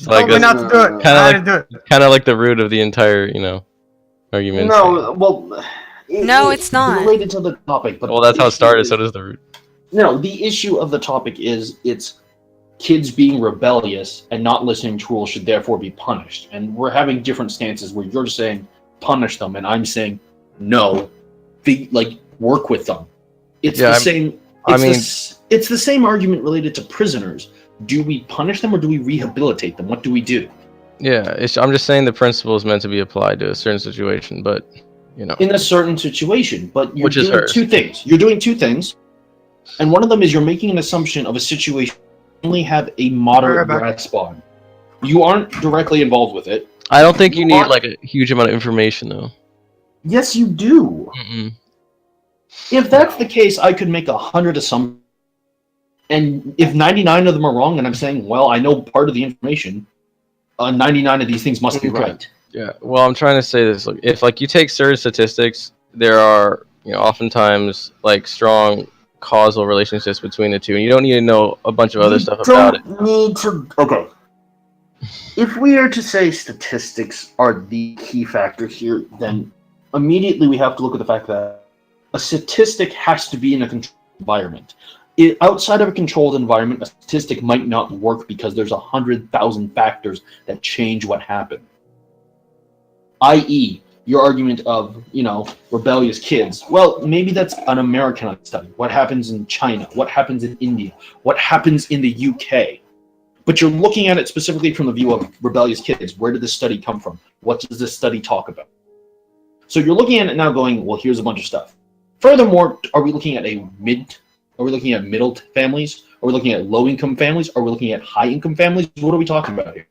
like Told me that's not to do it. kind I of had to do it. like the root of the entire argument. No, well, No, it's not. related to the topic, but Well, that's the how it issue started. So is- does the root. No, the issue of the topic is it's kids being rebellious and not listening to rules should therefore be punished. And we're having different stances where you're saying punish them, and I'm saying no, work with them. It's Yeah, the same. I mean- It's the same argument related to prisoners. Do we punish them or do we rehabilitate them? What do we do? Yeah, I'm just saying the principle is meant to be applied to a certain situation, but In a certain situation, but you're Which is doing hers. two things. You're doing two things, and one of them is you're making an assumption of a situation you only have a moderate Right back. grasp on. You aren't directly involved with it. I don't think you You need are- like a huge amount of information though. Yes, you do. Mm-mm. If that's the case, I could make 100 assumptions, and if 99 of them are wrong, and I'm saying, well, I know part of the information, 99 of these things must be Okay. right. Yeah, well, I'm trying to say this. Look, if like you take certain statistics, there are oftentimes like strong causal relationships between the two, and you don't need to know a bunch of other stuff about it. Need to. Okay. If we are to say statistics are the key factor here, then immediately we have to look at the fact that a statistic has to be in a controlled environment. Outside of a controlled environment, a statistic might not work because there's 100,000 factors that change what happened. I.e., your argument of, rebellious kids. Well, maybe that's an American study. What happens in China? What happens in India? What happens in the UK? But you're looking at it specifically from the view of rebellious kids. Where did this study come from? What does this study talk about? So you're looking at it now going, well, here's a bunch of stuff. Furthermore, are we looking at are we looking at middle families? Are we looking at low-income families? Are we looking at high-income families? What are we talking about here?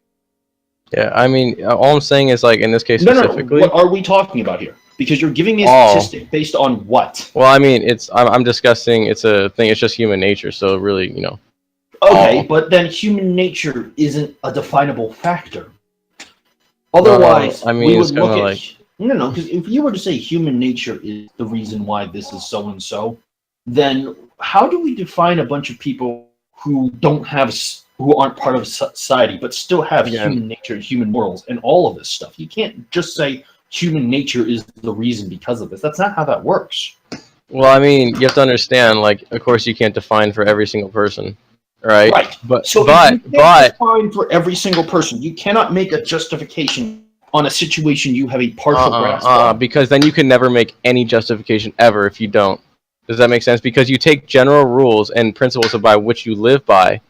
Yeah, I mean, all I'm saying is like in this case No. specifically. What are we talking about here? Because you're giving me a Oh. statistic based on what? Well, I mean, I'm discussing it's a thing. It's just human nature. So really, Okay, Oh. but then human nature isn't a definable factor. Otherwise, I mean, we it's would look kinda at no, because if you were to say human nature is the reason why this is so and so, then how do we define a bunch of people who who aren't part of society but still have Again. human nature, human morals, and all of this stuff? You can't just say human nature is the reason because of this. That's not how that works. well, I mean, you have to understand. Like, of course, you can't define for every single person, right? Right. But So but if you can't but define for every single person, you cannot make a justification on a situation you have a partial grasp on. because then you can never make any justification ever if you don't. Does that make sense? Because you take general rules and principles by which you live by,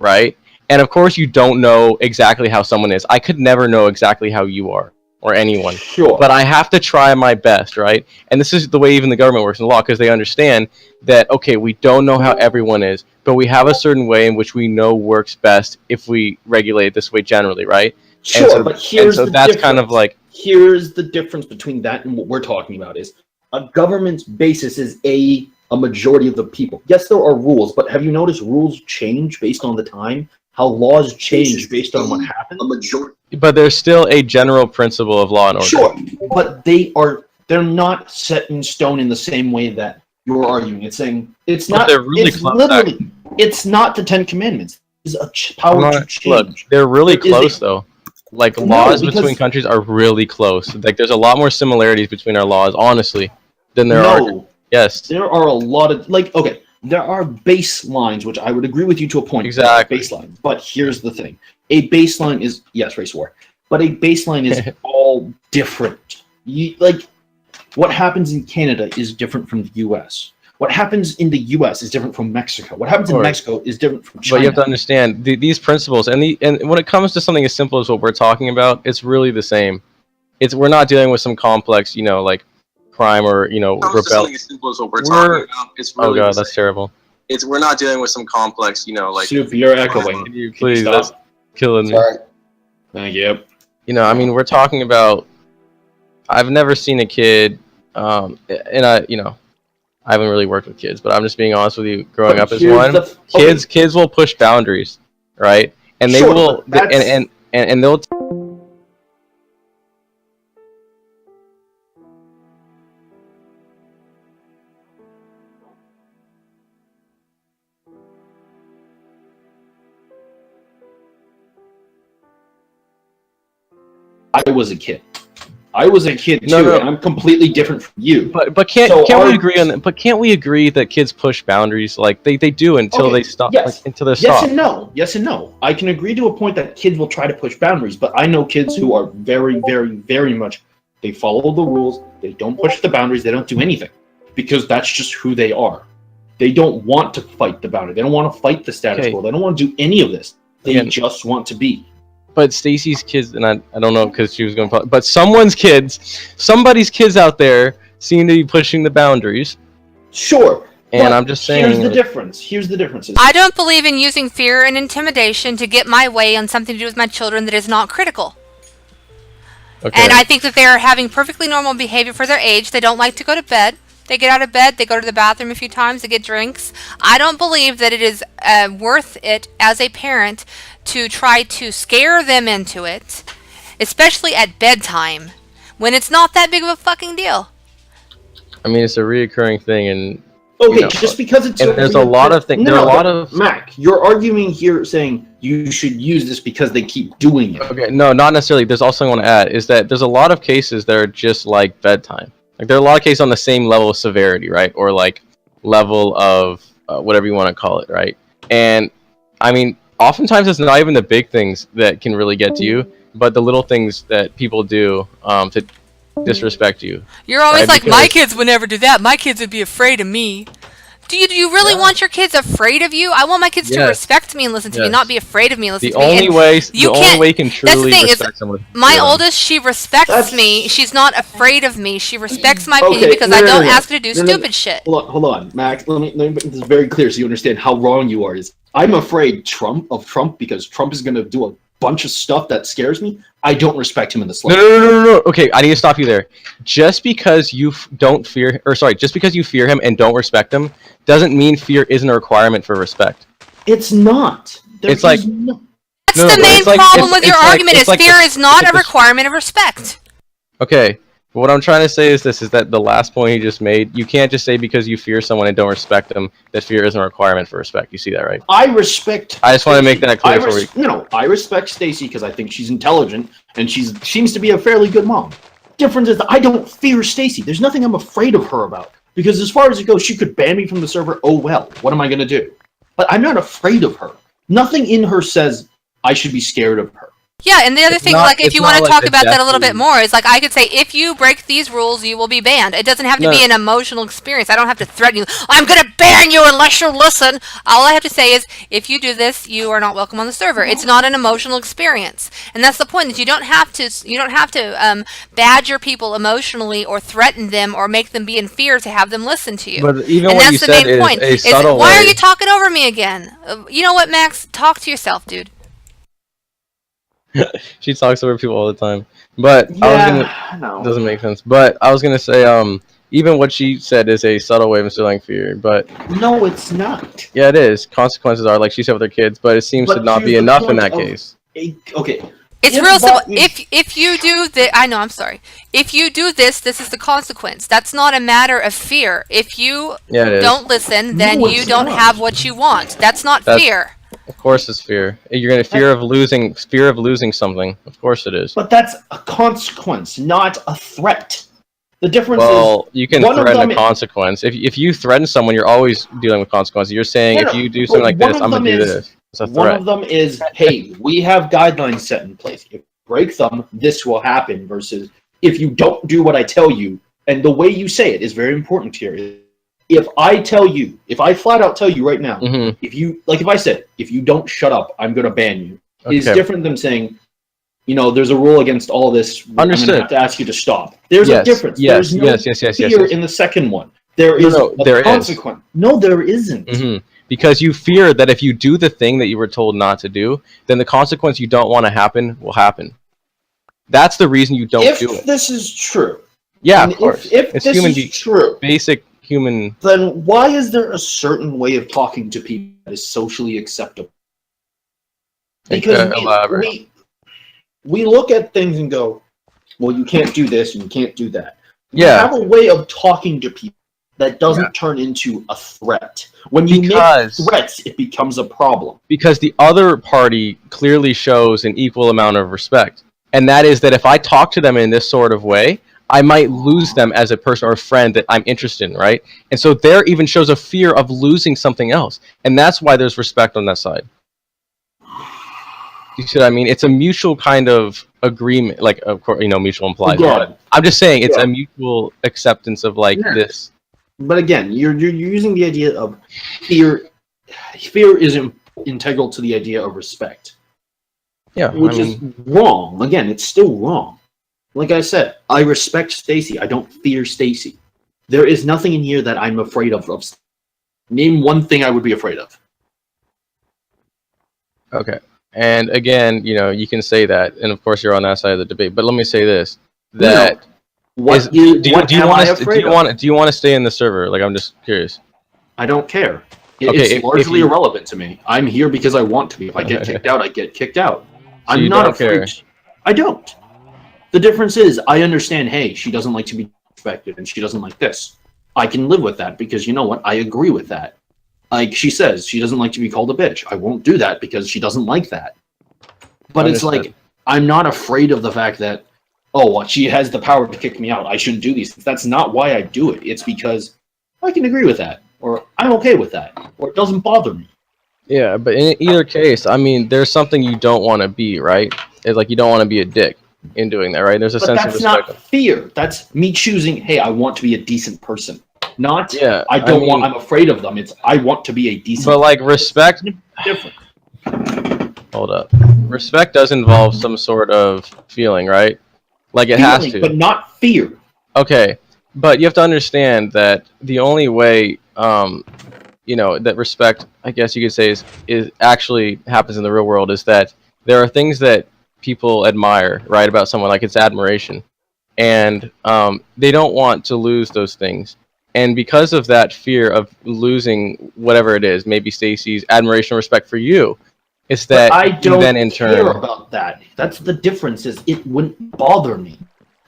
right? And of course, you don't know exactly how someone is. I could never know exactly how you are or anyone. Sure. But I have to try my best, right? And this is the way even the government works in law, because they understand that, okay, we don't know how everyone is, but we have a certain way in which we know works best if we regulate it this way generally, right? Sure, so- but here's so the that's difference. kind of like, Here's the difference between that and what we're talking about is a government's basis is a majority of the people. Yes, there are rules, but have you noticed rules change based on the time? How laws change based on what happens? A majority. but there's still a general principle of law and order. Sure, but they're not set in stone in the same way that you're arguing. It's saying it's But not. they're really it's close, literally. It's not the Ten Commandments. It's a power to change. Look, they're really There is close though. Like No, laws because- between countries are really close. Like there's a lot more similarities between our laws, honestly, than there are. No, Yes. there are a lot of okay. There are baselines, which I would agree with you to a point. Exactly. Baselines, but here's the thing: a baseline is yes, race war, but a baseline is all different. What happens in Canada is different from the U.S. What happens in the U.S. is different from Mexico. What happens in course. Mexico is different from But China. you have to understand these principles, and when it comes to something as simple as what we're talking about, it's really the same. We're not dealing with some complex, like crime or rebellion. As simple as what we're We're- talking about, it's really Oh god, the that's same. terrible. We're not dealing with some complex, Soup, you're echoing. Can you Can please? you That's stop? killing me. Sorry. Thank you. I mean, we're talking about. I've never seen a kid, and I haven't really worked with kids, but I'm just being honest with you. Growing But up as here's one, the- kids will push boundaries, right? And they Sure, will, but that's- and they'll. was a kid. I was a kid too, No. and I'm completely different from you. But can't So we our- agree on that? But can't we agree that kids push boundaries? Like they do until Okay, they stop. yes. Like, until they're Yes stopped. and no. Yes and no. I can agree to a point that kids will try to push boundaries, but I know kids who are very, very, very much, they follow the rules, they don't push the boundaries, they don't do anything. Because that's just who they are. They don't want to fight the boundary. They don't want to fight the status Okay. quo. They don't want to do any of this. They Again. just want to be. But Stacy's kids, and I don't know because she was going to, but somebody's kids out there seem to be pushing the boundaries. Sure. And but I'm just Here's saying. the difference. Here's the difference. I don't believe in using fear and intimidation to get my way on something to do with my children that is not critical. Okay. And I think that they are having perfectly normal behavior for their age. They don't like to go to bed. They get out of bed, they go to the bathroom a few times, they get drinks. I don't believe that it is worth it as a parent to try to scare them into it, especially at bedtime, when it's not that big of a fucking deal. I mean, it's a reoccurring thing, and Okay, you know, just because it's and there's a lot of things. There are a lot of. Mac, you're arguing here saying you should use this because they keep doing it. Okay, no, not necessarily. There's also something I want to add is that there's a lot of cases that are just like bedtime. Like there are a lot of cases on the same level of severity, right? Or like level of whatever you want to call it, right? And I mean, oftentimes it's not even the big things that can really get to you, but the little things that people do to disrespect you. You're always Right, like, because- my kids would never do that. My kids would be afraid of me. Do you really want your kids afraid of you? I want my kids to Yes. respect me and listen to me, Yes. not be afraid of me and listen The to me. only And way you the only can't- way you can that's the truly thing, is respect someone. my Yeah. oldest, she respects That's- me. She's not afraid of me. She respects my opinion Okay, because no, I no, don't no. ask her to do No, no, no. stupid shit. Hold on, Max. Let me make this very clear so you understand how wrong you are. Is I'm afraid of Trump because Trump is going to do a bunch of stuff that scares me. I don't respect him in the No, slightest. no. Okay, I need to stop you there. Just because you don't fear, or sorry, just because you fear him and don't respect him, doesn't mean fear isn't a requirement for respect. It's not. It's like- no. That's No, the but main it's like- problem it's- with your it's like- argument it's is like fear the- is not it's a like the- requirement of respect. Okay, but what I'm trying to say is this: is that the last point he just made, you can't just say because you fear someone and don't respect them that fear isn't a requirement for respect. You see that, right? I respect. I just want to make that clear. I respect Stacy because I think she's intelligent and she seems to be a fairly good mom. Difference is that I don't fear Stacy. There's nothing I'm afraid of her about because as far as it goes, she could ban me from the server. Oh well, what am I gonna do? But I'm not afraid of her. Nothing in her says I should be scared of her. Yeah, and the other It's thing, not- like, if it's you not want to like talk a about that a little bit death more, is like I could say, if you break these rules, you will be banned. It doesn't have to No. be an emotional experience. I don't have to threaten you. I'm going to ban you unless you listen. All I have to say is, if you do this, you are not welcome on the server. It's not an emotional experience, and that's the point. Is you don't have to badger people emotionally or threaten them or make them be in fear to have them listen to you. But even And what that's you the said main point. is a subtle why are way. you talking over me again? You know what, Max? Talk to yourself, dude. She talks over people all the time. But I was gonna. no. Doesn't make sense. But I was gonna say, even what she said is a subtle way of instilling fear. But No, it's not. yeah, it is. Consequences are like she said with her kids, but it seems But to not here's be the enough in point that of- case. Okay. It's If real simple. that is- If you do the, I know, I'm sorry. If you do this, this is the consequence. That's not a matter of fear. If you Yeah, it is. don't listen, then No, you it's don't not. have what you want. That's not That's- fear. Of course, it's fear. You're gonna fear of losing something. Of course, it is. But that's a consequence, not a threat. The difference Well, you can one of threaten them- a consequence. If you threaten someone, you're always dealing with consequences. You're saying No, if no, you do but something like one this, of I'm gonna them do is- this. It's a one threat. of them is, hey, we have guidelines set in place. If you break them, this will happen. Versus if you don't do what I tell you, and the way you say it is very important here. If I flat out tell you right now, hmm if I said, if you don't shut up, I'm going to ban you, is Okay. different than saying, there's a rule against all this. I'm Understood. going to have to ask you to stop. There's Yes, a difference. yes, There's no yes. fear in the second one. There No, is no, a there is. consequence. No, there isn't. hmm Because you fear that if you do the thing that you were told not to do, then the consequence you don't want to happen will happen. That's the reason you don't If do it. this is true, Yeah, and of course. if It's this human is true, basic human. then why is there a certain way of talking to people that is socially acceptable? Because Elaborate. we look at things and go, well, you can't do this and you can't do that. You Yeah. have a way of talking to people that doesn't turn into a threat. When you Because- make threats, it becomes a problem. Because the other party clearly shows an equal amount of respect. and that is that if I talk to them in this sort of way, I might lose them as a person or a friend that I'm interested in, right? And so there even shows a fear of losing something else, and that's why there's respect on that side. You see what I mean? It's a mutual kind of agreement, like of course, mutual implies. Yeah. But I'm just saying it's Yeah. a mutual acceptance of like Yeah. this. But again, you're using the idea of fear. Fear is integral to the idea of respect, Yeah, which is wrong. Again, it's still wrong. Like I said, I respect Stacy. I don't fear Stacy. There is nothing in here that I'm afraid of. Name one thing I would be afraid of. okay. And again, you can say that, and of course you're on that side of the debate. But let me say this: that What do you am I afraid of? do you want to stay in the server? Like, I'm just curious. I don't care. Okay, It's if largely you- irrelevant to me. I'm here because I want to be. If I get kicked out, I get kicked out. So I'm you not don't afraid. care. I don't. The difference is, I understand, hey, she doesn't like to be respected, and she doesn't like this. I can live with that because you know what? I agree with that. Like she says, she doesn't like to be called a bitch. I won't do that because she doesn't like that. But it's Understood. like, I'm not afraid of the fact that, oh, well, she has the power to kick me out. I shouldn't do these things. That's not why I do it. It's because I can agree with that, or I'm okay with that, or it doesn't bother me. Yeah, but in either case, I mean, there's something you don't want to be, right? It's like you don't want to be a dick in doing that, right? There's a But sense of that's respect. not fear. That's me choosing, hey, I want to be a decent person. Not, Yeah, I don't mean, want, I'm afraid of them. It's, I want to be a decent But like respect, different. hold up. Respect does involve some sort of feeling, right? Like it has to. But not fear. Okay, but you have to understand that the only way, that respect, I guess you could say, is actually happens in the real world is that there are things that people admire, right, about someone, like it's admiration, and they don't want to lose those things, and because of that fear of losing whatever it is, maybe Stacy's admiration or respect for you, it's that But I you don't then in care turn. about that. That's the difference. Is it wouldn't bother me.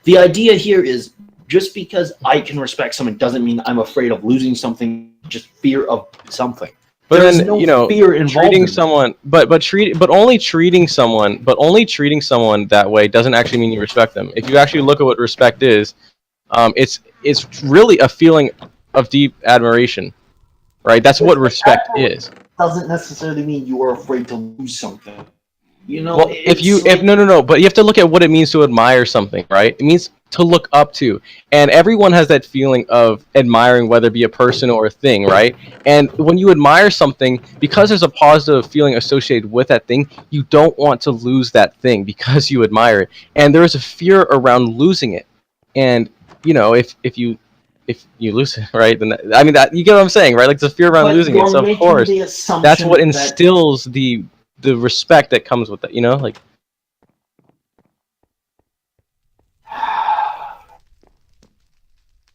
The idea here is just because I can respect someone doesn't mean I'm afraid of losing something. Just fear of something. But There's then no fear involved. treating in it. someone, but only treating someone that way doesn't actually mean you respect them. If you actually look at what respect is, it's really a feeling of deep admiration, right? That's what respect is. Doesn't necessarily mean you are afraid to lose something. You know, Well, no, but you have to look at what it means to admire something, right? It means to look up to, and everyone has that feeling of admiring, whether it be a person or a thing, right? And when you admire something, because there's a positive feeling associated with that thing, you don't want to lose that thing because you admire it, and there is a fear around losing it. And if you lose it, right? Then that you get what I'm saying, right? Like the fear around losing it. So of course, that's what instills the respect that comes with that. Like.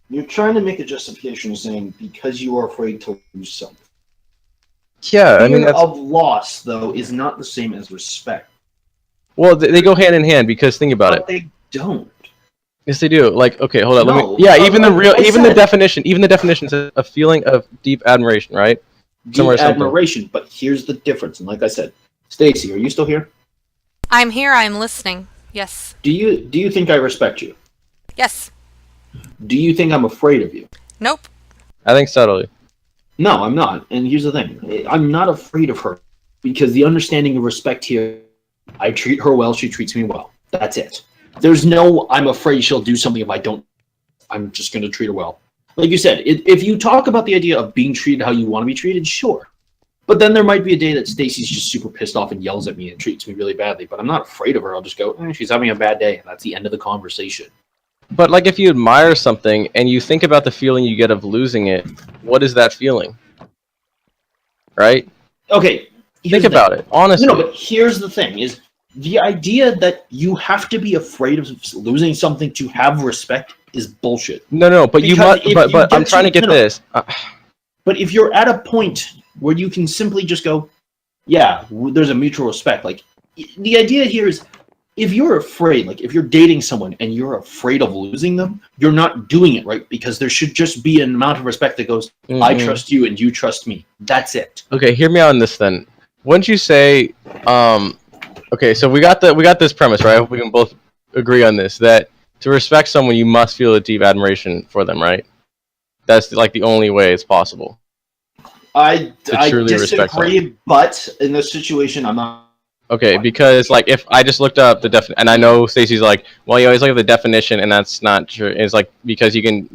You're trying to make a justification saying because you are afraid to lose something. Yeah, I mean Fear that's. of loss, though, is not the same as respect. Well, they go hand in hand because think about But they don't. Yes, they do. Like, okay, hold on. Let No, me. Yeah, but even like I the said- definition is a feeling of deep admiration, right? Deep Somewhere, something. admiration, but here's the difference. And like I said, Stacy, are you still here? I'm here. I'm listening. Yes. Do you think I respect you? Yes. Do you think I'm afraid of you? Nope. I think subtly. No, I'm not. And here's the thing. I'm not afraid of her because the understanding of respect here, I treat her well, she treats me well. That's it. There's no, I'm afraid she'll do something if I don't. I'm just going to treat her well. Like you said, if you talk about the idea of being treated how you want to be treated, sure. But then there might be a day that Stacy's just super pissed off and yells at me and treats me really badly. But I'm not afraid of her. I'll just go, she's having a bad day. And that's the end of the conversation. But like, if you admire something and you think about the feeling you get of losing it, what is that feeling? Right? Okay. Think about it, honestly. No, but here's the thing: is the idea that you have to be afraid of losing something to have respect is bullshit. No, but you Because must. if But you I'm get trying to to- get no, no. this. But if you're at a point where you can simply just go, yeah, there's a mutual respect. Like the idea here is, if you're afraid, like if you're dating someone and you're afraid of losing them, you're not doing it right, because there should just be an amount of respect that goes, I Mhm. trust you and you trust me. That's it. Okay, hear me out on this then. Wouldn't you say, Okay, so we got this premise, right? I hope we can both agree on this, that to respect someone you must feel a deep admiration for them, right? That's like the only way it's possible. I truly respect disagree, but in this situation, I'm not. Okay, because like if I just looked up the and I know Stacy's like, well, you always look at the definition, and that's not true. It's like because you can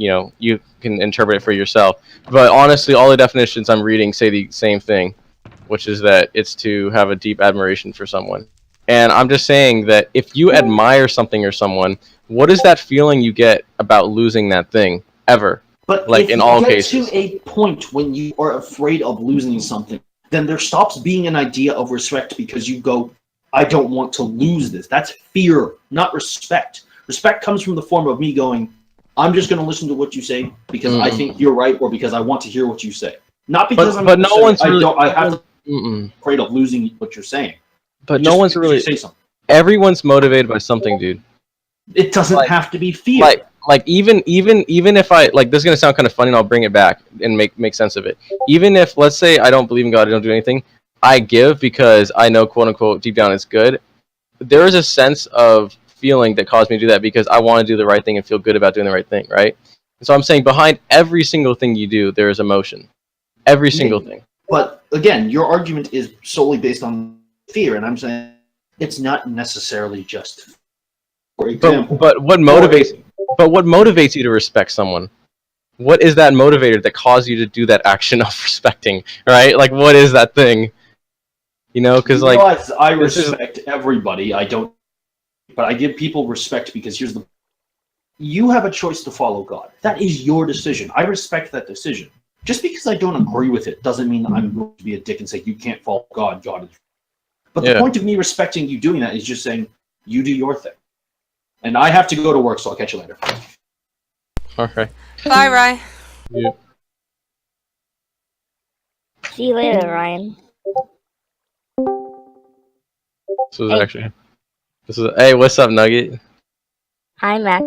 interpret it for yourself. But honestly, all the definitions I'm reading say the same thing, which is that it's to have a deep admiration for someone. And I'm just saying that if you admire something or someone, what is that feeling you get about losing that thing ever? But Like, if in you all get cases. to a point when you are afraid of losing something, then there stops being an idea of respect because you go, I don't want to lose this. That's fear, not respect. Respect comes from the form of me going, I'm just going to listen to what you say because I think you're right or because I want to hear what you say. Not because But no one's really. I have to Mm-mm. afraid of losing what you're saying. But Just no one's because really. you say something. Everyone's motivated by something, dude. It doesn't have to be fear. Like even if I like, this is gonna sound kind of funny, and I'll bring it back and make sense of it. Even if, let's say, I don't believe in God, I don't do anything, I give because I know, quote unquote, deep down it's good. There is a sense of feeling that caused me to do that because I want to do the right thing and feel good about doing the right thing, right? So I'm saying behind every single thing you do, there is emotion. Every single thing. But again, your argument is solely based on fear, and I'm saying it's not necessarily just. For example, But what motivates you to respect someone? What is that motivator that caused you to do that action of respecting, right? Like, what is that thing? You know, because like, realize I respect everybody. I don't, but I give people respect because here's the. You have a choice to follow God. That is your decision. I respect that decision. Just because I don't agree with it doesn't mean I'm going to be a dick and say you can't follow God. God is. But the point of me respecting you doing that is just saying you do your thing. And I have to go to work, so I'll catch you later. okay. Bye, Rye. Yeah. See you later, Ryan. This is hey, what's up, Nugget? Hi, Max.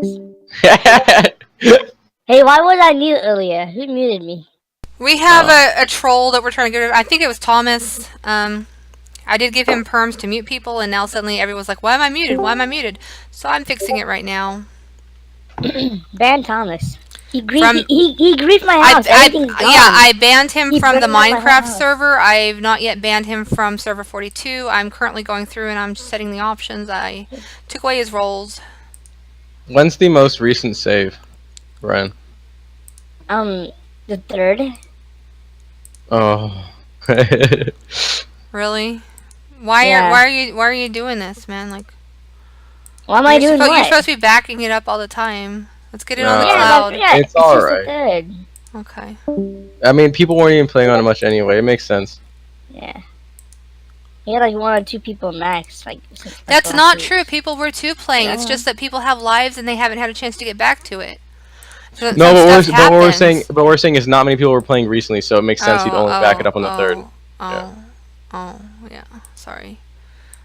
Hey, why was I mute earlier? Who muted me? We have a troll that we're trying to get rid of. I think it was Thomas. I did give him perms to mute people, and now suddenly everyone's like, why am I muted? Why am I muted? So I'm fixing it right now. Ban Thomas. He griefed, he griefed my house. I banned him from the burned my Minecraft house. server. I've not yet banned him from server 42. I'm currently going through and I'm setting the options. I took away his roles. When's the most recent save, Ryan? The 3rd. Oh. Really? Why are you doing this, man? Like, Why am I doing what? You're supposed to be backing it up all the time. Let's get it on the No. cloud. It's alright. Okay. I mean, people weren't even playing on it much anyway. It makes sense. Yeah. He had like 1 or 2 people max. That's not true. People were too playing. Yeah. It's just that people have lives and they haven't had a chance to get back to it. So No, but stuff what we're saying is not many people were playing recently, so it makes sense you'd only back it up on the 3rd. Yeah. Sorry.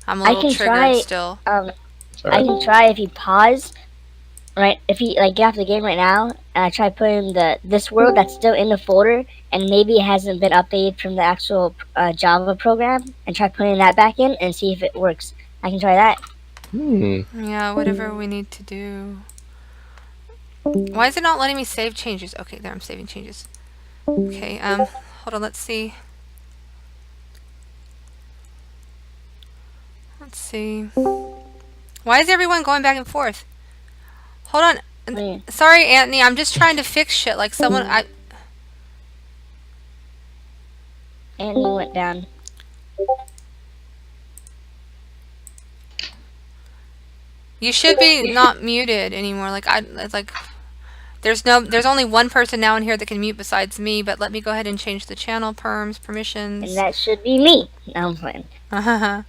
I'm a little triggered still. I can try if you pause. Right, if you like get off the game right now, and I try putting this world that's still in the folder, and maybe it hasn't been updated from the actual Java program, and try putting that back in and see if it works. I can try that. Yeah, whatever we need to do. Why is it not letting me save changes? Okay, there, I'm saving changes. Okay, hold on, let's see. Let's see. Why is everyone going back and forth? Hold on. Sorry, Anthony, I'm just trying to fix shit. Like someone, Anthony went down. You should be not muted anymore. There's only one person now in here that can mute besides me, but let me go ahead and change the channel permissions. And that should be me. No, I'm playing. Let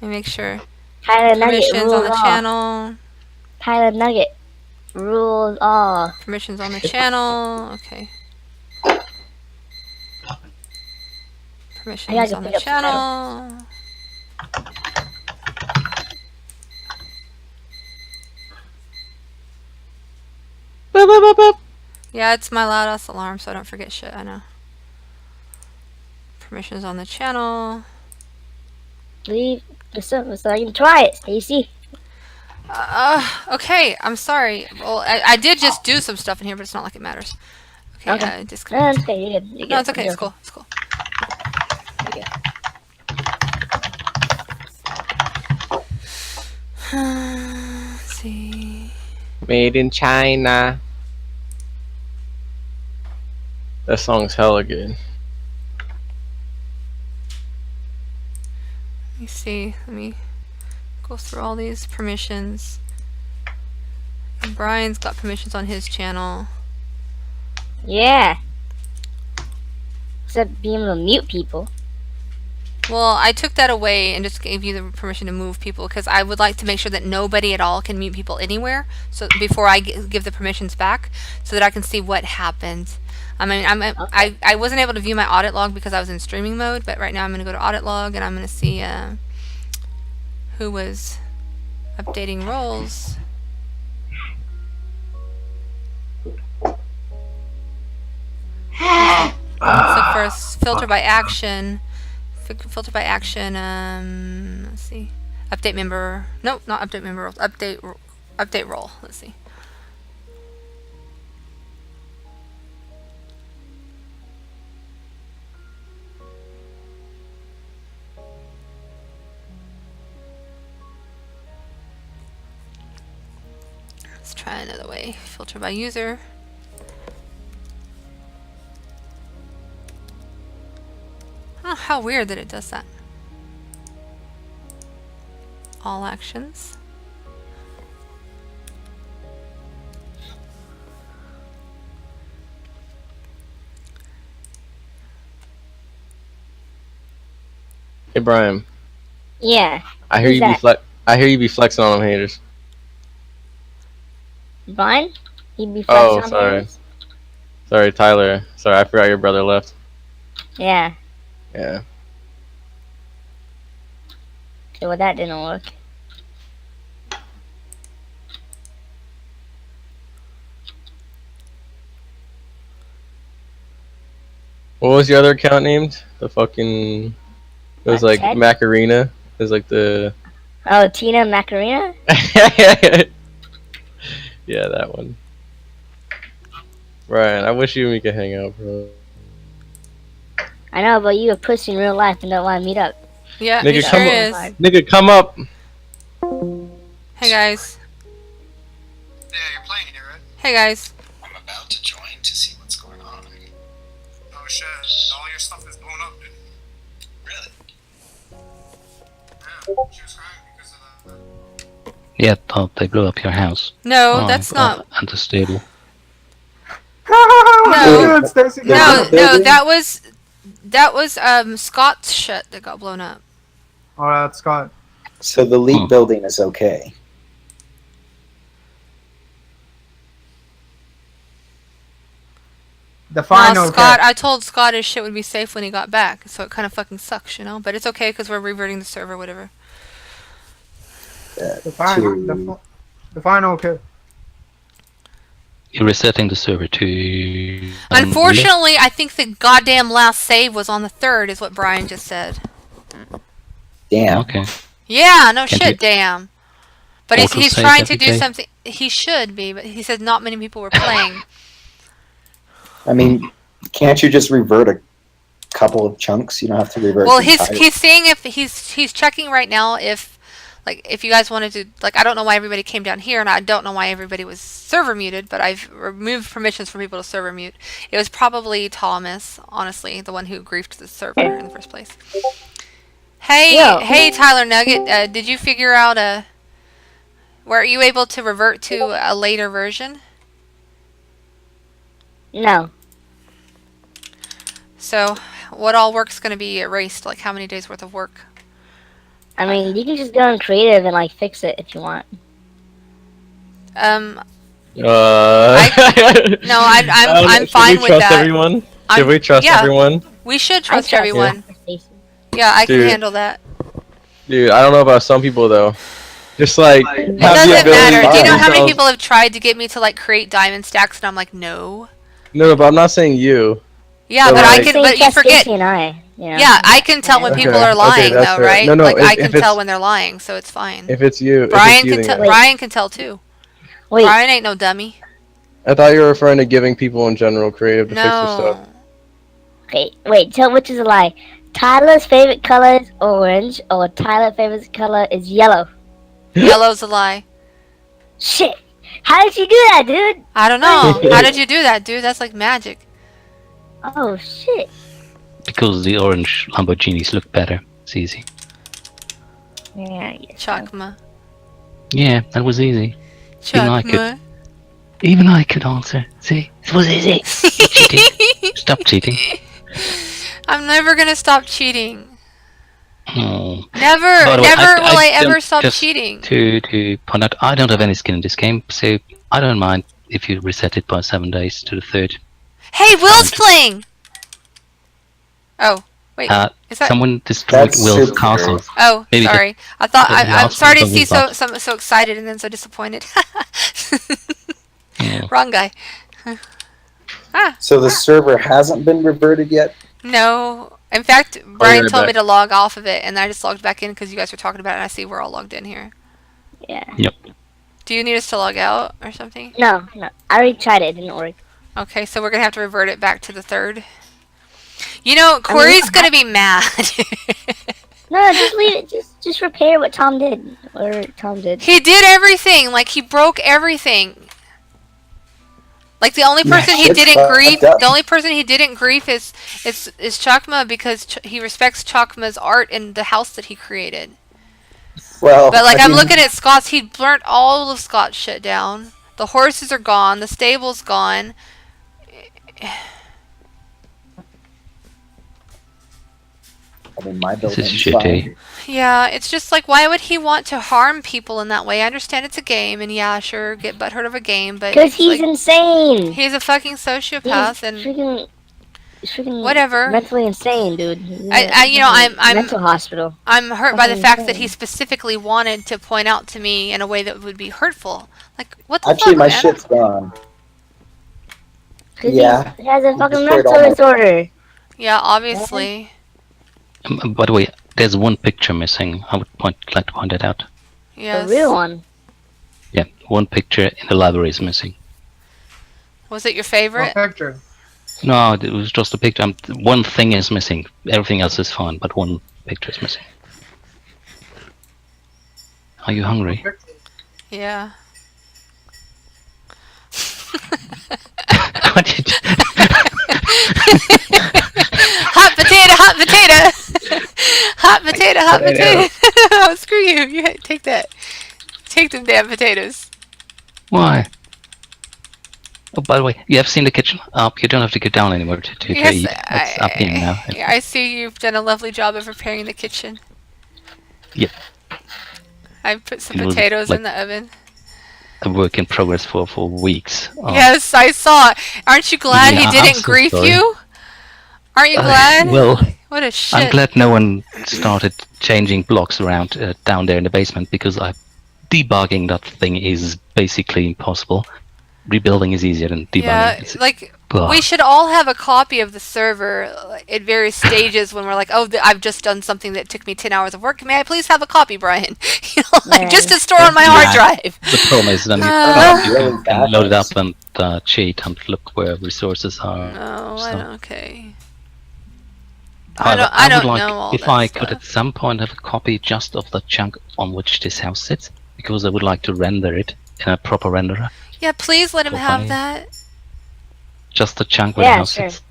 me make sure. Tyler Nugget, Permissions on the channel. Tyler Nugget. Rules all. Permissions on the channel. Okay. Permissions on the channel. Yeah, it's my loud ass alarm, so I don't forget shit. I know. Permissions on the channel. leave the server so I can try it, Stacy. Okay, I'm sorry. Well, I did just do some stuff in here, but it's not like it matters. Okay, Okay. No, disconnect. it's okay. You're good. You're good. No, it's okay. You're It's cool. It's cool. You're good. Let's see. Made in China. That song's hella good. Let me see. Let me go through all these permissions. And Brian's got permissions on his channel. Yeah. Except being able to mute people. Well, I took that away and just gave you the permission to move people because I would like to make sure that nobody at all can mute people anywhere. So before I give the permissions back, so that I can see what happened. I mean, I wasn't able to view my audit log because I was in streaming mode, but right now I'm going to go to audit log and I'm going to see who was updating roles. So first, filter by action. Filter by action. Let's see. Update member. Nope, not update member roles. Update role. Let's see. Let's try another way. Filter by user. Oh, how weird that it does that. All actions. Hey Brian, Yeah. I hear Who's you be I hear you be flexing on them haters. Brian? He'd be Oh, flexing on sorry. theirs? Sorry, Tyler. Sorry, I forgot your brother left. Yeah. Yeah. So well, that didn't work. What was your other account named? The fucking. It was like Ted? Macarena. It was like the. Oh, Tina Macarena? Yeah, that one. Ryan, I wish you and me could hang out, bro. I know, but you a pussy in real life and don't want to meet up. Yeah, Nigga, it sure come on. is. Nigga, come up. Hey guys. Yeah, you're playing here, right? Hey guys. I'm about to join to see what's going on. Oh shit, all your stuff is blown up, dude. Really? Yeah, she was crying because of that. Yeah, Bob, they blew up your house. No, that's not. Unstable. No, no, that was Scott's shit that got blown up. Oh, that's Scott. So the league building is okay. The final. Well, Scott, I told Scott his shit would be safe when he got back, so it kind of fucking sucks, you know. But it's okay because we're reverting the server, whatever. The final. The final. Okay. You're resetting the server to. Unfortunately, I think the goddamn last save was on the 3rd, is what Brian just said. Damn. Okay. Yeah, no Can't shit, you damn. But he's auto-save trying to every do day? something. He should be, but he said not many people were playing. I mean, can't you just revert a couple of chunks? You don't have to revert. Well, the entire- he's seeing if he's checking right now if you guys wanted to, like, I don't know why everybody came down here and I don't know why everybody was server muted, but I've removed permissions for people to server mute. It was probably Thomas, honestly, the one who griefed the server in the first place. Hey, Yo. hey Tyler Nugget, did you figure out were you able to revert to a later version? No. So, what all work's going to be erased? Like, how many days worth of work? I mean, you can just go on creative and, like, fix it if you want. No, I I'm fine should we with trust that. everyone? Should we trust yeah. everyone? We should I trust trust everyone. you. Yeah, I can Dude. handle that. Dude, I don't know about some people though. Just like have It the doesn't ability matter. to Do you know how many themselves- people have tried to get me to, like, create diamond stacks, and I'm like, no. No, but I'm not saying you. Yeah, So, but like- I can. Same But you Chess forget. Casey and I. You know? Yeah, I can tell when Okay, people are okay, lying, that's though, fair. right? No, no, like I if can it's- tell when they're lying, so it's fine. If it's you, Brian if it's you, can tell. then yes. Brian can tell too. Wait, Brian ain't no dummy. I thought you were referring to giving people in general creative to fix their stuff. No. okay, wait, tell which is a lie. Tyler's favorite color is orange, or Tyler's favorite color is yellow. Yellow's a lie. Shit! How did you do that, dude? I don't know. How did you do that, dude? That's like magic. Oh shit! Because the orange Lamborghinis look better. It's easy. Yeah, I guess so. Chakma. Yeah, that was easy. Even I could. Chakma. Even I could answer. See, it was easy. Stop cheating. I'm never gonna stop cheating. Oh. Never, By the way, never will I don't- ever stop just cheating. To point out, I don't have any skin in this game, so I don't mind if you reset it by 7 days to the 3rd. Hey, Will's playing! Oh, wait. Is that... Someone destroyed That's Will's super castle. Oh, Maybe the- sorry. I thought... the I'm last sorry to one see was so excited and then so disappointed. Yeah. Wrong guy. So the server hasn't been reverted yet? No. In fact, Brian right told me back. to log off of it, and I just logged back in because you guys were talking about it, and I see we're all logged in here. Yeah. Yep. Do you need us to log out or something? No, no. I already tried it. It didn't work. Okay, so we're gonna have to revert it back to the 3rd. You know, Corey's gonna be mad. No, just leave it. Just repair what Tom did. Or Tom did. He did everything. Like, he broke everything. Like, the only person he shit's didn't fucked grief, up. the only person he didn't grief is Chakma, because he respects Chakma's art and the house that he created. Well, But like, I I'm mean, looking at Scott's. He burnt all of Scott's shit down. The horses are gone. The stable's gone. I mean, my This is building's shitty. fine. Yeah, it's just like, why would he want to harm people in that way? I understand it's a game, and yeah, sure, get butthurt of a game, but Because it's he's like, insane. he's a fucking He's sociopath, and freaking whatever. mentally insane, dude. He's in you know, a I'm mental hospital. I'm hurt by the Fucking fact that insane. he specifically wanted to point out to me in a way that would be hurtful. Like, what the Actually, fuck, my man? shit's gone. 'Cause Yeah. he has a fucking destroyed mental all my- Yeah, disorder. obviously. By the way, there's one picture missing. I would like to point that out. Yes. The real one. Yeah, one picture in the library is missing. Was it your What favorite? picture? No, it was just a picture. One thing is missing. Everything else is fine, but one picture is missing. Are you hungry? Yeah. What did you- Hot potato, hot potato! Hot potato, hot potato! Oh, screw you. You take that. Take them damn potatoes. Why? Oh, by the way, you have seen the kitchen? Up. You don't have to go down anymore to Yes, eat. It's up here now. I see you've done a lovely job of preparing the kitchen. Yep. I put some It was potatoes like- in the oven. A work in progress for weeks. Oh. Yes, I saw. Aren't you glad Yeah, he I'm didn't so grief sorry. you? Aren't you glad? Well, What a shit. I'm glad no one started changing blocks around down there in the basement, because debugging that thing is basically impossible. Rebuilding is easier than debugging. Yeah, It's- like Ugh. we should all have a copy of the server at various stages when we're like, oh, I've just done something that took me 10 hours of work. May I please have a copy, Brian? You know, like, just to store on my hard drive. The problem is then you Really bad can load it up ones. and cheat and look where resources are. Oh, So- okay. However, I don't would like, know all if that I could stuff. at some point have a copy just of the chunk on which this house sits, because I would like to render it in a proper renderer. Yeah, please let him So have funny. that. Just the chunk where Yeah, the house sure. sits.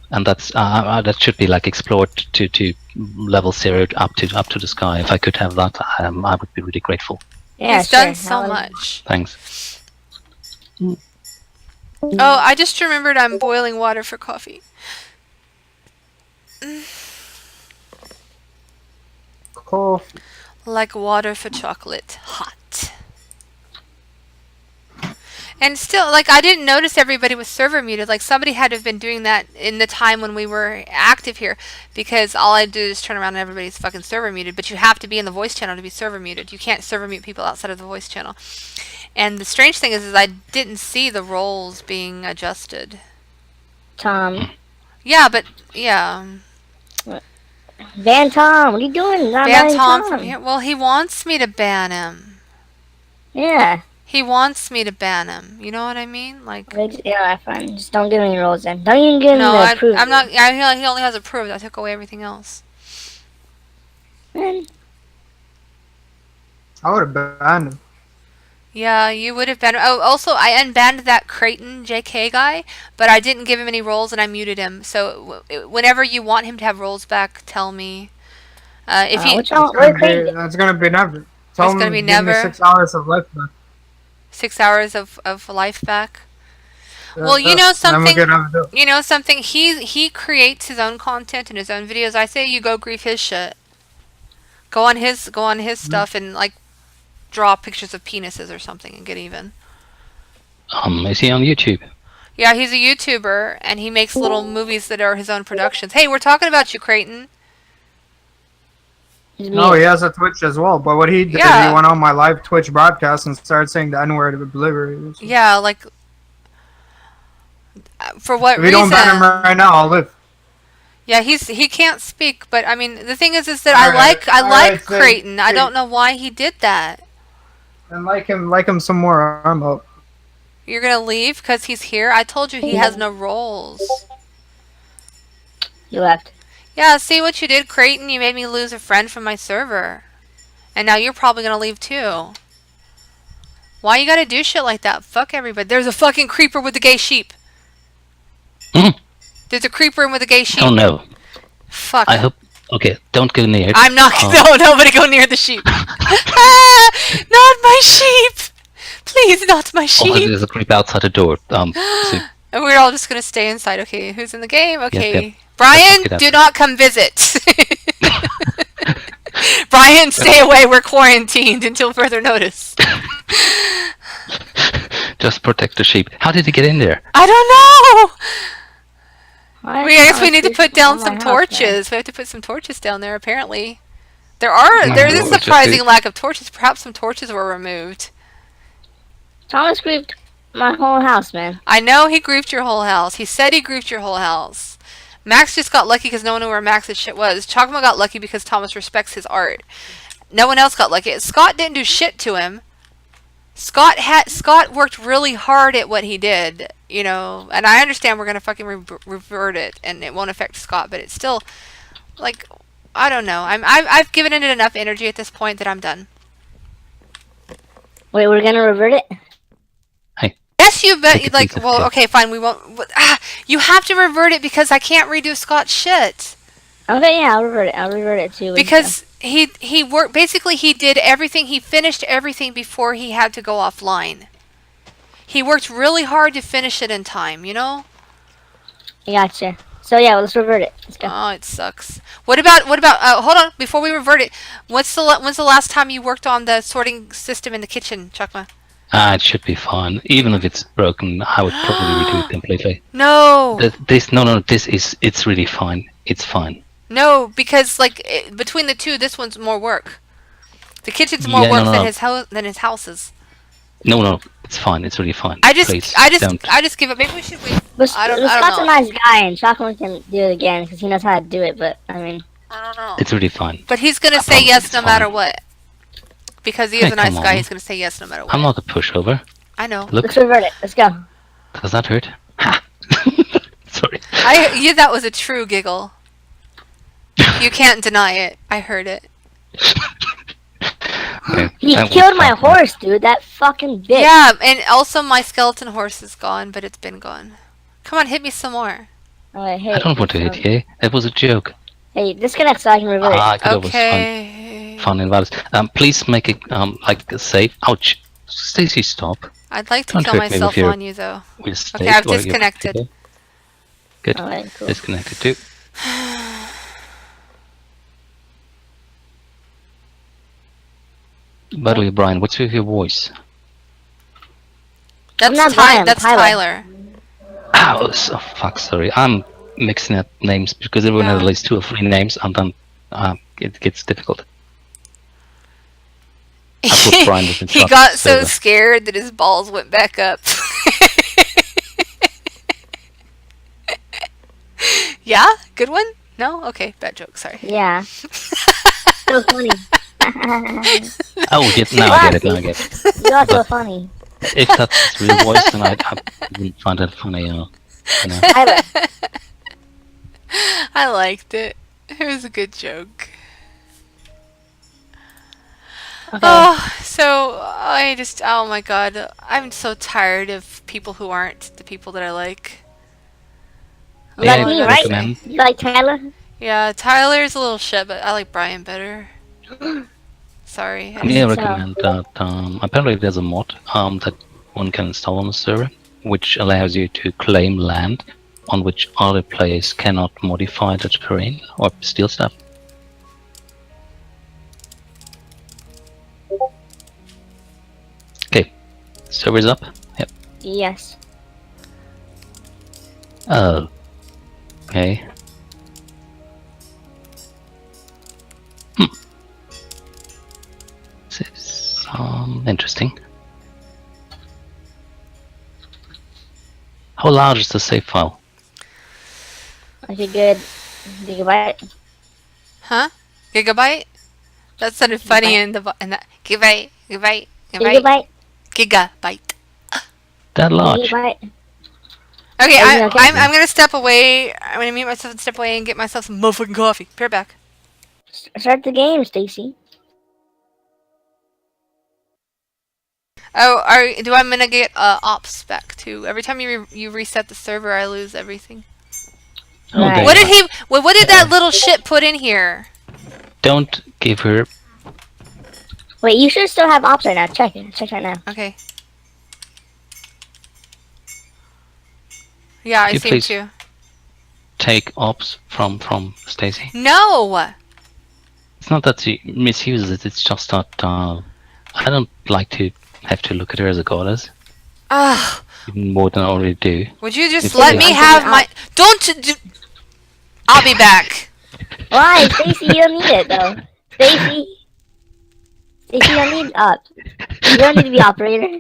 And that's that should be like explored to level 0 up to the sky. If I could have that, I would be really grateful. Yeah, He's sure. done so I'll- much. Thanks. Oh, I just remembered I'm boiling water for coffee. Coffee. Like water for chocolate. Hot. And still, like, I didn't notice everybody was server muted. Like, somebody had to have been doing that in the time when we were active here, because all I do is turn around and everybody's fucking server muted. But you have to be in the voice channel to be server muted. You can't server mute people outside of the voice channel. And the strange thing is I didn't see the roles being adjusted. Tom. Yeah, but, yeah. Ban Tom. What are you doing? Not Ban banning Tom from here. Well, he wants me to ban him. Yeah. He wants me to ban him. You know what I mean? Like, Yeah, fine. Just don't give him any roles then. Don't even give him no, the approval. I'm not. He only has approved. I took away everything else. Man, I would have banned him. Yeah, you would have banned. Oh, also, I unbanned that Creighton JK guy, but I didn't give him any roles and I muted him. So whenever you want him to have roles back, tell me. If he what's wrong? What crazy? That's gonna be never. Tell It's him gonna be give me never? 6 hours of life back. 6 hours of life back. Yeah, Well, you yeah. know Then we're something. gonna have to do it. You know something. He creates his own content and his own videos. I say you go grief his shit. Go on his stuff and like draw pictures of penises or something and get even. Is he on YouTube? Yeah, he's a YouTuber and he makes little movies that are his own productions. Hey, we're talking about you, Creighton. No, he has a Twitch as well. But what he did, Yeah. he went on my live Twitch broadcast and started saying the N-word obliterated. Yeah, like for what If we reason? don't ban him right now, I'll live. Yeah, he can't speak, but I mean the thing is that Alright, I like alright, so- Creighton. I don't know why he did that. And like him some more. I'm up. You're gonna leave because he's here? I told you he has no roles. You left. Yeah, see what you did, Creighton? You made me lose a friend from my server. And now you're probably gonna leave too. Why you gotta do shit like that? Fuck everybody. There's a fucking creeper with a gay sheep. Mhm. There's a creeper with a gay sheep. Oh no. Fuck. I hope. Okay, don't go near it. I'm not. No, nobody go near the sheep. Not my sheep. Please, not my Oh, sheep. there's a creep outside the door. So And we're all just gonna stay inside. Okay, who's in the game? Okay, yep. Brian, Look it up. do not come visit. Brian, stay away. We're quarantined until further notice. just protect the sheep. How did he get in there? I don't know. Why I is guess we Thomas need to Creek put down on my some house, torches. We have to put some torches down there. Apparently, there is a Well, just surprising do- lack of torches. Perhaps some torches were removed. Man? Thomas griefed my whole house, man. I know he griefed your whole house. He said he griefed your whole house. Max just got lucky because no one knew where Max's shit was. Chocma got lucky because Thomas respects his art. No one else got lucky. Scott didn't do shit to him. Scott worked really hard at what he did, you know. And I understand we're gonna fucking revert it, and it won't affect Scott, but it's still like I don't know. I've given it enough energy at this point that I'm done. Wait, we're gonna revert it? Yes, you bet. Take a Like, piece of well, cake. okay, fine. We won't. You have to revert it because I can't redo Scott's shit. Okay, yeah, I'll revert it. I'll revert it too. Because he worked. Basically, he did everything. He finished everything before he had to go offline. He worked really hard to finish it in time. You know. I gotcha. So yeah, let's revert it. Let's go. Oh, it sucks. What about? Hold on. Before we revert it, when's the last time you worked on the sorting system in the kitchen, Chukma? It should be fine. Even if it's broken, I would probably redo it completely. No. It's really fine. It's fine. No, because like between the two, this one's more work. The kitchen's more Yeah, work no, than no. his houses. No, it's fine. It's really fine. I Please, don't. just give up. Maybe we should wait. But I don't Scott's know. a nice guy, and Chocolate can do it again because he knows how to do it. But I mean, I don't know. It's really fine. But he's gonna I say promise yes it's no matter fine. what. Because he is Hey, a nice come guy, on. he's gonna say yes no matter what. I'm not a pushover. I know. Look, let's revert it. Let's go. does that hurt? Ha! Sorry. That was a true giggle. You can't deny it. I heard it. Okay, He that killed was my fine. horse, dude. That fucking bitch. Yeah, and also my skeleton horse is gone, but it's been gone. Come on, hit me some more. Alright, hey. I don't want to hit you. It was a joke. Hey, disconnect so I can revert it. I thought it was Okay. fun and valid. Please make it like a safe. Ouch! Stacy, stop. I'd like to Don't kill hurt me with myself your- on you though. We'll stay. Okay, I've or you're disconnected. good. Good. Alright, cool. Disconnected too. By the way, Brian, what's with your voice? That's not Brian, That's Tyler. Tyler. Oh, fuck, sorry. I'm mixing up names because everyone has Yeah. at least 2 or 3 names, and then it gets difficult. I thought Brian was in He charge got of the so server. scared that his balls went back up. Yeah, good one. No? Okay, bad joke. Sorry. Yeah. So funny. Oh, now I get it. Now I get it. You are so funny. If that's his real voice, then I wouldn't find it funny. You know. Tyler. I liked it. It was a good joke. Okay. Oh, so oh my god, I'm so tired of people who aren't the people that I like. You May like I me, right? recommend? You like Tyler? Yeah, Tyler's a little shit, but I like Brian better. Sorry. May I So- recommend that apparently there's a mod that one can install on the server, which allows you to claim land on which other players cannot modify the terrain or steal stuff. Okay, server's up. Yep. Yes. Oh. Okay. This is interesting. How large is the save file? Like a good gigabyte. Huh? Gigabyte? That sounded funny Gigabyte. in that gigabyte. Gigabyte. Gigabyte. That large? Gigabyte. Okay, Are you okay? I'm gonna step away. I'm gonna mute myself and step away and get myself some motherfucking coffee. Be right back. Start the game, Stacy. Oh, I'm gonna get ops back too. Every time you reset the server, I lose everything. Oh, Right. there What you did he? What did that little shit put in here? Don't give her. Wait, you should still have ops right now. Check it. Check right now. Okay. Yeah, I You seem please. to. Take ops from Stacy. No. It's not that she misuses it. It's just that I don't like to have to look at her as a goddess, Ugh. even more than I already do. Would you just It's let okay. me have my? Don't do. I'll be back. Why, Stacy? You don't need it though. Stacy. Stacy, you don't need ops. You don't need to be operator.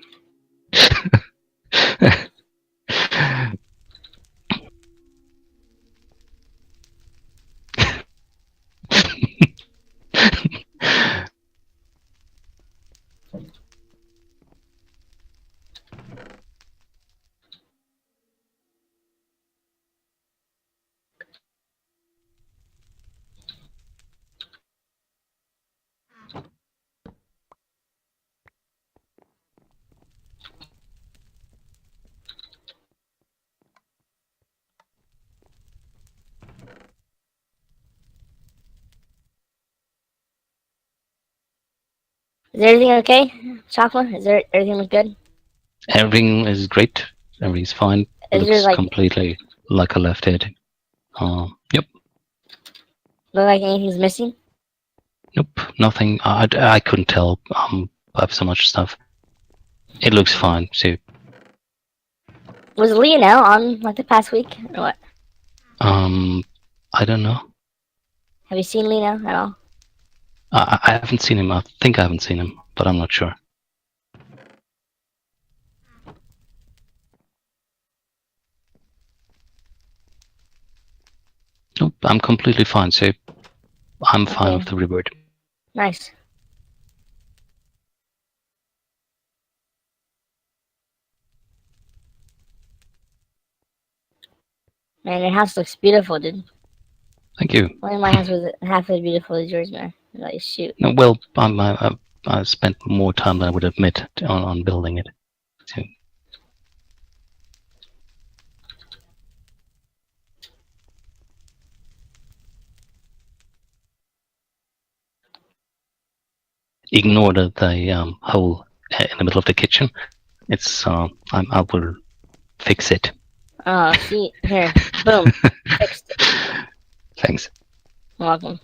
Is everything okay, Chocolate? Is everything look good? Everything is great. Everything's fine. Is there Looks like completely like I left it. Yep. look like anything's missing? Nope. Nothing. I couldn't tell. I have so much stuff. It looks fine. So Was Lionel on like the past week or what? I don't know. Have you seen Lionel at all? I haven't seen him. I think I haven't seen him, but I'm not sure. Nope, I'm completely fine. So I'm fine Okay. with the reward. Nice. Man, your house looks beautiful, dude. Thank you. Only my house was half as beautiful as yours, man. Like, shoot. No, well, I spent more time than I would admit on building it. So, ignore the hole in the middle of the kitchen. It's I will fix it. Oh, see, here, boom, fixed. Thanks. You're welcome.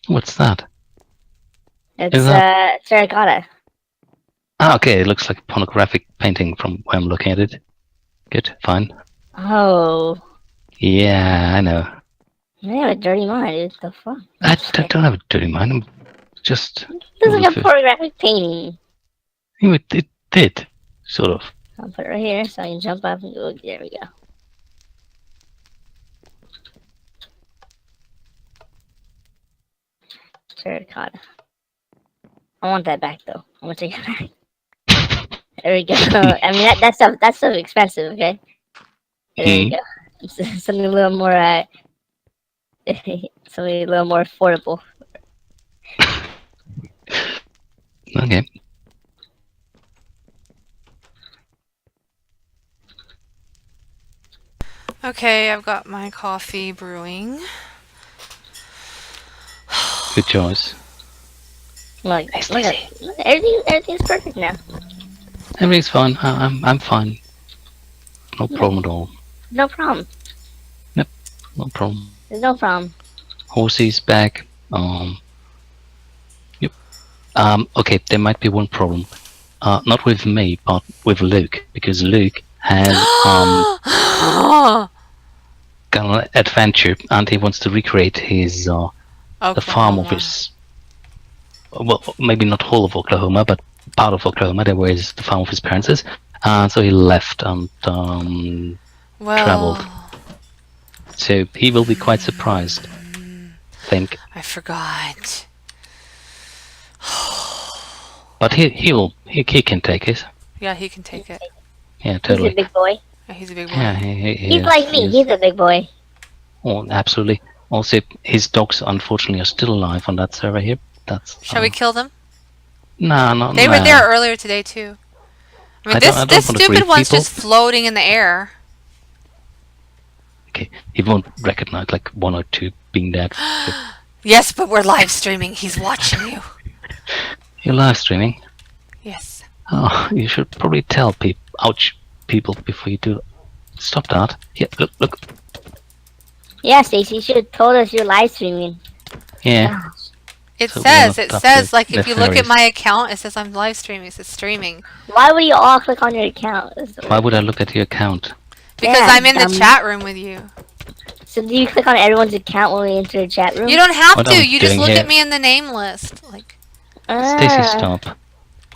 What's that? It's Is that- terracotta. Ah, okay. It looks like a pornographic painting from where I'm looking at it. Good, fine. Oh, Yeah, I know. man, you have a dirty mind, dude. The fuck? I don't have a dirty mind. I'm just. This is like a pornographic painting. It did, sort of. I'll put it right here so I can jump up and go. There we go. Terracotta. I want that back though. I'm gonna take it back. There we go. I mean that's stuff expensive, okay? There we go. Something a little more something a little more affordable. Okay. Okay, I've got my coffee brewing. Good choice. Look at everything's perfect now. Everything's fine. I'm fine. No problem at all. No problem. No problem. There's no problem. Horsey's back. Yep. Okay, there might be one problem. Not with me, but with Luke, because Luke has got an adventure, and he wants to recreate his the farm of his. Well, maybe not whole of Oklahoma, but part of Oklahoma, there where the farm of his parents is. So he left and traveled. So he will be quite surprised. Think. I forgot. But he can take it. Yeah, he can take it. Yeah, totally. He's a big boy. Yeah, he's a big boy. Yeah, He's like me. He's a big boy. Oh, absolutely. Also, his dogs unfortunately are still alive on that server here. That's. Shall we kill them? Nah, no. They were there earlier today too. I mean, this stupid one's just floating in the air. Okay, he won't recognize like one or two being dead. So. Yes, but we're live streaming. He's watching you. You're live streaming? Yes. Oh, you should probably tell people before you do. Stop that. Yeah, look. Yeah, Stacey, you should have told us you're live streaming. Yeah. It So says, like, if you look at my account, it says I'm live streaming. It says streaming. Why would you all click on your account? Why would I look at your account? Because I'm in the chat room with you. So do you click on everyone's account when we enter the chat room? You don't have What to. I'm You just doing look here- at me in the name list. Like, Stacey, stop.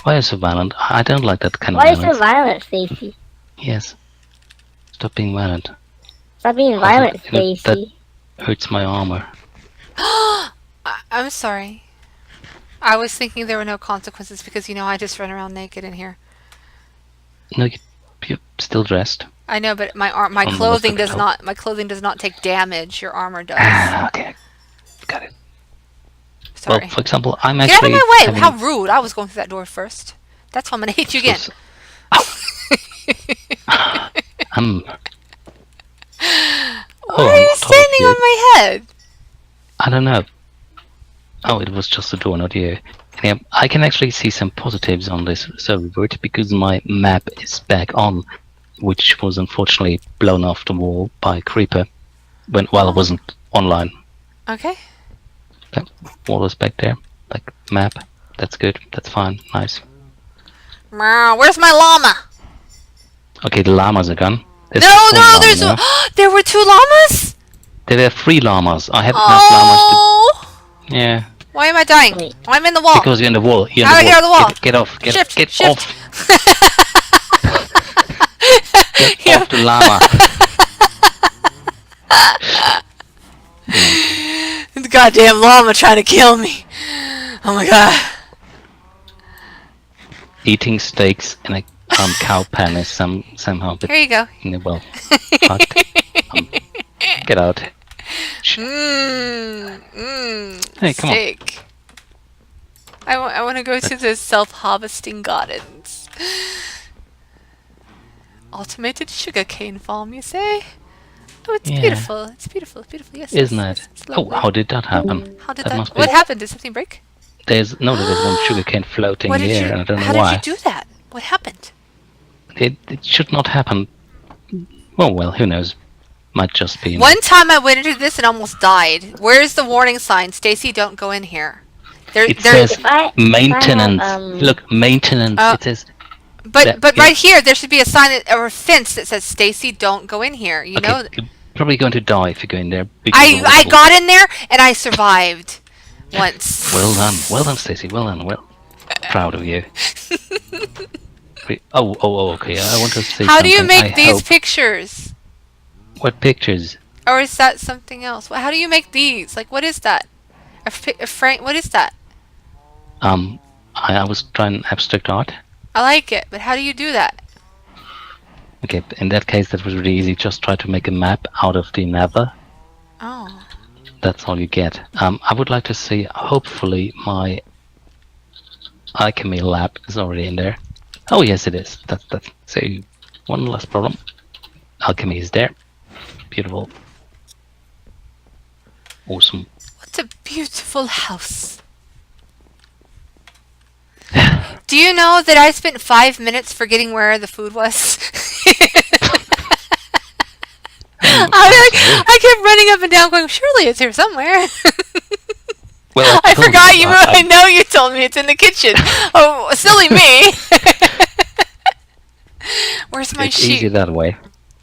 Why are you so violent? I don't like that kind of Why are you violence. so violent, Stacey? Yes. Stop being violent. Stop being violent, you know, Stacey. Hurts my armor. I'm sorry. I was thinking there were no consequences because, you know, I just run around naked in here. No, you're still dressed. I know, but my the clothing left does of not. My clothing does not take damage. Your armor does. Okay. Got it. Sorry. Well, for example, I'm Get out actually. of my way! having- How rude! I was going through that door first. That's why I'm gonna hit you again. Why are you standing on my head? I don't know. Oh, it was just the door, not you. Yeah, I can actually see some positives on this server because my map is back on, which was unfortunately blown off the wall by a creeper while I wasn't online. Okay. Okay, wall is back there, like map. That's good. That's fine. Nice. Meow, where's my llama? Okay, the llamas are gone. There's No, one llama there's now. there were 2 llamas. There were 3 llamas. I have enough llamas Oh, to. Yeah, why am I dying? Wait. I'm in the wall. because you're in the wall. You're in How the do I get out of the wall? Get off. Get Shift. off. Get off the llama. The goddamn llama trying to kill me. Oh my god. Eating steaks in a cow pen is somehow a bit Here you go. well fucked. Get out. Hey, come on. Steak. I want to go to the self-harvesting gardens. Automated sugarcane farm, you say? Oh, it's Yeah. beautiful. It's beautiful. It's beautiful. Yes. Isn't yes, it? It's Oh, lovely. how did that happen? How did that that? must be- What happened? Did something break? There's one sugarcane floating What in did the you? air, and I don't know How why. did you do that? What happened? It should not happen. Well, who knows? Might just be. One time I went into this and almost died. Where's the warning sign? Stacy, don't go in here. It There. says If I maintenance. Look, maintenance. Oh. It says. But that- but yeah. right here there should be a sign or a fence that says Stacy, don't go in here. You Okay, know. you're probably going to die if you go in there. because of I the- got in there and I survived once. Well done, Stacey. Well done. Well, proud of you. Oh, okay. I want to say. How do you something. make I these hope- pictures? What pictures? Or is that something else? How do you make these? Like, what is that? A frame? What is that? I was trying abstract art. I like it, but how do you do that? Okay, in that case, that was really easy. Just try to make a map out of the nether. Oh. That's all you get. I would like to see, hopefully, my alchemy lab is already in there. Oh, yes, it is. That's so one less problem. Alchemy is there. Beautiful. Awesome. What a beautiful house. Do you know that I spent 5 minutes forgetting where the food was? I kept running up and down going, surely it's here somewhere. Well, I forgot you. I know you told me it's in the kitchen. Oh, silly me. Where's my it's sheet? easy that way.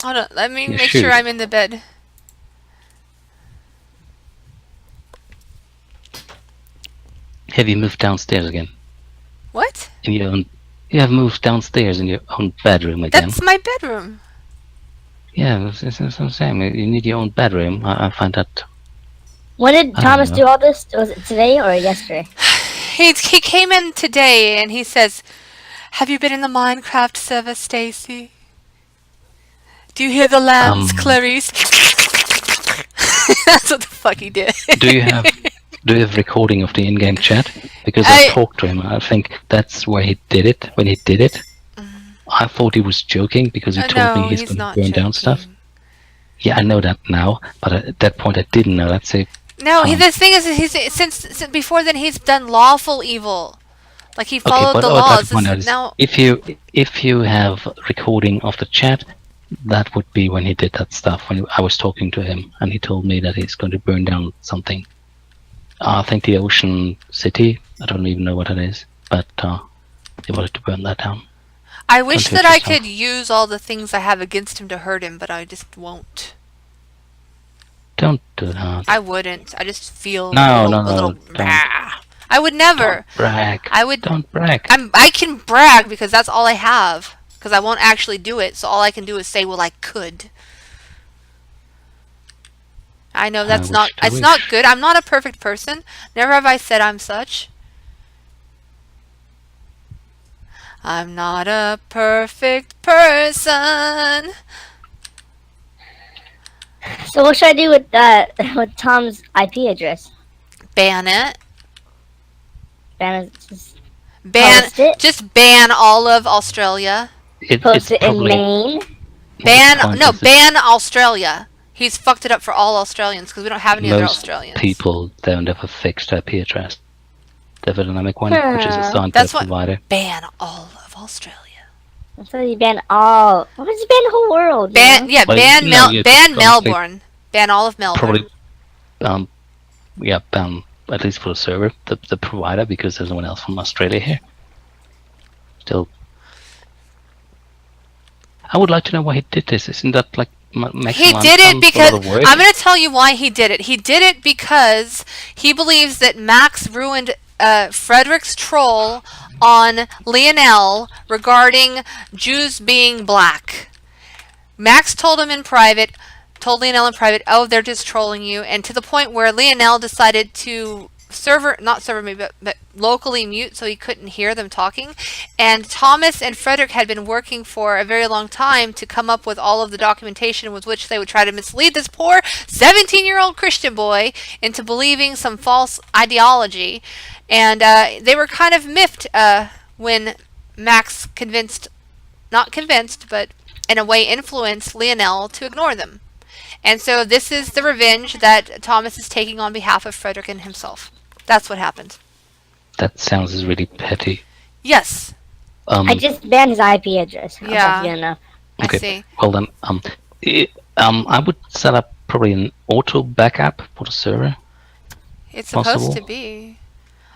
Hold on, let me You make sure should. I'm in the bed. Have you moved downstairs again? What? In your own, you have moved downstairs in your own bedroom again. That's my bedroom. Yeah, that's what I'm saying. You need your own bedroom. I find that. When did I Thomas don't do all this? Was it today or yesterday? He came in today and he says, "Have you been in the Minecraft server, Stacy? Do you hear the lambs, Clarice?" That's what the fuck he did. Do you have recording of the in-game chat? Because I talked to him. I think that's where he did it. When he did it, I thought he was joking because he told me he's going to burn down stuff. Yeah, I know that now, but at that point I didn't know that. So No, the thing is, he's since before then he's done lawful evil, like he followed the laws. Now, if you have recording of the chat, that would be when he did that stuff. When I was talking to him, and he told me that he's going to burn down something. I think the Ocean City. I don't even know what it is, but he wanted to burn that down. I wish that I could use all the things I have against him to hurt him, but I just won't. Don't do that. I wouldn't. I just feel No. I would never. Don't brag. I would. Don't brag. I can brag because that's all I have. Because I won't actually do it, so all I can do is say, "Well, I could." I know that's it's not good. I'm not a perfect person. Never have I said I'm such. I'm not a perfect person. So what should I do with Tom's IP address? Ban it. Just ban all of Australia. Post it in Maine. Ban Australia. He's fucked it up for all Australians because we don't have any other Australians. People don't have a fixed IP address. They have a dynamic one, which is assigned to a provider. Ban all of Australia. So you ban all. What does he ban the whole world? Ban Melbourne. Ban all of Melbourne. Probably, ban at least for the server, the provider, because there's no one else from Australia here. Still, I would like to know why he did this. Isn't that like he did it because I'm going to tell you why he did it. He did it because he believes that Max ruined Frederick's troll on Lionel regarding Jews being black. Max told Lionel in private, "Oh, they're just trolling you," and to the point where Lionel decided to but locally mute so he couldn't hear them talking. And Thomas and Frederick had been working for a very long time to come up with all of the documentation with which they would try to mislead this poor 17-year-old Christian boy into believing some false ideology. And they were kind of miffed when Max not convinced, but in a way influenced Lionel to ignore them. And so this is the revenge that Thomas is taking on behalf of Frederick and himself. That's what happened. That sounds really petty. Yes. I just banned his IP address. Yeah. Okay. I see. Well then, I would set up probably an auto backup for the server. It's supposed to be.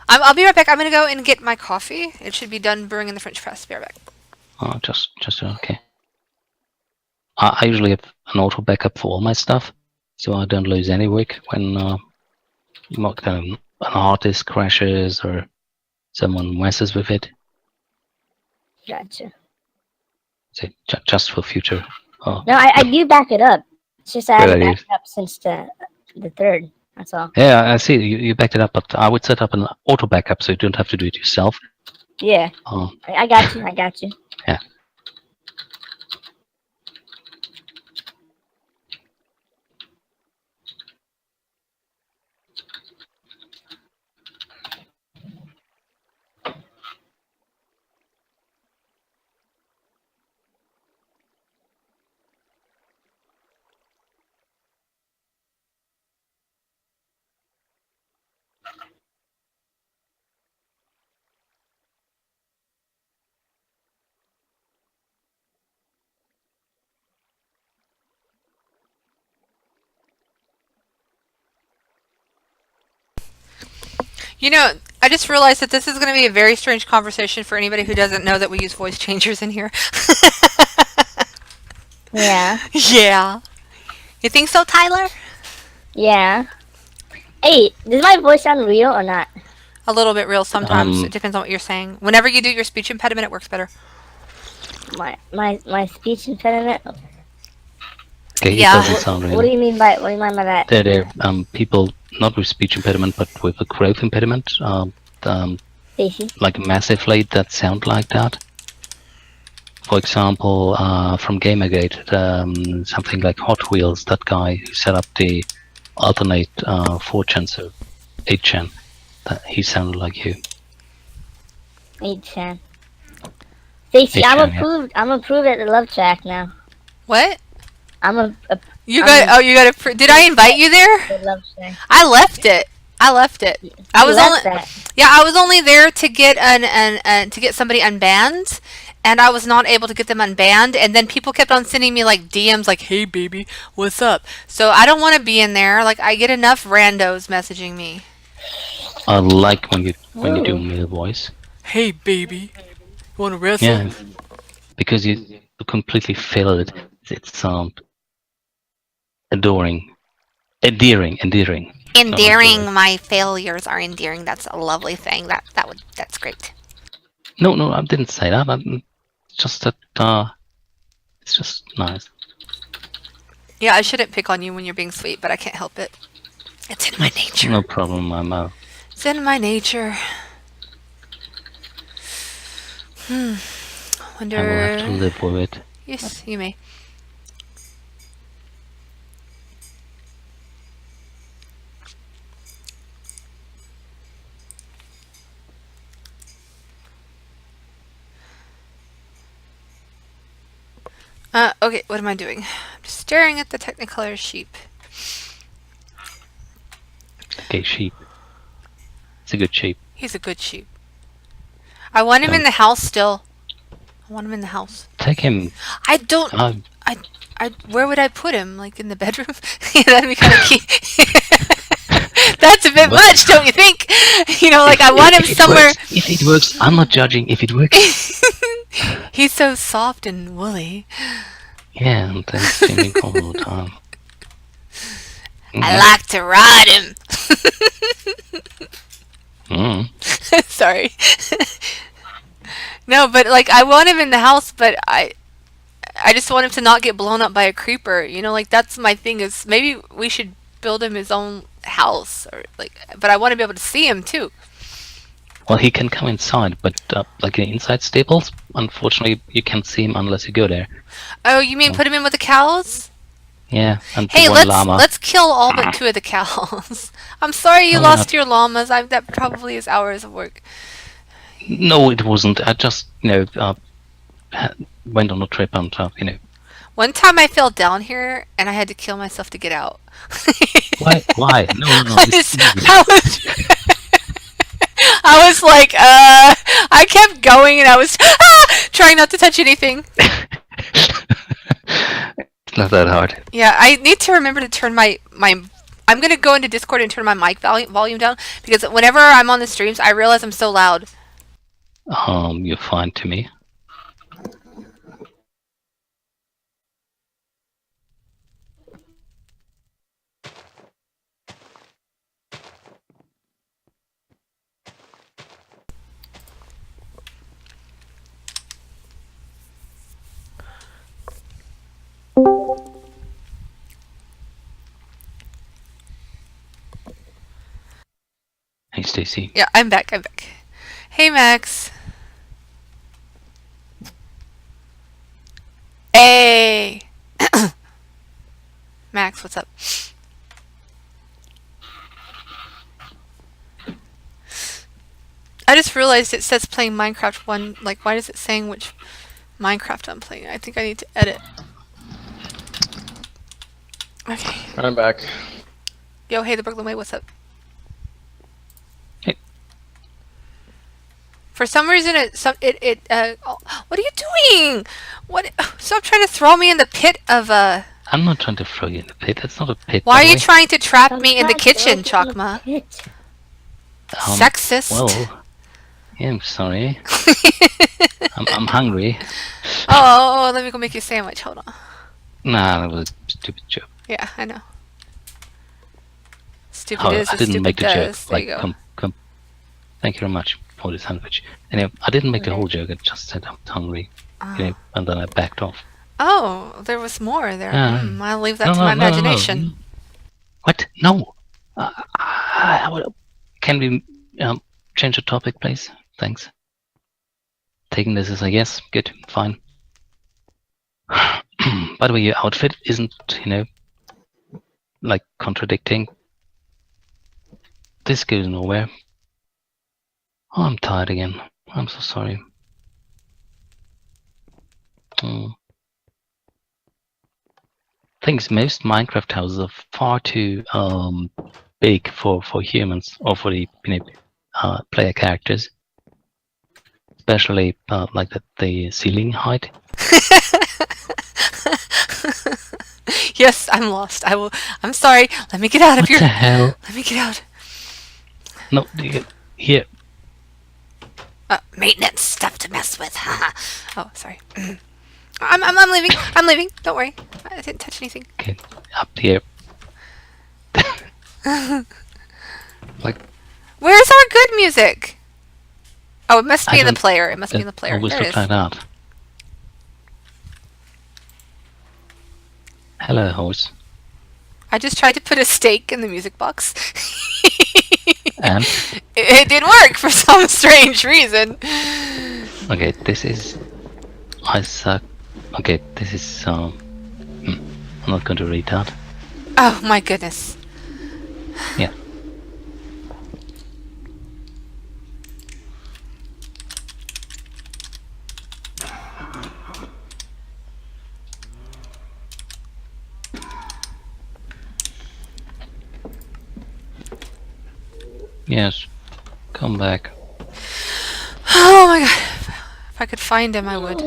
I'll be right back. I'm gonna go and get my coffee. It should be done brewing in the French press. Be right back. Oh, just okay. I usually have an auto backup for all my stuff, so I don't lose any work when an hard disk crashes or someone messes with it. Gotcha. So just for future. No, I do back it up. It's just I haven't backed it up since the 3rd. That's all. Yeah, I see. You backed it up, but I would set up an auto backup so you don't have to do it yourself. Yeah, Um, I got you. I got you. Yeah. You know, I just realized that this is going to be a very strange conversation for anybody who doesn't know that we use voice changers in here. Yeah. Yeah. You think so, Tyler? Yeah. Hey, does my voice sound real or not? A little bit real sometimes. Um, It depends on what you're saying. Whenever you do your speech impediment, it works better. My speech impediment. okay, Yeah. it doesn't sound What real. do you mean by that? There people not with speech impediment, but with a growth impediment, Stacy. like massively, that sound like that. For example, from Gamergate, something like Hot Wheels, that guy who set up the alternate 4chan, so 8chan, he sounded like you. 8chan. Stacy, 8chan, I'm yeah. approved. I'm approved at the love track now. What? I'm a You I'm got? Oh, you got to. Did I invite you there? the love track. I left it. I left it. I You was left only. that. Yeah, I was only there to get to get somebody unbanned, and I was not able to get them unbanned. And then people kept on sending me like DMs, like, "Hey, baby, what's up?" So I don't want to be in there. Like, I get enough randos messaging me. I like when you do male voice. Hey, baby, you want to wrestle? Yeah, because you completely fill it. It sounds endearing. Endearing. My failures are endearing. That's a lovely thing. That's great. No, I didn't say that. Just that it's just nice. Yeah, I shouldn't pick on you when you're being sweet, but I can't help it. It's in my nature. No problem. I'm It's in my nature. I will have to Wonder. live with it. Yes, you may. Okay, what am I doing? I'm just staring at the Technicolor sheep. Okay, sheep. It's a good sheep. He's a good sheep. I want him in the house still. I want him in the house. Take him. I don't. Um, Where would I put him? Like in the bedroom? Yeah, that'd be kind of cute. That's a bit much, don't you think? You know, like I want him if it somewhere. works, if it works, I'm not judging. If it works, He's so soft and woolly. yeah, and then streaming all the time. I like to ride him. Sorry. No, but like I want him in the house, but I just want him to not get blown up by a creeper. You know, like that's my thing is maybe we should build him his own house or like but I want to be able to see him too. Well, he can come inside, but like in inside stables, unfortunately, you can't see him unless you go there. Oh, you mean put him in with the cows? Yeah, and Hey, the one llama. let's kill all but 2 of the cows. I'm sorry you No, lost not- your llamas. That probably is hours of work. No, it wasn't. I just, went on a trip and, One time I fell down here and I had to kill myself to get out. Why? Why? No. I was like, I kept going and I was trying not to touch anything. It's not that hard. Yeah, I need to remember to turn my I'm gonna go into Discord and turn my mic volume down because whenever I'm on the streams, I realize I'm so loud. You're fine to me. Stacy. Yeah, I'm back. I'm back. Hey, Max. Hey. Max, what's up? I just realized it says playing Minecraft 1. Like, why is it saying which Minecraft I'm playing? I think I need to edit. Okay. I'm back. Yo, hey, the Brooklyn Way, what's up? Hey. For some reason, what are you doing? What? Stop trying to throw me in the pit of, I'm not trying to throw you in the pit. That's not a pit. Why by are the you way. trying to trap me in the Don't kitchen, throw it in the Chakma? pit. Sexist. Well, yeah, I'm sorry. I'm hungry. Oh, let me go make you a sandwich. Hold on. Nah, that was a stupid joke. Yeah, I know. Stupid Oh, is I as didn't stupid make the does. joke. There Like, you go. come. Thank you very much for the sandwich. Anyway, I didn't make the Okay. whole joke. I just said I'm hungry. Oh. And then I backed off. Oh, there was more there. Yeah. I'll leave that No, to no, my no, no, no. imagination. What? No. Can we change the topic, please? Thanks. Taking this as a yes. Good. Fine. By the way, your outfit isn't, like contradicting. This goes nowhere. Oh, I'm tired again. I'm so sorry. Things most Minecraft houses are far too big for humans or for the player characters, especially like the ceiling height. Yes, I'm lost. I'm sorry. Let me get out of What here. the hell? Let me get out. No, here. Maintenance stuff to mess with. Oh, sorry. I'm leaving. I'm leaving. Don't worry. I didn't touch anything. Okay, up here. Like, Where's our good music? Oh, it must be I in the don't- player. It must be in the player. always There it look is. like that. Hello, horse. I just tried to put a steak in the music box. And It did work for some strange reason. okay, this is Isaac. Okay, this is I'm not going to read that. Oh my goodness. Yeah. Yes. Come back. Oh my god. If I could find him, I would.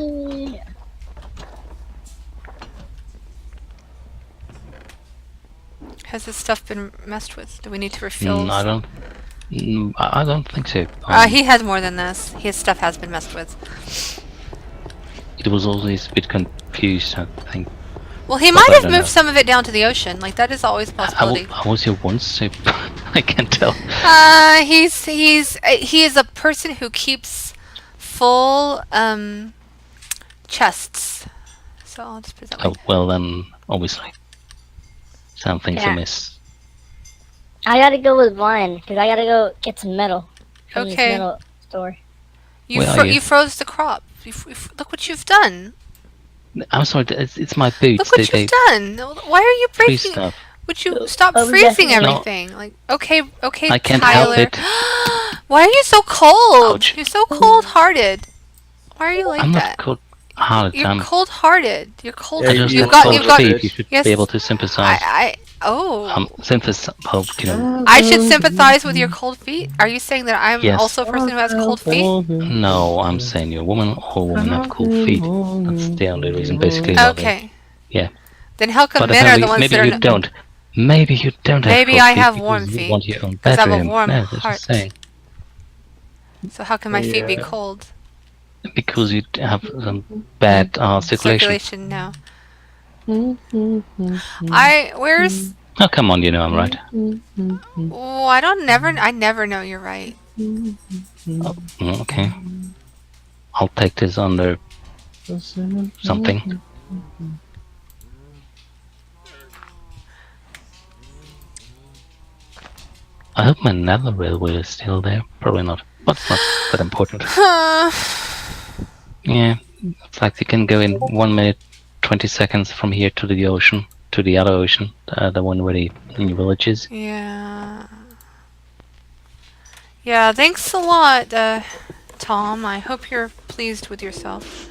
Has this stuff been messed with? Do we need to refill? I don't think so. He has more than this. His stuff has been messed with. It was always a bit confused, I think. Well, he But might I have don't moved know. some of it down to the ocean. Like, that is always a possibility. I was here once, so I can't tell. He is a person who keeps full chests. So I'll just put it that way. Oh, well then, obviously. Something's Yeah. amiss. I gotta go with one because I gotta go get some metal from this Okay. metal store. Where are you? You froze the crop. Look what you've done. I'm sorry, it's my boots. Look what you've done. Why are you freeze breaking? stuff. Would you stop Oh, freezing definitely. everything? Like, okay, I can't Tyler. help it. Why are you so cold? Ouch. You're so cold-hearted. Why are you like I'm that? not cold-hearted. You're cold-hearted. You're cold. Yeah, I just you've have got. cold You've got. feet. You should yes. be able to sympathize. Oh. Sympathize. Oh, I should sympathize with your cold feet. Are you saying that I'm Yes. also a person who has cold feet? No, I'm saying you're a woman. All women have cold feet. That's the only reason, basically. lovely. Okay. Yeah. Then how come But men are the apparently, ones maybe that are? you don't. Maybe you don't have Maybe cold I feet have because warm you feet, want your own 'cause I have a bedroom. warm No, that's heart. just saying. So how can my feet be Yeah. cold? Because you have some bad circulation. Now. Mm-hmm. Where's? Oh, come on, you know I'm right. Oh, I never know you're right. Okay. I'll take this under something. I hope my nether railway is still there. Probably not, but it's not that important. Yeah, it's like you can go in 1 minute, 20 seconds from here to the ocean, to the other ocean, the one where the new village is. Yeah. Yeah, thanks a lot, Tom. I hope you're pleased with yourself.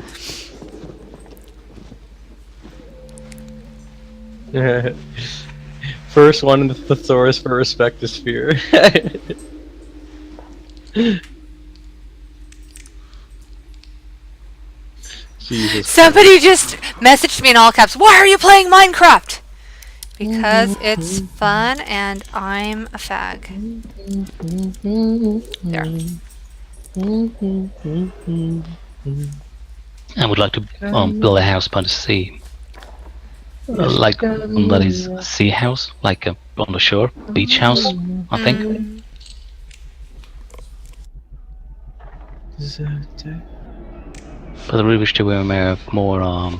First one in the thesaurus for respectosphere. Jesus. Somebody just messaged me in all caps, why are you playing Minecraft? Because it's fun and I'm a fag. There. I would like to build a house by the sea. Like one that is a sea house, like on the shore, beach house, I think. But I really wish there were more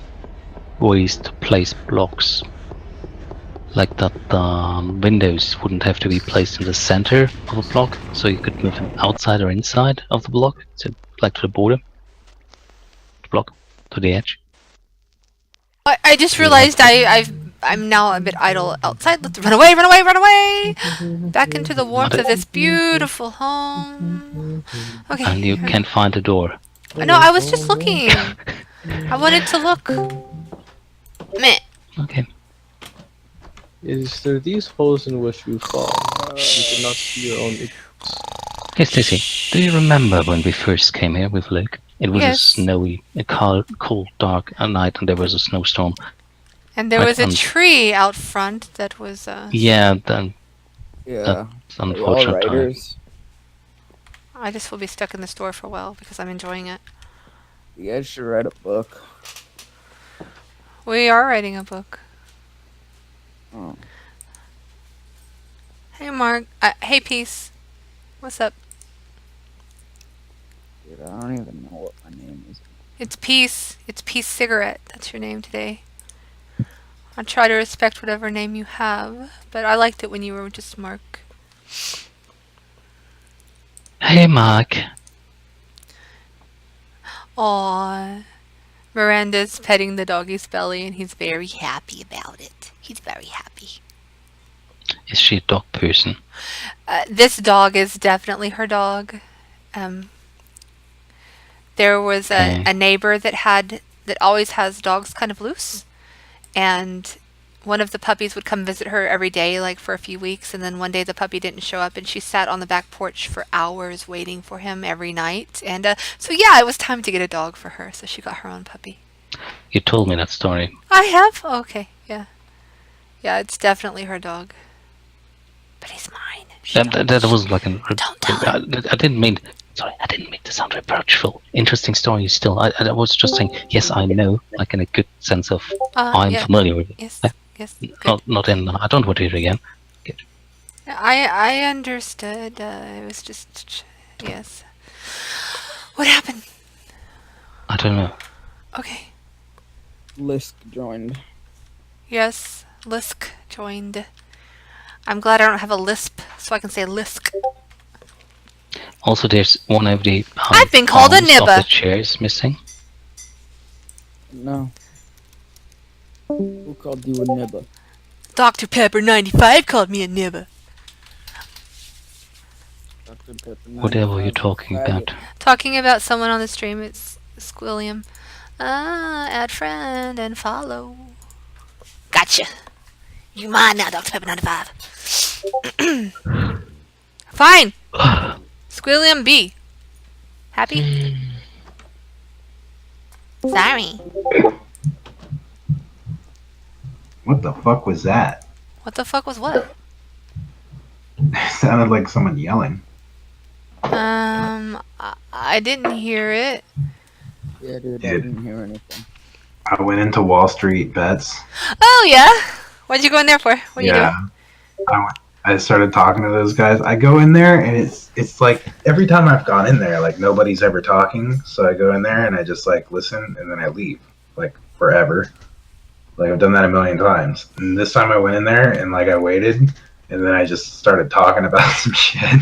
ways to place blocks. Like that windows wouldn't have to be placed in the center of a block, so you could move them outside or inside of the block, so like to the border. The block, to the edge. I just realized I'm now a bit idle outside. Let's run away, run away, run away! Back into the warmth of this beautiful home. Okay. And you can't find the door. No, I was just looking. I wanted to look. Meh. Okay. Is there these holes in which you fall? You cannot see your own. Hey Stacy, do you remember when we first came here with Luke? It was Yes. a snowy, cold, dark night, and there was a snowstorm. And there Right, was a tree out front that was Yeah, then Yeah. that's unfortunate. Time. writers. I just will be stuck in the store for a while because I'm enjoying it. You guys should write a book. We are writing a book. Oh. Hey Mark. Hey Peace. What's up? Dude, I don't even know what my name is. It's Peace. It's Peace Cigarette. That's your name today. I try to respect whatever name you have, but I liked it when you were just Mark. Hey Mark. Aww. Miranda's petting the doggy's belly and he's very happy about it. He's very happy. Is she a dog person? This dog is definitely her dog. There was a neighbor that always has dogs kind of loose, and one of the puppies would come visit her every day, like for a few weeks, and then one day the puppy didn't show up, and she sat on the back porch for hours waiting for him every night. And so yeah, it was time to get a dog for her, so she got her own puppy. You told me that story. I have? Oh, okay, yeah. Yeah, it's definitely her dog. But he's mine. That was like an. Don't tell I didn't mean. Sorry, I didn't mean to sound reproachful. Interesting story still. I was just saying, yes, I know, like in a good sense of I'm yeah. familiar with it. Yes, yes. Good. Not in. I don't want to hear it again. Good. I understood. It was just, yes. What happened? I don't know. Okay. Lisk joined. Yes, Lisk joined. I'm glad I don't have a lisp, so I can say Lisk. Also, there's one of the. I've been called a arms of nibba. the chairs missing. No. Who called you a nibba? Dr. Pepper 95 called me a nibba. Dr. Pepper Whatever you're 95 talking faggot. about. Talking about someone on the stream, it's Squilliam. Add friend and follow. Gotcha. You mine now, Dr. Pepper 95. Fine. Squilliam B. Happy? Sorry. What the fuck was that? What the fuck was what? It sounded like someone yelling. I didn't hear it. Yeah, dude, I Dude. didn't hear anything. I went into Wall Street Bets. Oh, yeah? What'd you go in there for? What are you doing? I started talking to those guys. I go in there and it's like every time I've gone in there, like nobody's ever talking. So I go in there and I just like listen and then I leave like forever. Like I've done that a million times. And this time I went in there and like I waited and then I just started talking about some shit.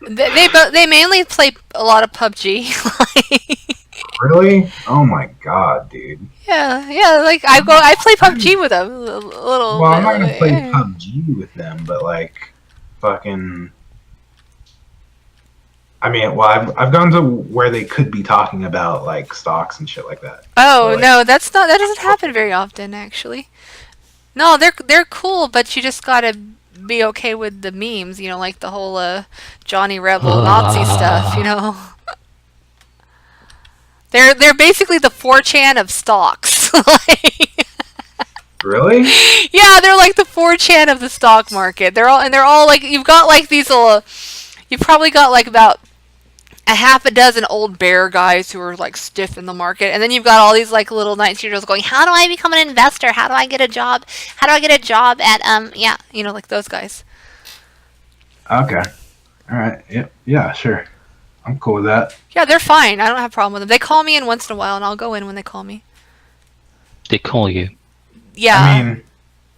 They mainly play a lot of PUBG. Really? Oh my god, dude. yeah. Like I play PUBG with them a little. Well, I'm not bit, gonna play yeah. PUBG with them, but like, fucking. I mean, well, I've gone to where they could be talking about like stocks and shit like that. Oh So, like, no, that doesn't happen very often actually. No, they're cool, but you just gotta be okay with the memes, you know, like the whole Johnny Rebel Nazi stuff, you know. They're basically the 4chan of stocks. Like, Really? yeah, they're like the 4chan of the stock market. They're all like you've got like these little. You've probably got like about a half a dozen old bear guys who are like stiff in the market, and then you've got all these like little 19-year-olds going, "How do I become an investor? How do I get a job? How do I get a job at yeah, you know, like those guys." Okay. All right. Yep. Yeah. Sure. I'm cool with that. Yeah, they're fine. I don't have a problem with them. They call me in once in a while, and I'll go in when they call me. They call you. Yeah. I mean,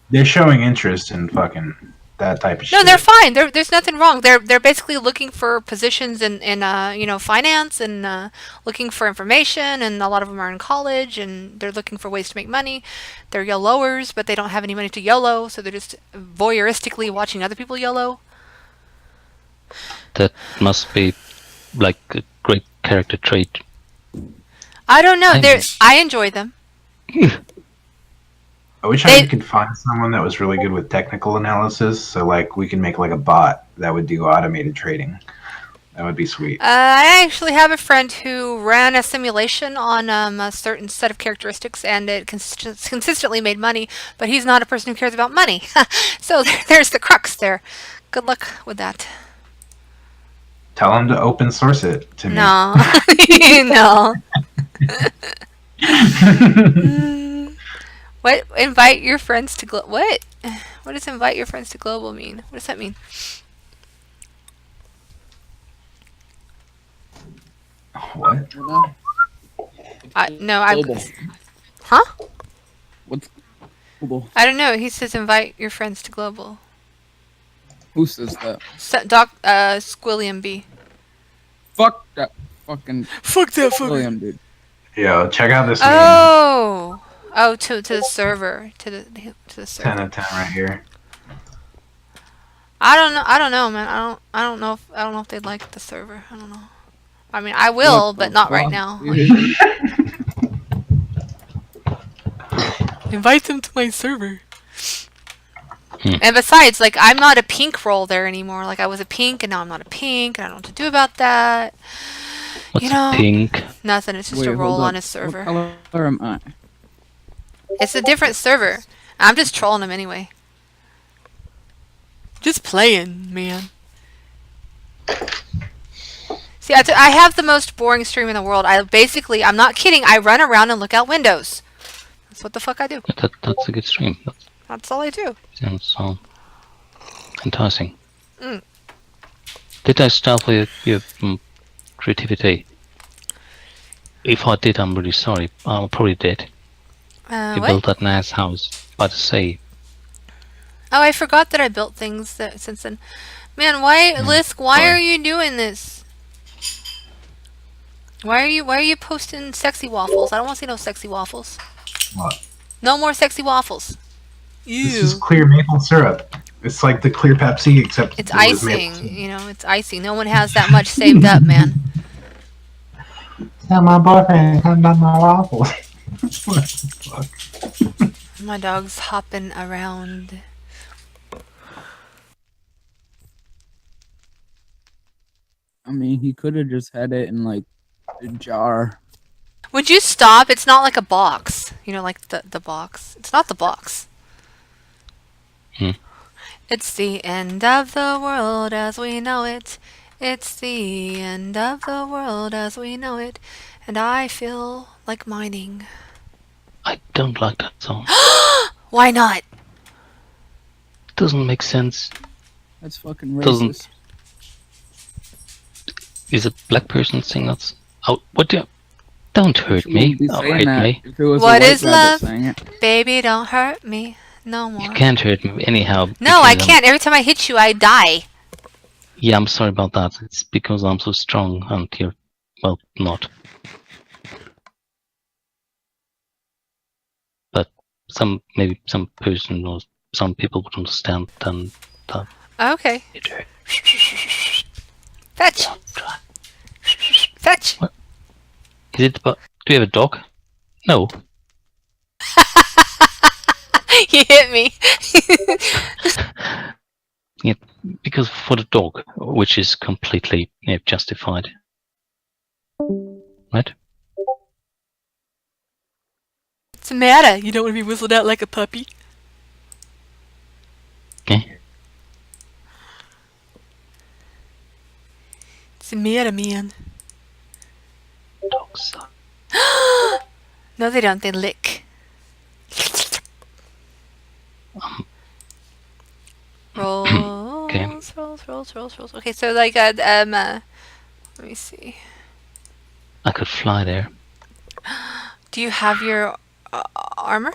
they're showing interest in fucking that type of shit. No, they're fine. There's nothing wrong. They're basically looking for positions in you know, finance and looking for information, and a lot of them are in college and they're looking for ways to make money. They're YOLOers, but they don't have any money to YOLO, so they're just voyeuristically watching other people YOLO. That must be like a great character trait. I don't know. Thanks. I enjoy them. I wish I could find someone that was really good with technical analysis, so like we can make like a bot that would do automated trading. That would be sweet. I actually have a friend who ran a simulation on a certain set of characteristics, and it consistently made money, but he's not a person who cares about money. So there's the crux there. Good luck with that. Tell him to open source it to me. No. No. What? Invite your friends to what? What does invite your friends to global mean? What does that mean? What? Global. Huh? What's global? I don't know. He says invite your friends to global. Who says that? Squilliam B. Fuck that fucking. Fuck that William, dude. Yo, check out this Oh, to the server, to the server. 10 of 10 right here. I don't know, man. I don't know if they'd like the server. I don't know. I mean, I will, What but the not right fuck, now. dude? Invite them to my server. And besides, like, I'm not a pink role there anymore. Like, I was a pink, and now I'm not a pink, and I don't know what to do about that. What's You know, pink? nothing. It's just Wait, a role hold on up. his server. What color am I? It's a different server. I'm just trolling him anyway. Just playing, man. See, I have the most boring stream in the world. I'm not kidding. I run around and look out windows. That's what the fuck I do. That's a good stream. That's all I do. Sounds so enticing. Mm. Did I start with your creativity? If I did, I'm really sorry. I probably did. You What? built that nice house by the sea. Oh, I forgot that I built things since then. Man, why, Lisk? Why sorry. are you doing this? Why are you posting sexy waffles? I don't want to see no sexy waffles. What? No more sexy waffles. This is clear maple syrup. It's like the clear Pepsi, except It's it was maple icing, syrup. you know, it's icing. No one has that much saved up, man. Tell my boyfriend come down my waffles. What the fuck? My dog's hopping around. I mean, he could have just had it in like a jar. Would you stop? It's not like a box. You know, like the box. It's not the box. Hmm. It's the end of the world as we know it. It's the end of the world as we know it. And I feel like mining. I don't like that song. Why not? Doesn't make sense. That's fucking racist. Doesn't- Is a black person sing that? Oh, what do you... Don't hurt You me. wouldn't be Don't saying hurt that me. if it was a What white is guy that love? sang it. Baby, don't hurt me. No more. You can't hurt me anyhow. No, I because can't. Every time I hit you, I die. Yeah, I'm sorry about that. It's because I'm so strong and you're, well, not. But maybe some person or some people would understand then that Okay. it hurt. Fetch. Fetch. What? Is it? Do you have a dog? No. You hit me. Yeah, because for the dog, which is completely justified. Right? What's the matter? You don't want to be whistled out like a puppy? Okay. What's the matter, man? Dogs suck. No, they don't. They lick. Rolls, Okay. rolls. Okay, so like, let me see. I could fly there. Do you have your armor?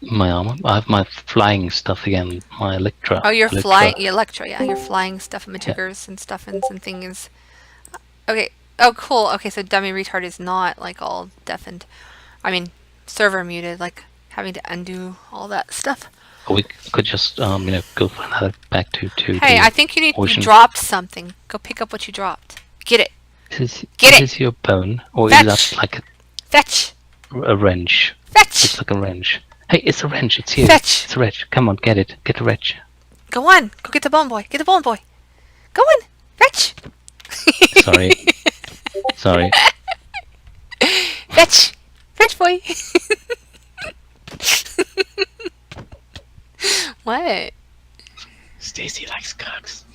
My armor. I have my flying stuff again. My Electra. Oh, your Electra. flying, Electra, yeah, your flying stuff, and matiggers and stuffins and things. Okay. Oh, cool. Okay, so dummy retard is not like all deafened. I mean, server muted, like having to undo all that stuff. We could just go for another back to Hey, the I think you ocean. dropped something. Go pick up what you dropped. Get it. Is Get it. this your bone, or Fetch. is that like Fetch. a wrench? Fetch. It's like a wrench. Hey, it's a wrench. It's here. Fetch. It's a wrench. Come on, get it. Get the wrench. Go on. Go get the bone boy. Get the bone boy. Go on. Fetch. Sorry. Sorry. Fetch. Fetch boy. What? Stacy likes cocks.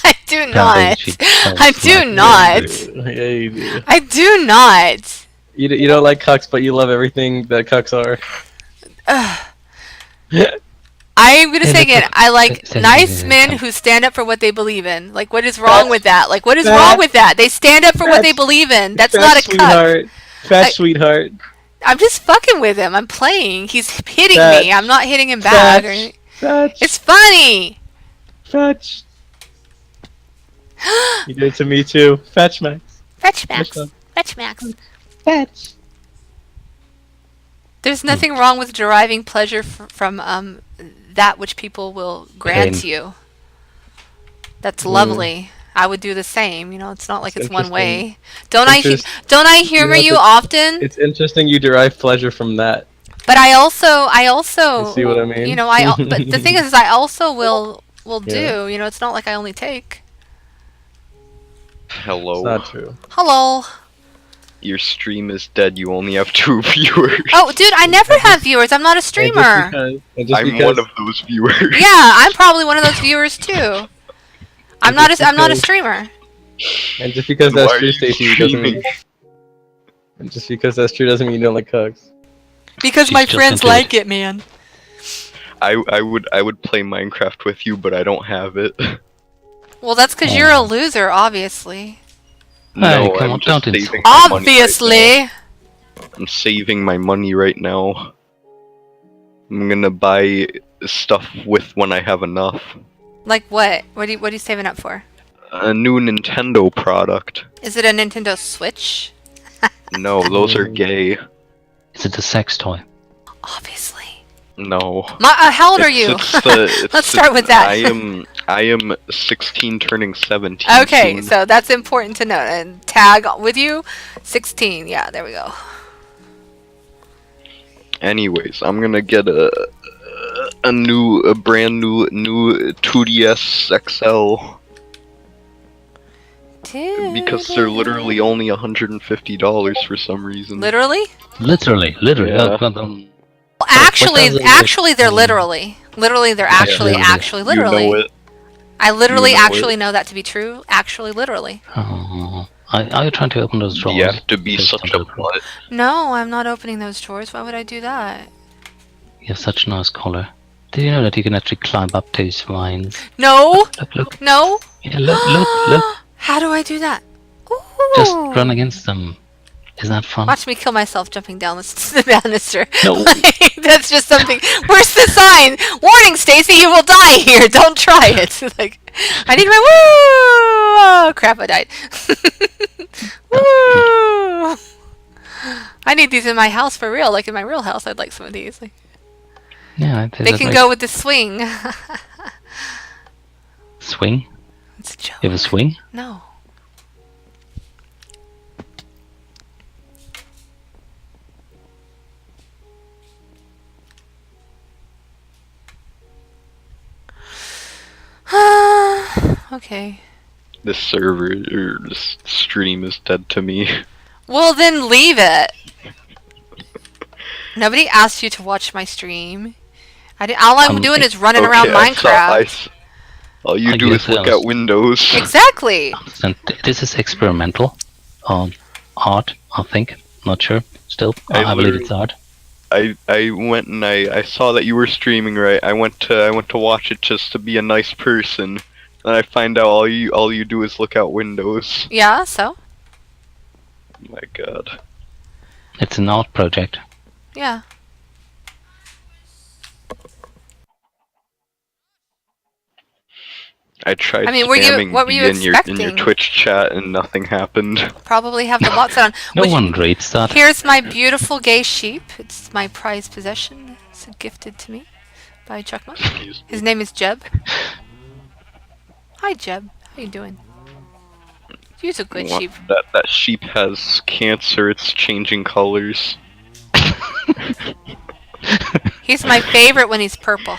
I do No, not. she I does do not. not. Yeah, you do. I do not. You don't like cucks, but you love everything that cucks are. I'm gonna Hey, say again, look, I like say- nice say- men come. who stand up for what they believe in. Like, what is wrong Fetch. with that? Like, what is Fetch. wrong with that? They stand up for what they Fetch. believe in. That's Fetch, not a cuck. sweetheart. Fetch, I- sweetheart. I'm just fucking with him. I'm playing. He's hitting Fetch. me. I'm not hitting him back. Or Fetch. anything. Fetch. It's funny. Fetch. You did it to me too. Fetch, Max. Fetch Max. Fetch. Fetch Max. Fetch. There's nothing wrong with deriving pleasure from that which people will grant Pain. you. That's lovely. I would do the same. You know, it's not like It's it's one interesting. way. Don't I humor You you know, often? It's interesting you derive pleasure from that. But I also You see what I mean? you know, but the thing is I also will Yeah. do, you know, it's not like I only take. Hello. It's not true. Hello. Your stream is dead. You only have 2 viewers. Oh, dude, I never have viewers. I'm not a streamer. And just I'm because, one of those viewers. Yeah, I'm probably one of those viewers too. I'm not a because- streamer. And just because Why that's are true, you Stacey, doesn't streaming? mean. And just because that's true doesn't mean you don't like cucks. Because She's my just friends into it. like it, man. I would play Minecraft with you, but I don't have it. Well, that's because you're a loser, obviously. No, come I'm on, just don't saving insult. my money right Obviously. now. I'm saving my money right now. I'm gonna buy stuff with when I have enough. Like what? What are you saving up for? A new Nintendo product. Is it a Nintendo Switch? No, those are gay. Is it a sex toy? Obviously. No. How old are you? Let's start with that. I am 16 turning 17. Okay, soon. so that's important to note. And tag with you, 16. Yeah, there we go. Anyways, I'm gonna get a brand new 2DS XL because they're literally only $150 for some reason. Literally? Literally. Yeah. Well, actually, does it- actually, they're literally. Literally, they're actually, literally. You know it. I literally, You know actually it. know that to be true. Actually, literally. Oh, are you trying to open those drawers? You have to be Please such don't a open. butt. No, I'm not opening those drawers. Why would I do that? You have such a nice collar. Did you know that you can actually climb up those vines? No, Look. no. Yeah, look. How do I do that? Ooh. Just run against them. Isn't that fun? Watch me kill myself jumping down the banister. No. Like, that's just something. Where's the sign? Warning, Stacy, you will die here. Don't try it. Like, I need my woo. Oh crap! I died. Woo. I need these in my house for real. Like in my real house, I'd like some of these. Like, Yeah, they can go with the swing. Swing? It's a joke. You have a swing? No. Okay. This server or this stream is dead to me. Well, then leave it. Nobody asked you to watch my stream. All I'm doing is running around Minecraft. All you I do is guess look I was- at windows. Exactly. And this is experimental. Art, I think. Not sure. Still, I believe it's art. I went and I saw that you were streaming, right? I went to watch it just to be a nice person. And I find out all you do is look out windows. Yeah. So. My God. It's an art project. Yeah. I tried I mean, spamming what were you in your expecting? Twitch chat and nothing happened. Probably have the bots on. No one reads that. Here's my beautiful gay sheep. It's my prized possession. It's gifted to me by Chuck Muck. His name is Jeb. Hi, Jeb. How you doing? He's a good sheep. That sheep has cancer. It's changing colors. He's my favorite when he's purple.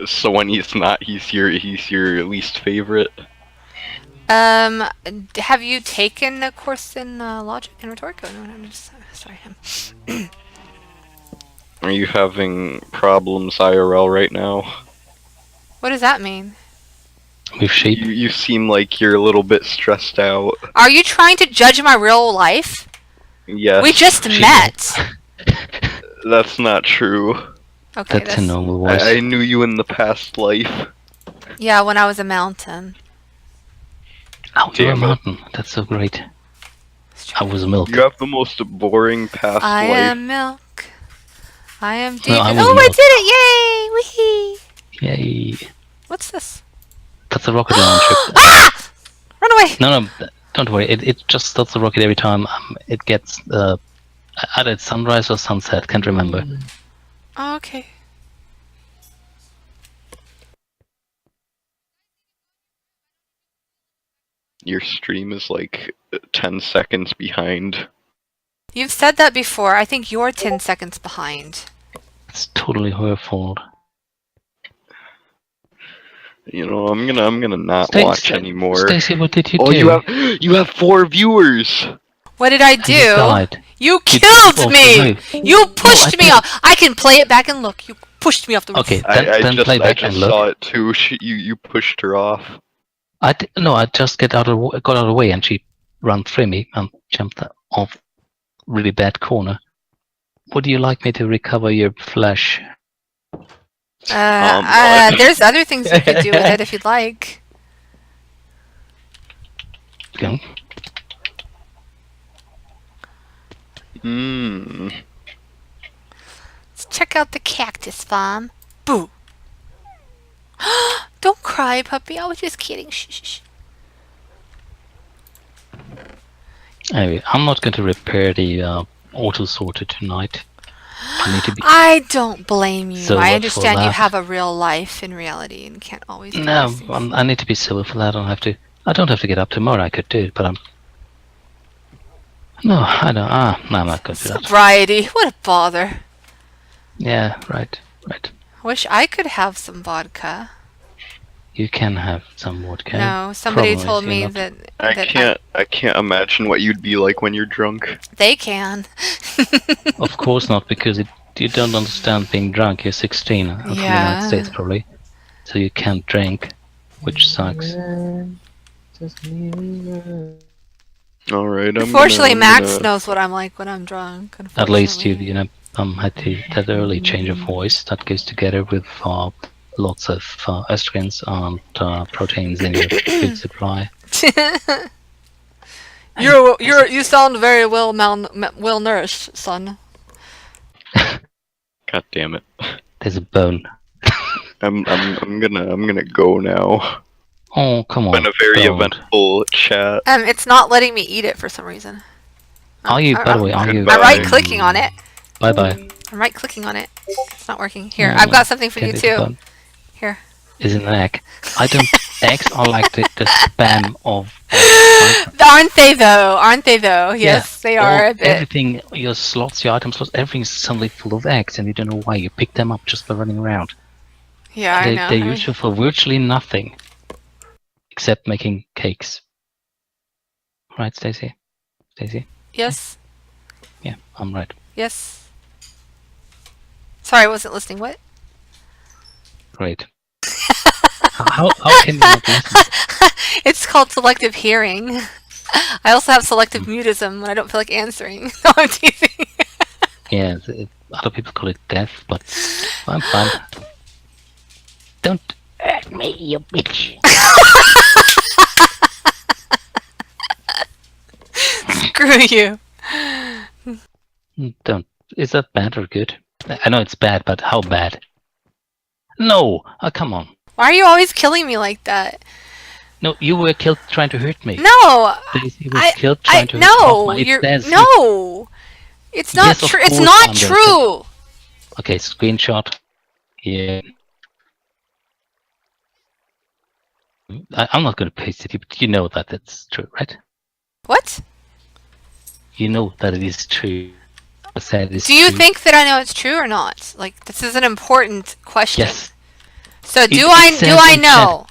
So when he's not, he's your least favorite. Have you taken a course in logic and rhetoric? Oh, no, I'm just sorry. Are you having problems IRL right now? What does that mean? With sheep? You seem like you're a little bit stressed out. Are you trying to judge my real life? Yes. We just met. That's not true. Okay, That's a normal voice. I knew you in the past life. Yeah, when I was a mountain. Oh, you're a Damn it. mountain. That's so great. I was a milk. You have the most boring past I life. am milk. I am deep. No, I was Oh, I milk. did it! Yay! Wee! Yay. What's this? That's a rocket launcher. Run away! No, don't worry. It just stops the rocket every time it gets either it's sunrise or sunset. Can't remember. Oh, okay. Your stream is like 10 seconds behind. You've said that before. I think you're 10 seconds behind. It's totally her fault. You know, I'm gonna not Stacy- watch anymore. Stacy, what did you Oh, do? you have 4 viewers. What did I You do? died. You You killed walked me! away. You pushed I me did- off! I can play it back and look. You pushed me off the roof. Okay, I then play back and just look. saw it too. You pushed her off. I just got out of the way and she ran through me and jumped off really bad corner. Would you like me to recover your flesh? There's other things you could do with it if you'd like. Yeah. Let's check out the cactus farm. Boo! Don't cry, puppy. I was just kidding. Shh, shh, shh. Anyway, I'm not going to repair the auto sorter tonight. I need to be. I don't blame you. So I what understand for you that? have a real life in reality and can't always do No, these things. I need to be civil for that. I don't have to get up tomorrow. I could do it, but I'm. No, I don't. No, I'm not going to do that. Sobriety. What a bother. Yeah, right. Wish I could have some vodka. You can have some vodka. No, somebody Problem told is me you're that, I that can't imagine what you'd be like when you're drunk. they can. Of course not, because you don't understand being drunk. You're 16 from the Yeah. United States, probably, so you can't drink, which sucks. Alright, Unfortunately, Max knows what I'm like when I'm drunk. At least unfortunately. you had that early change of voice that goes together with lots of estrogens and proteins in your food supply. You sound very well nourished, son. God damn it. There's a bone. I'm gonna go now. Oh, come on. Been a very don't. eventful chat. It's not letting me eat it for some reason. Are you, by the way, are you... I'm right-clicking on it. Bye-bye. I'm right-clicking on it. It's not working. Here, I've got something for you Get it too. done. Here. Is an egg. I don't... Eggs are like the spam of... Aren't they though? Aren't they though? Yes, they are a bit. Everything, your slots, your item slots, everything's suddenly full of eggs and you don't know why. You pick them up just by running around. Yeah, I know. They're useful for virtually nothing. Except making cakes. Right, Stacy? Stacy? Yes. Yeah, I'm right. Yes. Sorry, I wasn't listening. What? Great. how can you not listen? It's called selective hearing. I also have selective mutism when I don't feel like answering. No, I'm teasing. Yeah, other people call it death, but I'm fine. Don't hurt me, you bitch. Screw you. Don't. Is that bad or good? I know it's bad, but how bad? No! Oh, come on. Why are you always killing me like that? No, you were killed trying to hurt me. No! Daisy was killed trying to hurt no, me. you're no. It's not Yes, of true. It's course not I'm true. Okay, screenshot. Yeah. I'm not going to paste it, but you know that it's true, right? What? You know that it is true. I said it's Do you true. think that I know it's true or not? Like, this is an important question. Yes. So do It says I in know? chat.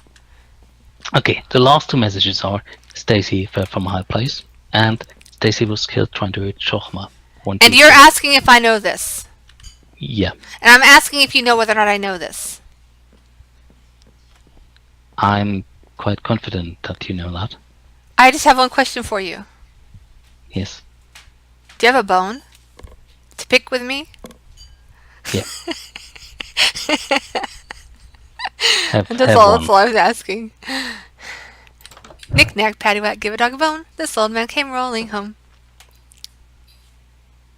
Okay, the last two messages are Stacy fell from a high place and Stacy was killed trying to hurt Shochma. And you're asking if I know this. Yeah. And I'm asking if you know whether or not I know this. I'm quite confident that you know that. I just have one question for you. Yes. Do you have a bone to pick with me? Yeah. have That's all one. I was asking. Knick knack, paddywhack, give a dog a bone. This old man came rolling home.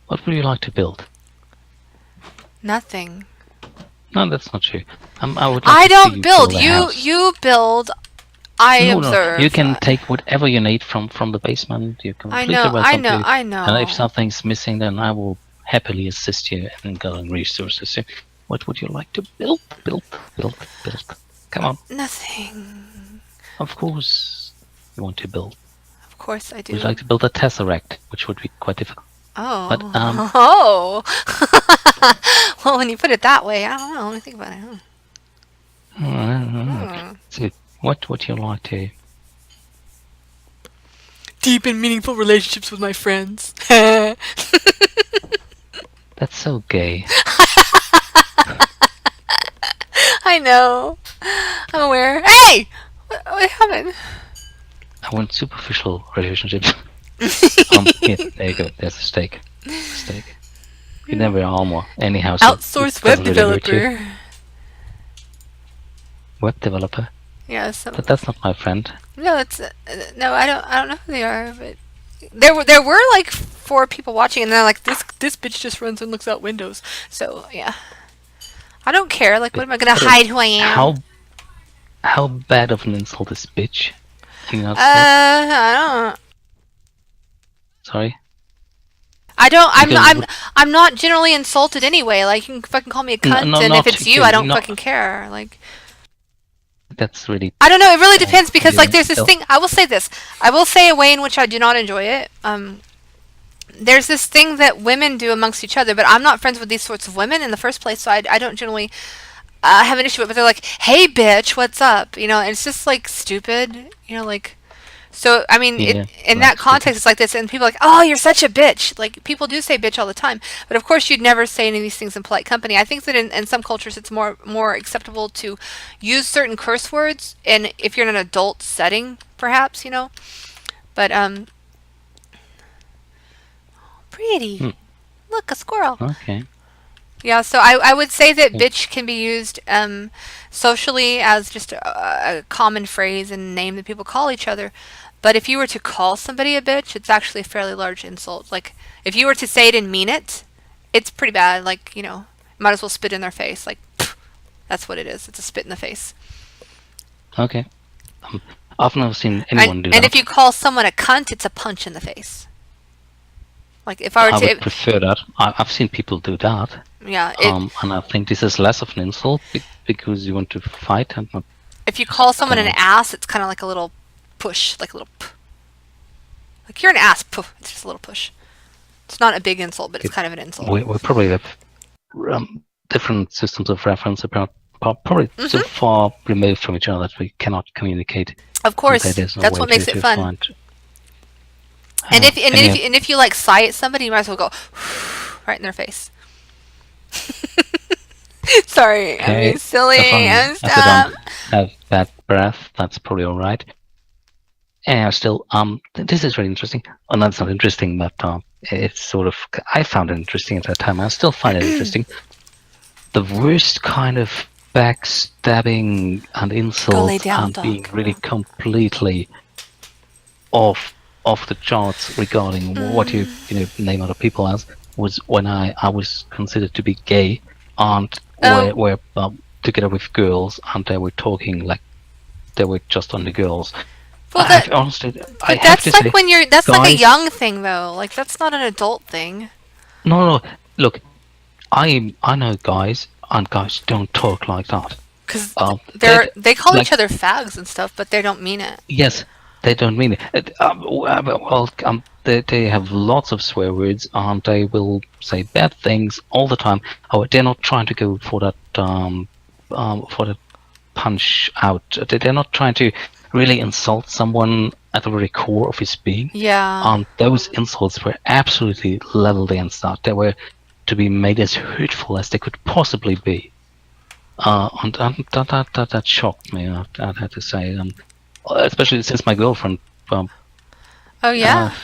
What would you like to build? Nothing. No, that's not true. I would. Like I to see don't you build. a house. You build. I No, observe. you can take whatever you need from the basement. You can completely welcome to. I know. And if something's missing, then I will happily assist you in gathering resources. So what would you like to build? Build. Come on. Nothing. Of course, you want to build. Of course I do. Would you like to build a tesseract, which would be quite difficult. Oh. But, Oh. Well, when you put it that way, I don't know. Let me think about it. So what would you like to? Deep and meaningful relationships with my friends. That's so gay. I know. I'm aware. Hey! What happened? I want superficial relationships. Yeah, there you go. There's a steak. You never armor any house. Outsource web developer. Web developer? Yeah, so But that's not my friend. no, it's no. I don't know who they are, but there were like 4 people watching, and they're like, this bitch just runs and looks out windows. So yeah, I don't care. Like, what am I gonna hide who I am? How bad of an insult is bitch? Can you not say? I don't. Sorry. I'm not generally insulted anyway. Like, you can fucking call me a cunt, and if it's you, I don't fucking care. Like, that's really. I don't know. It really depends because, yeah, like, there's this thing. I will say this. I will say a way in which I do not enjoy it. There's this thing that women do amongst each other, but I'm not friends with these sorts of women in the first place, so I don't generally have an issue with it. But they're like, "Hey, bitch, what's up?" You know, and it's just like stupid. You know, like. So, I mean, in that context, it's like this, and people are like, oh, you're such a bitch. Like, people do say bitch all the time. But, of course, you'd never say any of these things in polite company. I think that in some cultures, it's more acceptable to use certain curse words, and if you're in an adult setting, perhaps, you know. But, pretty. Look, a squirrel. Okay. Yeah, so I would say that bitch can be used socially as just a common phrase and name that people call each other. But if you were to call somebody a bitch, it's actually a fairly large insult. Like, if you were to say it and mean it, it's pretty bad. Like, you know, might as well spit in their face. Like, that's what it is. It's a spit in the face. Okay. I've never seen anyone do that. And if you call someone a cunt, it's a punch in the face. Like, if I were I to... would prefer that. I've seen people do that. Yeah. And I think this is less of an insult because you want to fight and not. If you call someone an ass, it's kind of like a little push, like a little... Like, you're an ass. Poof. It's just a little push. It's not a big insult, but it's kind of an insult. We probably have different systems of reference about probably so far removed from each other that we cannot communicate. Of course, that's what makes it fun. And if you like sigh at somebody, you might as well go right in their face. Sorry, I'm being silly and stuff. If they don't have bad breath, that's probably all right. And still, this is really interesting. Oh, that's not interesting, but it's sort of. I found it interesting at that time. I still find it interesting. The worst kind of backstabbing and insult and being really completely off the charts regarding what you name other people as was when I was considered to be gay and were together with girls and they were talking like they were just on the girls. Well, honestly, that's like when you're. That's guys, like a young thing, though. Like that's not an adult thing. No. Look, I know guys, and guys don't talk like that. Because they call like, each other fags and stuff, but they don't mean it. Yes, they don't mean it. They have lots of swear words, and they will say bad things all the time. Oh, they're not trying to go for that punch out. They're not trying to really insult someone at the very core of his being. Yeah. And those insults were absolutely leveled against that. They were to be made as hurtful as they could possibly be. And that shocked me, I'd have to say. Especially since my girlfriend... oh, yeah?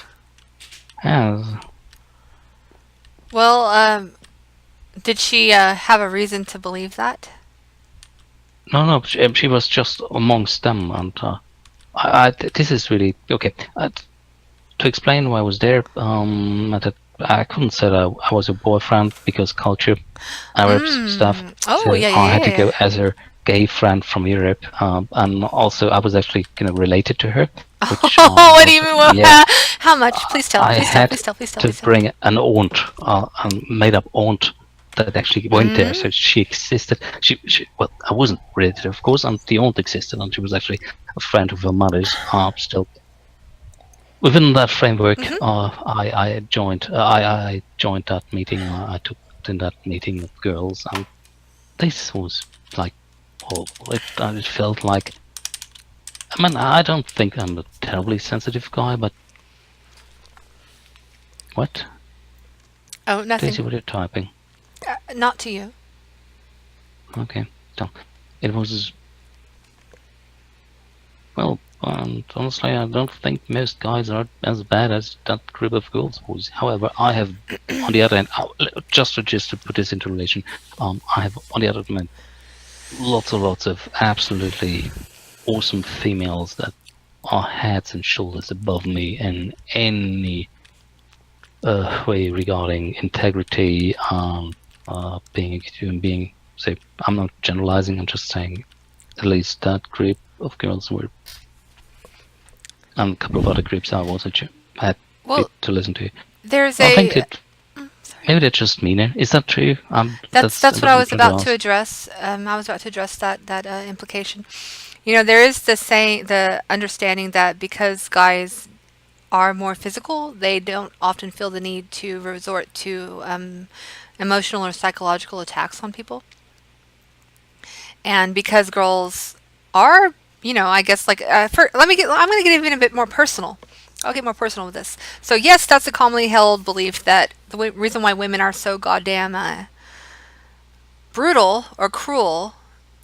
Well, did she have a reason to believe that? No, she was just amongst them, and this is really okay. To explain why I was there, I couldn't say that I was a boyfriend because culture, Arabs stuff. Oh, so yeah. I had to go as her gay friend from Europe, and also I was actually related to her. Which, what do you mean? Yeah. How much? Please tell. Please tell. To bring an aunt, a made-up aunt. That actually went there, so she existed. She well, I wasn't related, of course, and the aunt existed, and she was actually a friend of her mother's. Still, within that framework, I joined. I joined that meeting. I took in that meeting of girls, and this was like, it felt like. I mean, I don't think I'm a terribly sensitive guy, but what? Oh, nothing. Daisy, what are you typing? Not to you. Okay, so it was. Well, honestly, I don't think most guys are as bad as that group of girls was. However, I have, on the other hand, just to put this into relation, I have, on the other hand, lots of absolutely awesome females that are heads and shoulders above me in any way regarding integrity, being a human being. Say, I'm not generalizing, I'm just saying at least that group of girls were, and a couple of other groups I also had to listen to. I think maybe they're just meaner. Is that true? That's what I was about to address. I was about to address that implication. You know, there is the understanding that because guys are more physical, they don't often feel the need to resort to emotional or psychological attacks on people. And because girls are, I guess I'm going to get even a bit more personal. I'll get more personal with this. So yes, that's a commonly held belief that the reason why women are so goddamn brutal or cruel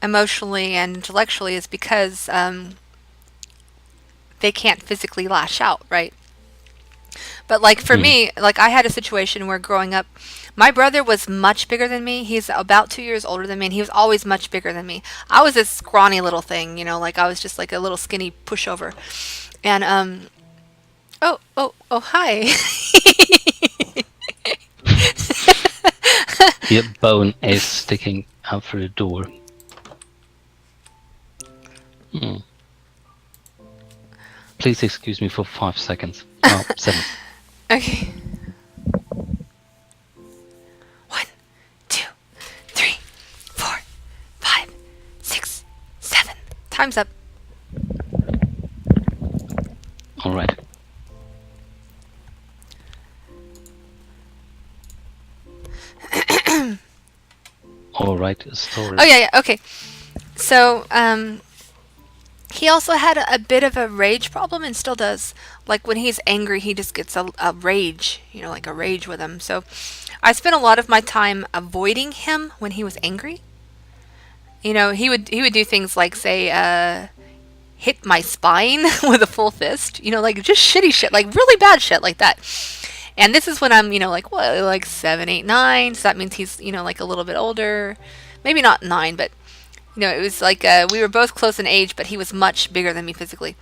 emotionally and intellectually is because they can't physically lash out, right? But like for me, like I had a situation where growing up, my brother was much bigger than me. He's about 2 years older than me, and he was always much bigger than me. I was this scrawny little thing, like I was just like a little skinny pushover. And oh, hi. Your bone is sticking out through the door. Please excuse me for 5 seconds. Oh, 7. Okay. 1, 2, 3, 4, 5, 6, 7. Time's up. All right. All right. Story. Oh yeah, okay. So he also had a bit of a rage problem and still does. Like when he's angry, he just gets a rage, like a rage with him. So I spent a lot of my time avoiding him when he was angry. He would do things like say hit my spine with a full fist, like just shitty shit, like really bad shit like that. And this is when I'm, like 7, 8, 9. So that means he's, like a little bit older, maybe not 9, but it was like we were both close in age, but he was much bigger than me physically.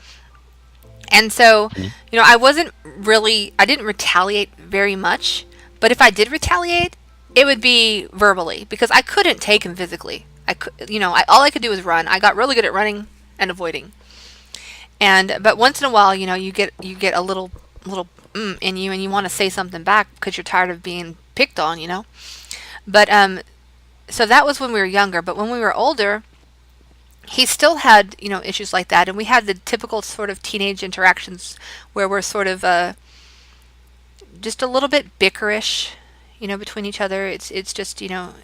And so, I didn't retaliate very much, but if I did retaliate, it would be verbally because I couldn't take him physically. All I could do was run. I got really good at running and avoiding. But once in a while, you get a little in you and you want to say something back because you're tired of being picked on, But so that was when we were younger, but when we were older, he still had, issues like that, and we had the typical sort of teenage interactions where we're sort of just a little bit bickerish, between each other. It's just, him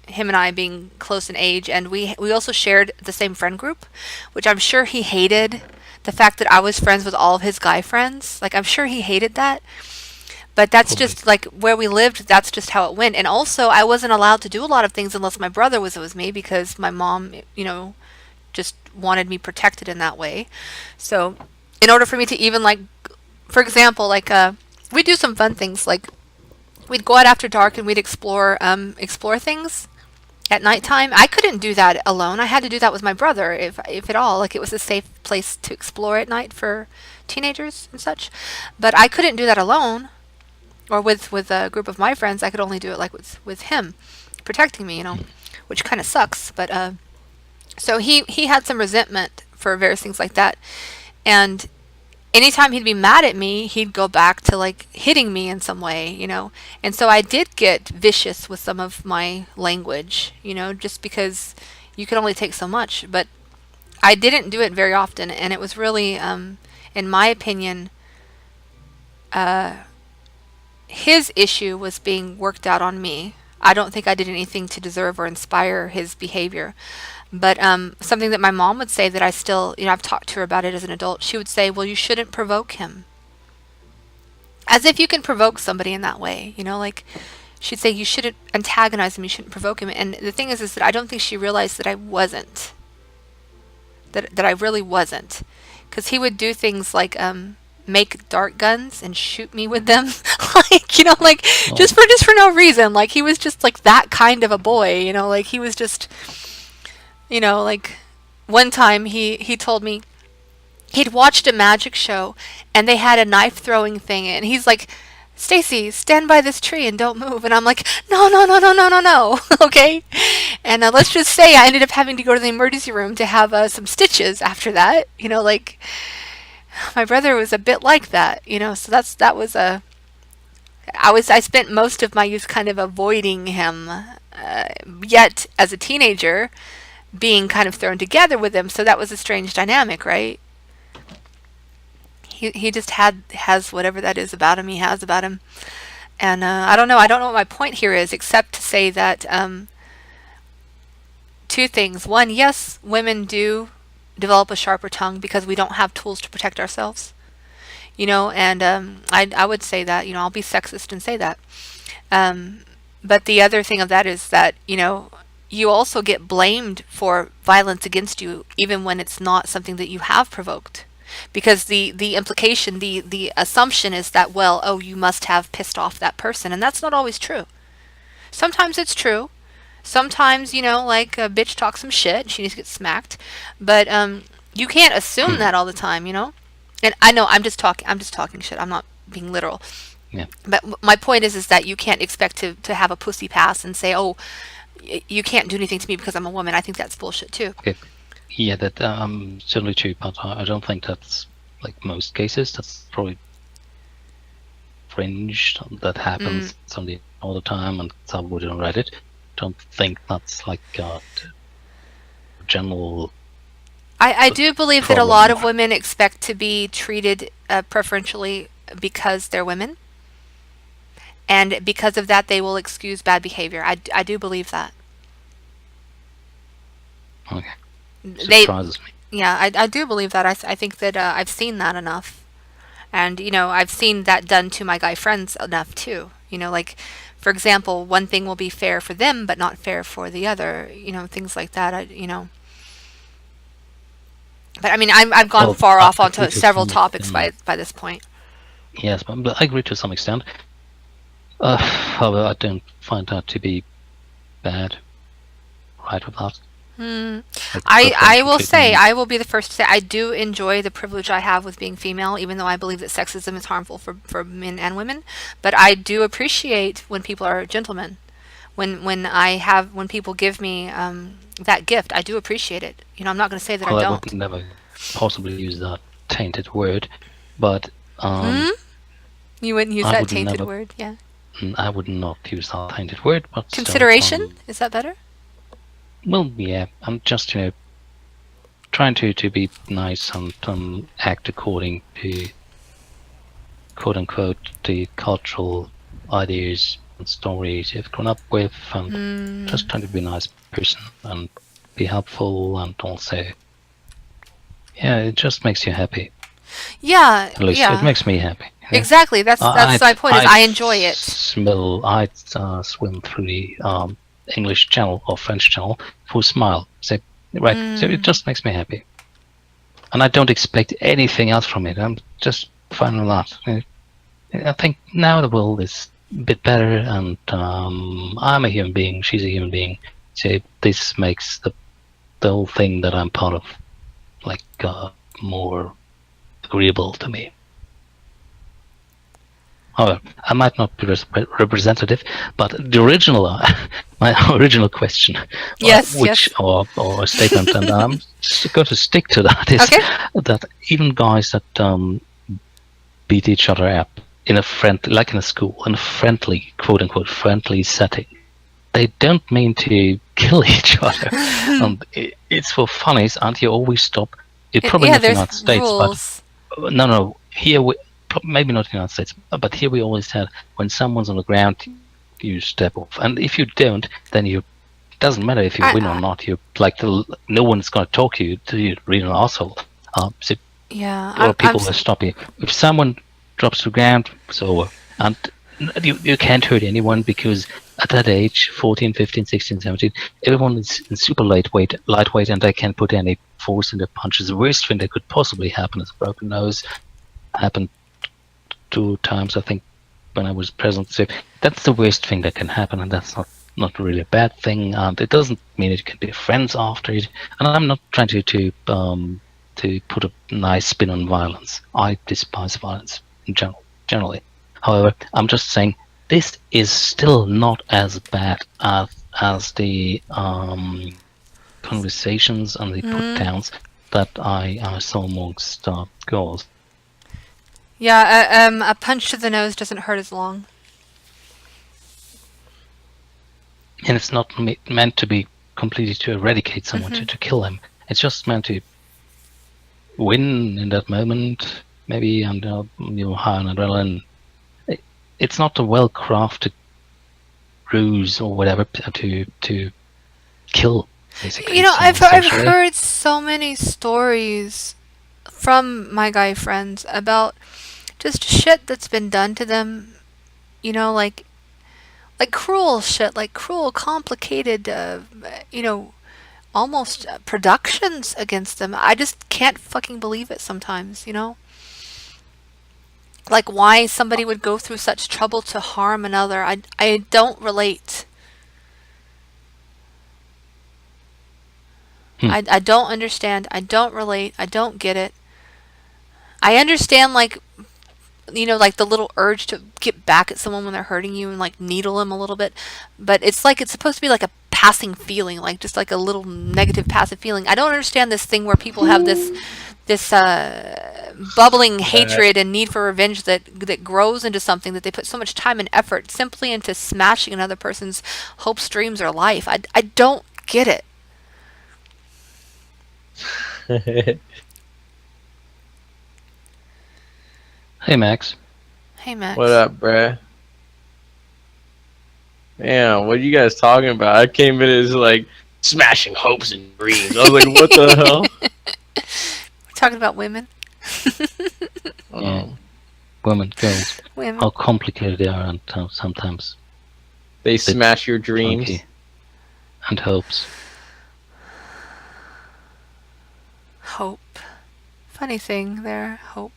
and I being close in age, and we also shared the same friend group, which I'm sure he hated. The fact that I was friends with all of his guy friends, like I'm sure he hated that. But that's just like where we lived. That's just how it went. And also, I wasn't allowed to do a lot of things unless my brother was with me because my mom, just wanted me protected in that way. So, in order for me to even for example, we'd do some fun things. Like we'd go out after dark and we'd explore things at nighttime. I couldn't do that alone. I had to do that with my brother, if at all. Like it was a safe place to explore at night for teenagers and such. But I couldn't do that alone. Or with a group of my friends. I could only do it with him protecting me, which kind of sucks. But so he had some resentment for various things like that. And anytime he'd be mad at me, he'd go back to hitting me in some way, And so I did get vicious with some of my language, just because you can only take so much. But I didn't do it very often, and it was really, in my opinion, his issue was being worked out on me. I don't think I did anything to deserve or inspire his behavior. But something that my mom would say that I still, I've talked to her about it as an adult. She would say, well, you shouldn't provoke him. As if you can provoke somebody in that way, she'd say you shouldn't antagonize him, you shouldn't provoke him. And the thing is that I don't think she realized that I wasn't. That I really wasn't. Because he would do things like make dart guns and shoot me with them, just for no reason. Like he was just that kind of a boy, he was just, one time he told me he'd watched a magic show and they had a knife throwing thing, and he's like, Stacy, stand by this tree and don't move. And I'm like, no, okay. And let's just say I ended up having to go to the emergency room to have some stitches after that, my brother was a bit like that, so I spent most of my youth kind of avoiding him, yet as a teenager being kind of thrown together with him, so that was a strange dynamic, right? He just has whatever that is about him, he has about him. And I don't know what my point here is, except to say that two things. One, yes, women do develop a sharper tongue because we don't have tools to protect ourselves, and I would say that, I'll be sexist and say that, but the other thing of that is that, you also get blamed for violence against you even when it's not something that you have provoked, because the implication, the assumption is that, well, oh, you must have pissed off that person, and that's not always true. Sometimes it's true. Sometimes, a bitch talks some shit and she needs to get smacked. But you can't assume that all the time, And I know I'm just talking shit. I'm not being literal. Yeah. But my point is that you can't expect to have a pussy pass and say, oh, you can't do anything to me because I'm a woman. I think that's bullshit too. Okay. Yeah, that certainly true, but I don't think that's like most cases. That's probably fringe. That happens something all the time, and some would on Reddit. Don't think that's like general. I do believe that a lot of women expect to be treated preferentially because they're women. And because of that, they will excuse bad behavior. I do believe that. Okay. Surprises me. Yeah, I do believe that. I think that I've seen that enough. And, I've seen that done to my guy friends enough too. Like, for example, one thing will be fair for them, but not fair for the other, things like that, But I mean, I've gone far off onto several topics by this point. Yes, but I agree to some extent. However, I don't find that to be bad. Right with that. I will say, I will be the first to say, I do enjoy the privilege I have with being female, even though I believe that sexism is harmful for men and women. But I do appreciate when people are gentlemen. When people give me that gift, I do appreciate it. I'm not going to say that I don't. I would never possibly use that tainted word, but you wouldn't use that tainted word, yeah. I would not use that tainted word, but consideration, is that better? Well, yeah, I'm just trying to be nice and act according to quote unquote the cultural ideas and stories you've grown up with, and just trying to be a nice person and be helpful, and also, yeah, it just makes you happy. Yeah, at least it makes me happy. Yeah. Exactly. That's my point. Is I enjoy it. I swim through the English channel or French channel for a smile. So right, so it just makes me happy, and I don't expect anything else from it. I'm just fine with that. I think now the world is a bit better, and I'm a human being. She's a human being. So this makes the whole thing that I'm part of like more agreeable to me. However, I might not be representative, but the original, my original question, or statement, and I'm going to stick to that, is that even guys that beat each other up in a like in a school, in a friendly, quote unquote, friendly setting, they don't mean to kill each other. It's for funnies, and you always stop. It probably not in the United States, rules. But no, here maybe not in the United States, but here we always had, when someone's on the ground, you step off, and if you don't, then it doesn't matter if you win or not. You like no one's going to talk to you. You're really an asshole. So or people will stop you. If someone drops to the ground, it's over, and you can't hurt anyone, because at that age, 14, 15, 16, 17, everyone is super lightweight, and they can't put any force in their punches. The worst thing that could possibly happen is a broken nose. Happened 2 times, I think, when I was present. So that's the worst thing that can happen, and that's not really a bad thing. It doesn't mean it can be friends after it. And I'm not trying to put a nice spin on violence. I despise violence in generally. However, I'm just saying this is still not as bad as the conversations and the put-downs that I saw amongst girls. Yeah, a punch to the nose doesn't hurt as long. And it's not meant to be completely to eradicate someone, to kill them. It's just meant to win in that moment, maybe, and you're high on adrenaline. It's not a well-crafted ruse or whatever to kill, basically. I've heard so many stories from my guy friends about just shit that's been done to them, like cruel shit, like cruel, complicated, almost productions against them. I just can't fucking believe it sometimes, Like why somebody would go through such trouble to harm another. I don't relate. I don't understand. I don't relate. I don't get it. I understand, like, you know, like the little urge to get back at someone when they're hurting you and like needle them a little bit, but it's like it's supposed to be like a passing feeling, like just like a little negative passive feeling. I don't understand this thing where people have this bubbling hatred and need for revenge that grows into something that they put so much time and effort simply into smashing another person's hopes, dreams, or life. I don't get it. Hey, Max. Hey, Max. What up, bruh? Damn, what are you guys talking about? I came in as like smashing hopes and dreams. I was like, what the hell? We're talking about women. Yeah. Women, girls. Women. How complicated they are and sometimes. They smash your dreams. Funky. And hopes. Hope. Funny thing there, hope.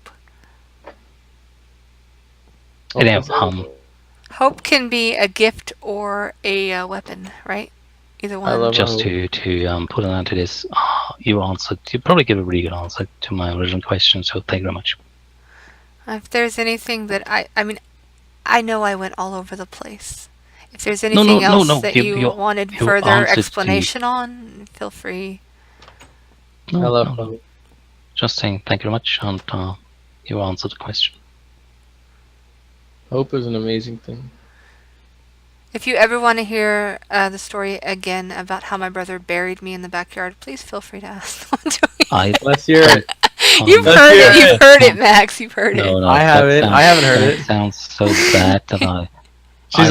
Hope can be a gift or a weapon, right? Either one. Just to put an end to this, you answered. You probably gave a really good answer to my original question. So thank you very much. If there's anything that I mean, I know I went all over the place. If there's anything else that you wanted further explanation on, feel free. No. Just saying thank you very much, and you answered the question. Hope is an amazing thing. If you ever want to hear the story again about how my brother buried me in the backyard, please feel free to ask. Let's hear it. You've heard it. You've heard it, Max. You've heard it. No, I haven't. I haven't heard it. Sounds so bad that I. She's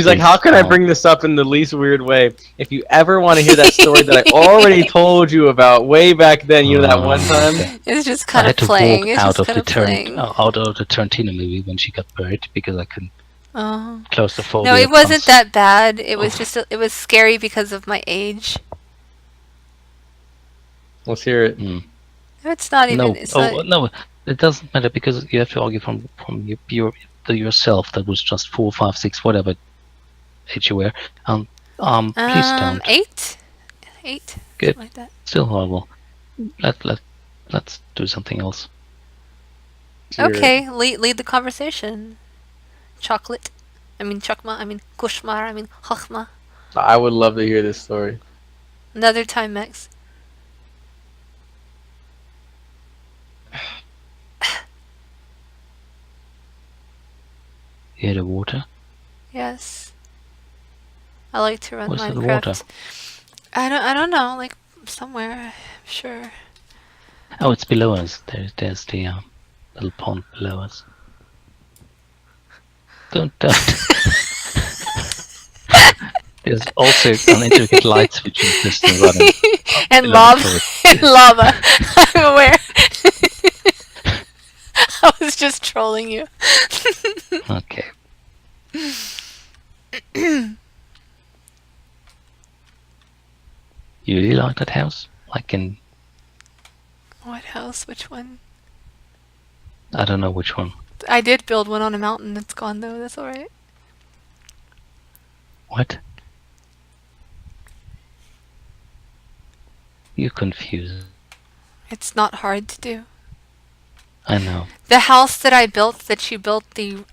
like, how can I bring this up in the least weird way? If you ever want to hear that story that I already told you about way back then, you know that one time. It's just kind of playing. It's out just of kind of playing. out of the Tarantino movie when she got buried because I couldn't close the folder. No, it wasn't that bad. It was just it was scary because of my age. Let's hear it. It's not even. No, it doesn't matter because you have to argue from yourself. That was just 4, 5, 6, whatever age you were. Please don't. 8. Good. Like that. Still horrible. Let's do something else. Okay, lead the conversation. Chocolate. I mean chokma. I mean kushmar. I mean chachma. I would love to hear this story. Another time, Max. You hear the water? Yes. I like to run Where's the Minecraft. water? I don't know, like somewhere, I'm sure. Oh, it's below us. There's the little pond below us. Don't. There's also an intricate light switching system running. And lava. And lava. I'm aware. I was just trolling you. Okay. You really like that house? Like in... What house? Which one? I don't know which one. I did build one on a mountain. It's gone though. That's alright. What? You're confused. It's not hard to do. I know. The house that I built, that you built the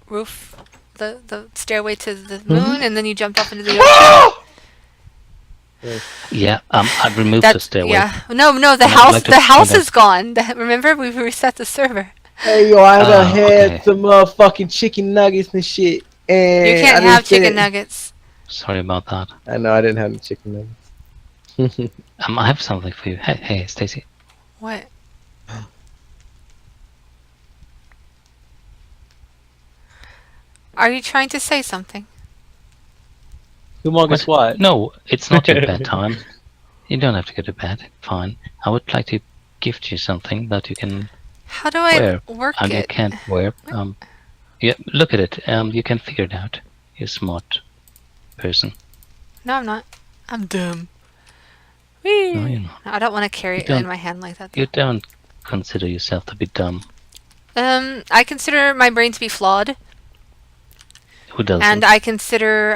roof, the stairway to the moon, and then you jumped off into the ocean. Yeah, I removed the stairway. Yeah, no, the house is gone. Remember, we reset the server. Hey, yo, I done had some motherfucking chicken nuggets and shit. And You can't have chicken nuggets. Sorry about that. I know, I didn't have any chicken nuggets. I have something for you. Hey, Stacy. What? Are you trying to say something? Humongous what? No, it's not your bedtime. You don't have to go to bed. Fine. I would like to gift you something that you can How do I work and it? you can't wear. Yeah, look at it. You can figure it out. You're a smart person. No, I'm not. I'm dumb. Whee! No, you're not. I don't want to carry it in my hand like that. You don't consider yourself to be dumb. I consider my brain to be flawed. Who doesn't? And I consider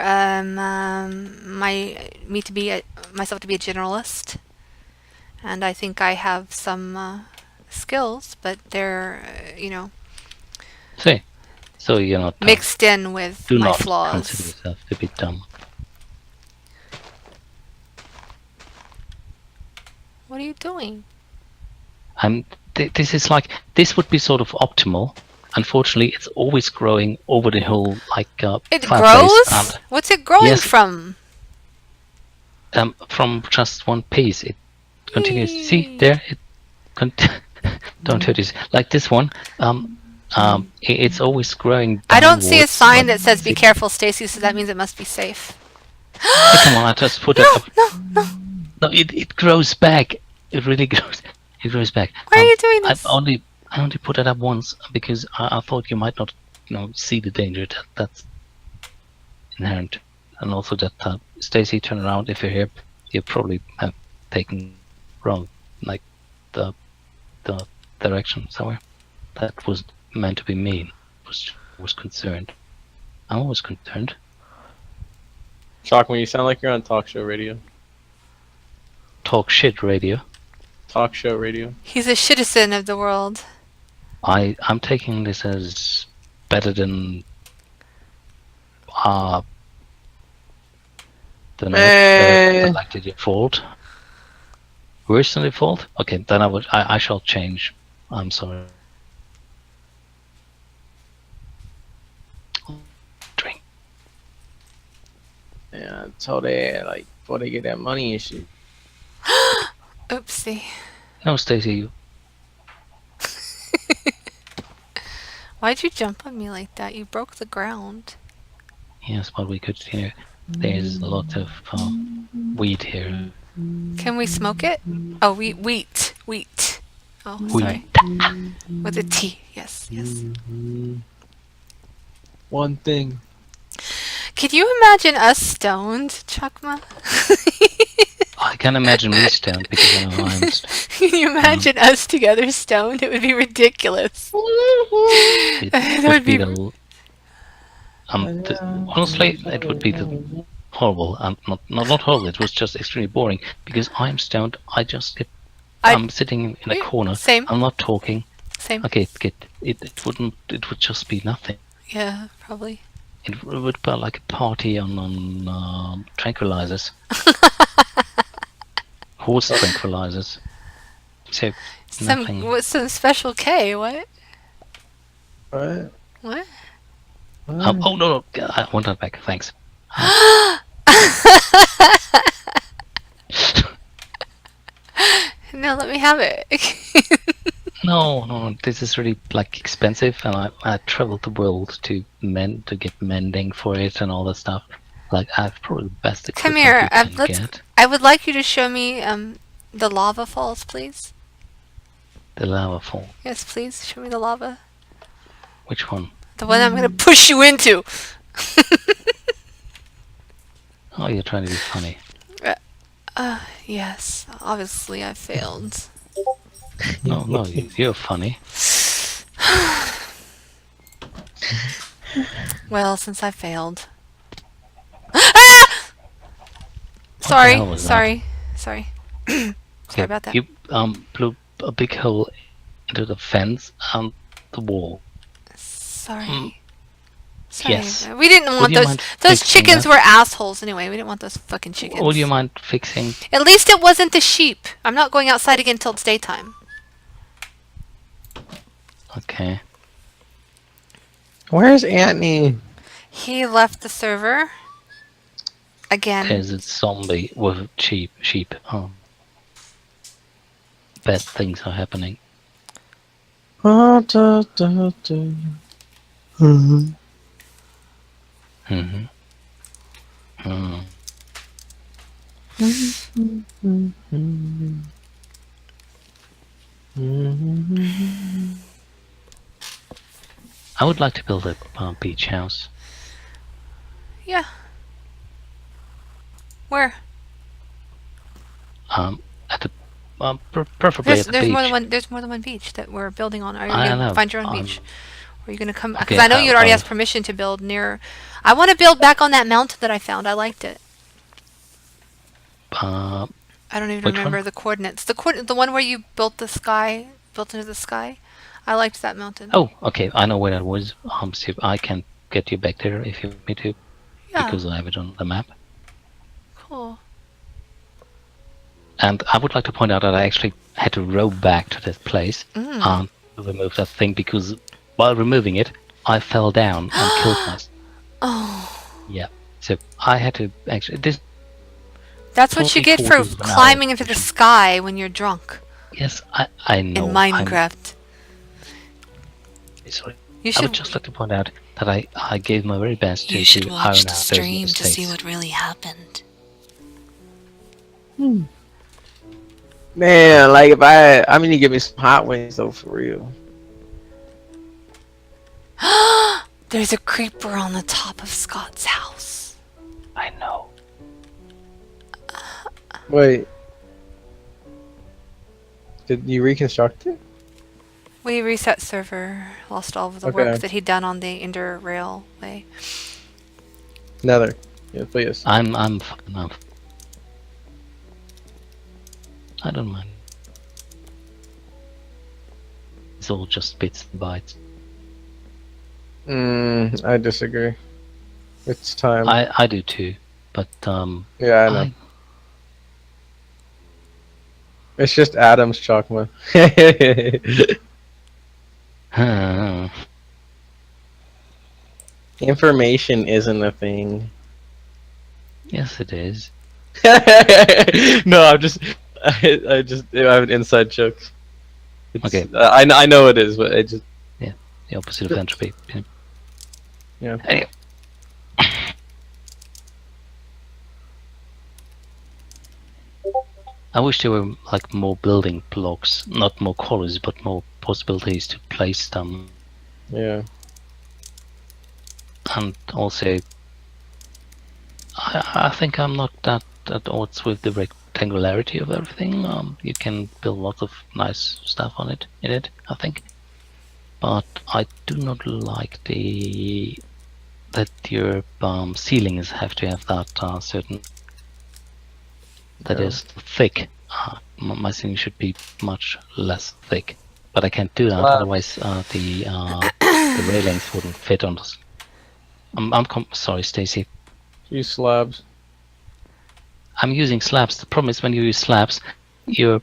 myself to be a generalist, and I think I have some skills, but they're, See, so you're not dumb. mixed in with Do my not consider flaws. yourself to be dumb. What are you doing? This is like, this would be sort of optimal. Unfortunately, it's always growing over the whole It fireplace. grows? What's it growing Yes. from? From just one piece, it continues. See there, it don't hurt it. Like this one, it's always growing. I don't see a downwards, sign like- that says "Be careful, Stacy," so that means it must be safe. Hey, come on, I just put it up. No, it grows back. It really grows. It grows back. Why are you doing this? I only put it up once because I thought you might not, see the danger that's inherent, and also that Stacy, turn around if you're here. You probably have taken wrong, like the direction somewhere. That was meant to be mean. Was concerned. I'm always concerned. Shockman, you sound like you're on talk show radio. Talk shit radio. Talk show radio. He's a citizen of the world. I'm taking this as better than like the default. Worse than default? Okay, then I shall change. I'm sorry. Drink. Yeah, until before they get that money and shit. Oopsie. No, Stacy, Why'd you jump on me like that? You broke the ground. yes, but we could hear. There's a lot of weed here. Can we smoke it? Oh, wheat. Oh, sorry. With a T. Yes. One thing. Could you imagine us stoned, Chukma? I can imagine me stoned because I'm stoned. Can you imagine us together stoned? It would be ridiculous. It would be honestly, it would be horrible. Not horrible. It was just extremely boring because I'm stoned. I'm sitting in a corner. Same. I'm not talking. Same. Okay, it wouldn't. It would just be nothing. Yeah, probably. It would be like a party on tranquilizers. Horse tranquilizers. So nothing. Some special K? What? What? What? Oh no! I want that back. Thanks. No, let me have it. No. This is really expensive, and I traveled the world to get mending for it and all that stuff. I've probably the best Come equipment here. you can get. I would like you to show me the lava falls, please. The lava fall. Yes, please. Show me the lava. Which one? The one I'm gonna push you into. Oh, you're trying to be funny. Yes. Obviously, I failed. No, you're funny. Well, since I failed. Ah! Sorry. hell was that? Sorry. Sorry about that. You blew a big hole into the fence and the wall. Sorry. Sorry. Yes. We didn't Would want you those. mind Those fixing chickens that? were assholes anyway. We didn't want those fucking chickens. Would you mind fixing? At least it wasn't the sheep. I'm not going outside again till it's daytime. Okay. Where's Anthony? He left the server. Again. There's a zombie with sheep. Oh. Bad things are happening. Mm-hmm. I would like to build a beach house. Yeah. Where? At the preferably at the There's beach. more than one. There's more than one beach that we're building on. Are you I gonna know. find your own beach? Or are you gonna come? Okay, Because I know you'd already asked permission to build near. I want to build back on that mountain that I found. I liked it. Uh, I don't even Which remember one? the coordinates. The one where you built the sky built into the sky. I liked that mountain. Oh, okay. I know where that was. So I can get you back there if you want me to, Yeah. because I have it on the map. Cool. And I would like to point out that I actually had to row back to that place to remove that thing, because while removing it, I fell down and killed myself. Oh. Yeah. So I had to actually. That's what you get for 40 climbing into the sky when you're drunk. Yes, I know. In Minecraft. Sorry. You I should. would just like to point out that I gave my very best to You should iron watch out the those stream to see mistakes. what really happened. Man, like if I mean, you give me some hot wings though, for real. There's a creeper on the top of Scott's house. I know. Wait. Did you reconstruct it? We reset server, lost all of the Okay. work that he'd done on the Ender Railway. Nether. Yeah, please. I'm fine. I don't mind. It's all just bits and bytes. I disagree. It's time. I do too, but Yeah, I know. It's just Adam's Chakma. Information isn't a thing. Yes, it is. No, I have an inside joke. It's, Okay. I know it is, but I just. The opposite of entropy. Yeah. Anyway. I wish there were like more building blocks, not more colors, but more possibilities to place them. Yeah. And also, I think I'm not that at odds with the rectangularity of everything. You can build lots of nice stuff on it, in it, I think. But I do not like that your ceilings have to have that certain that Yeah. is thick. My ceiling should be much less thick, but I can't do that. Wow. Otherwise, the railings wouldn't fit on this. Sorry, Stacy. Use slabs. I'm using slabs. The problem is when you use slabs, your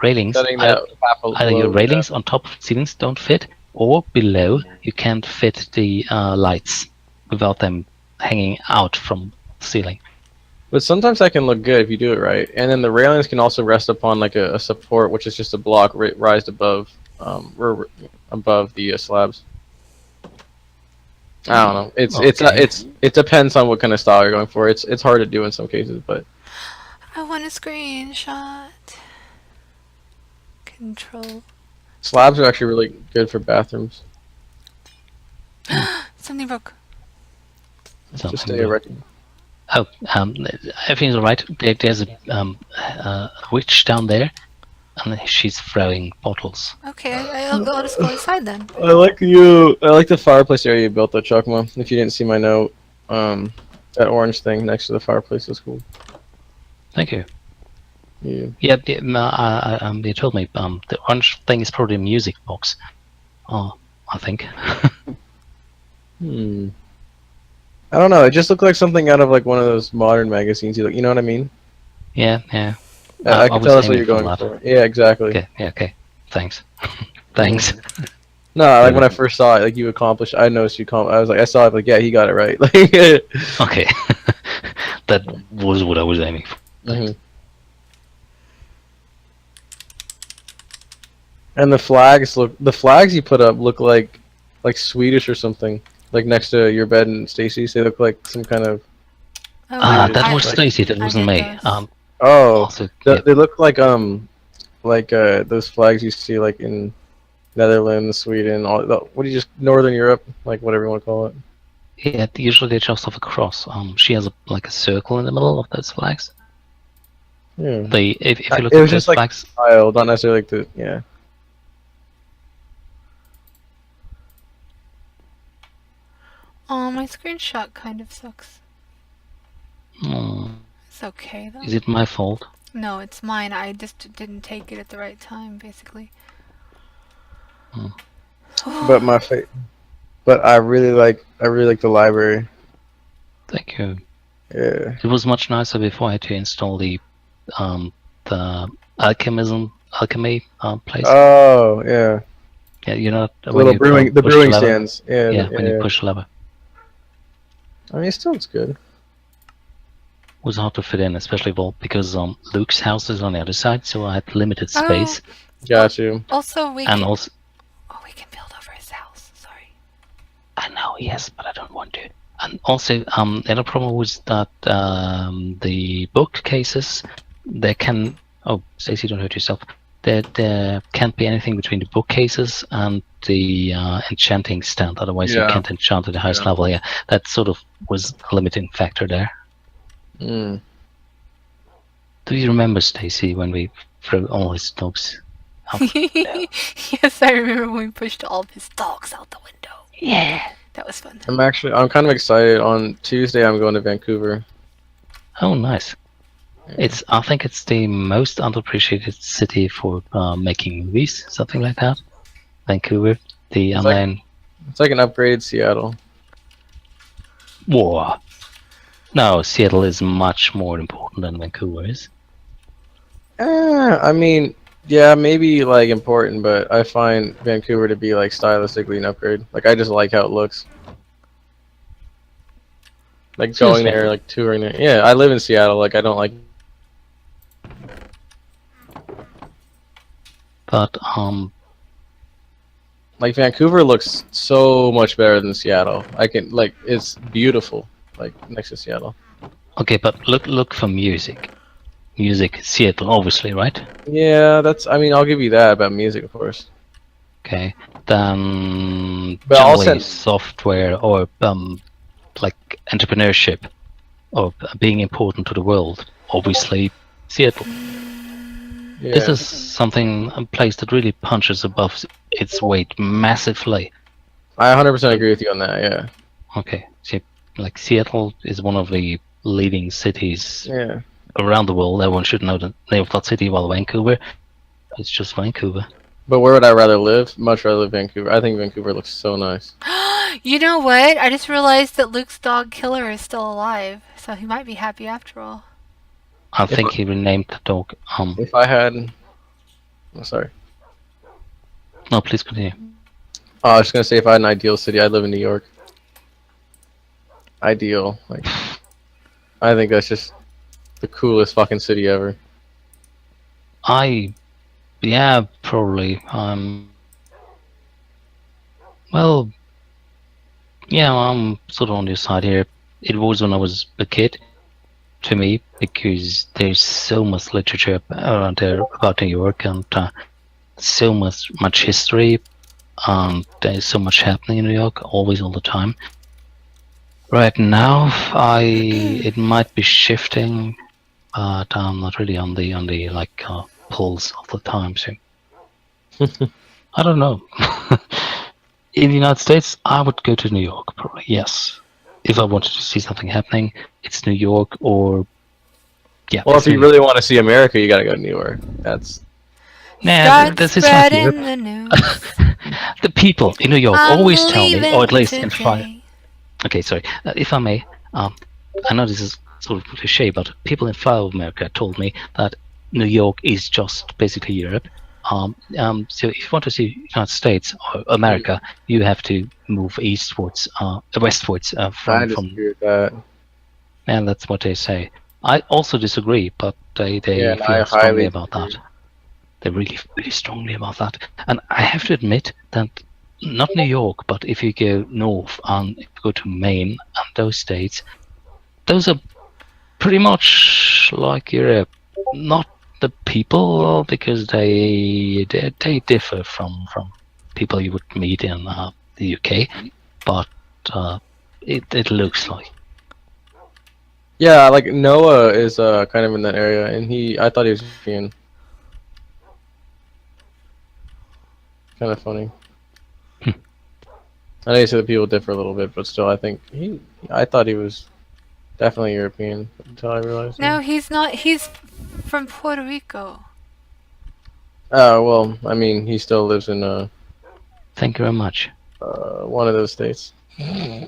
railings, Setting that half a either your low, railings on top of ceilings don't fit, or below you can't fit the lights without them hanging out from the ceiling. But sometimes that can look good if you do it right. And then the railings can also rest upon like a support, which is just a block raised above, above the slabs. I don't know. It depends on what kind of style you're going for. It's hard to do in some cases, but I want a screenshot. Control. slabs are actually really good for bathrooms. Something broke. Just a record. Oh, everything's alright. There's a witch down there, and she's throwing bottles. Okay, I'll just go inside then. I like the fireplace area you built though, Chakma. If you didn't see my note, that orange thing next to the fireplace is cool. Thank you. Yeah. Yeah, they told me the orange thing is probably a music box. Oh, I think. I don't know. It just looked like something out of like one of those modern magazines. You know what I mean? Yeah. I can was tell that's what aiming you're for going that. for. Yeah, exactly. Okay. Yeah. Okay. Thanks. Thanks. No, like when I first saw it, like you accomplished. I noticed you. I was like, I saw it. Like, yeah, he got it right. Like. Okay. That was what I was aiming for. Mhm. And the flags you put up look like Swedish or something. Like next to your bed and Stacy's, they look like some kind of. That was Stacy. That wasn't me. Oh, Also, they look like those flags you see like in Netherlands, Sweden, what do you just Northern Europe, like whatever you want to call it. yeah, usually they just have a cross. She has like a circle in the middle of those flags. Yeah. If you look It at was those just like flags, style, not necessarily like the yeah. Oh, my screenshot kind of sucks. hmm, It's okay though. is it my fault? No, it's mine. I just didn't take it at the right time, basically. But but I really like the library. Thank you. Yeah. It was much nicer before I had to install the alchemy place. Oh yeah. Yeah, you know The when little you brewing push brewing the lever? stands. Yeah. Yeah, when you push the lever. I mean, it still looks good. It was hard to fit in, especially because Luke's house is on the other side, so I had limited space. Got you. Also, we And can, also, we can build over his house. Sorry. I know, yes, but I don't want to. And also, the other problem was that the bookcases, they can. Oh, Stacey, don't hurt yourself. There can't be anything between the bookcases and the enchanting stand. Otherwise, you Yeah. can't enchant at the highest level. Yeah, that sort of was a limiting factor there. Mm. Do you remember, Stacey, when we threw all his dogs out? Yes, I remember when we pushed all of his dogs out the window. Yeah. That was fun. I'm kind of excited. On Tuesday, I'm going to Vancouver. Oh, nice. I think it's the most underappreciated city for making movies, something like that. Vancouver, It's like an upgraded Seattle. Whoa. No, Seattle is much more important than Vancouver is. I mean, yeah, maybe like important, but I find Vancouver to be like stylistically an upgrade. Like I just like how it looks. Like going there, like touring there. Yeah, I live in Seattle. Like I don't like. But like Vancouver looks so much better than Seattle. It's beautiful. Like next to Seattle. okay, but look for music. Music, Seattle, obviously, right? Yeah, I mean, I'll give you that about music, of course. Okay, then But I'll generally send- software or like entrepreneurship or being important to the world, obviously Seattle. This Yeah. is a place that really punches above its weight massively. I 100% agree with you on that. Yeah. Okay, so like Seattle is one of the leading cities Yeah. around the world. Everyone should know the name of that city. While Vancouver, it's just Vancouver. But where would I rather live? Much rather live Vancouver. I think Vancouver looks so nice. You know what? I just realized that Luke's dog Killer is still alive, so he might be happy after all. I think he renamed the dog. If I had, sorry. No, please continue. I was just gonna say if I had an ideal city, I'd live in New York. Ideal, like, I think that's just the coolest fucking city ever. Yeah, probably. Well, yeah, I'm sort of on your side here. It was when I was a kid, to me, because there's so much literature around there about New York and so much history, and there's so much happening in New York, always, all the time. Right now, it might be shifting, but I'm not really on the like pulse of the time. So I don't know. In the United States, I would go to New York, probably. Yes, if I wanted to see something happening, it's New York or yeah. Well, if you really want to see America, you gotta go to New York. That's. Nah, this is not spreading Europe. the news. The people in New York I'm always tell me, or at least in leaving five. today. Okay, sorry. If I may, I know this is sort of cliche, but people in Flyover America told me that New York is just basically Europe. So if you want to see United States or America, you have to move westwards I from. disagree with that. And that's what they say. I also disagree, but they Yeah, and I feel strongly highly about that. They really strongly about that. And I have to admit that not New York, but if you go north and if you go to Maine and those states, those are pretty much like Europe. Not the people, because they differ from people you would meet in the UK, but it looks like. Yeah, like Noah is kind of in that area, and I thought he was European. Kind of funny. I know you said the people differ a little bit, but still, I thought he was definitely European until I realized. No, he's not. He's from Puerto Rico. Oh well, I mean, he still lives in Thank you very much. One of those states. One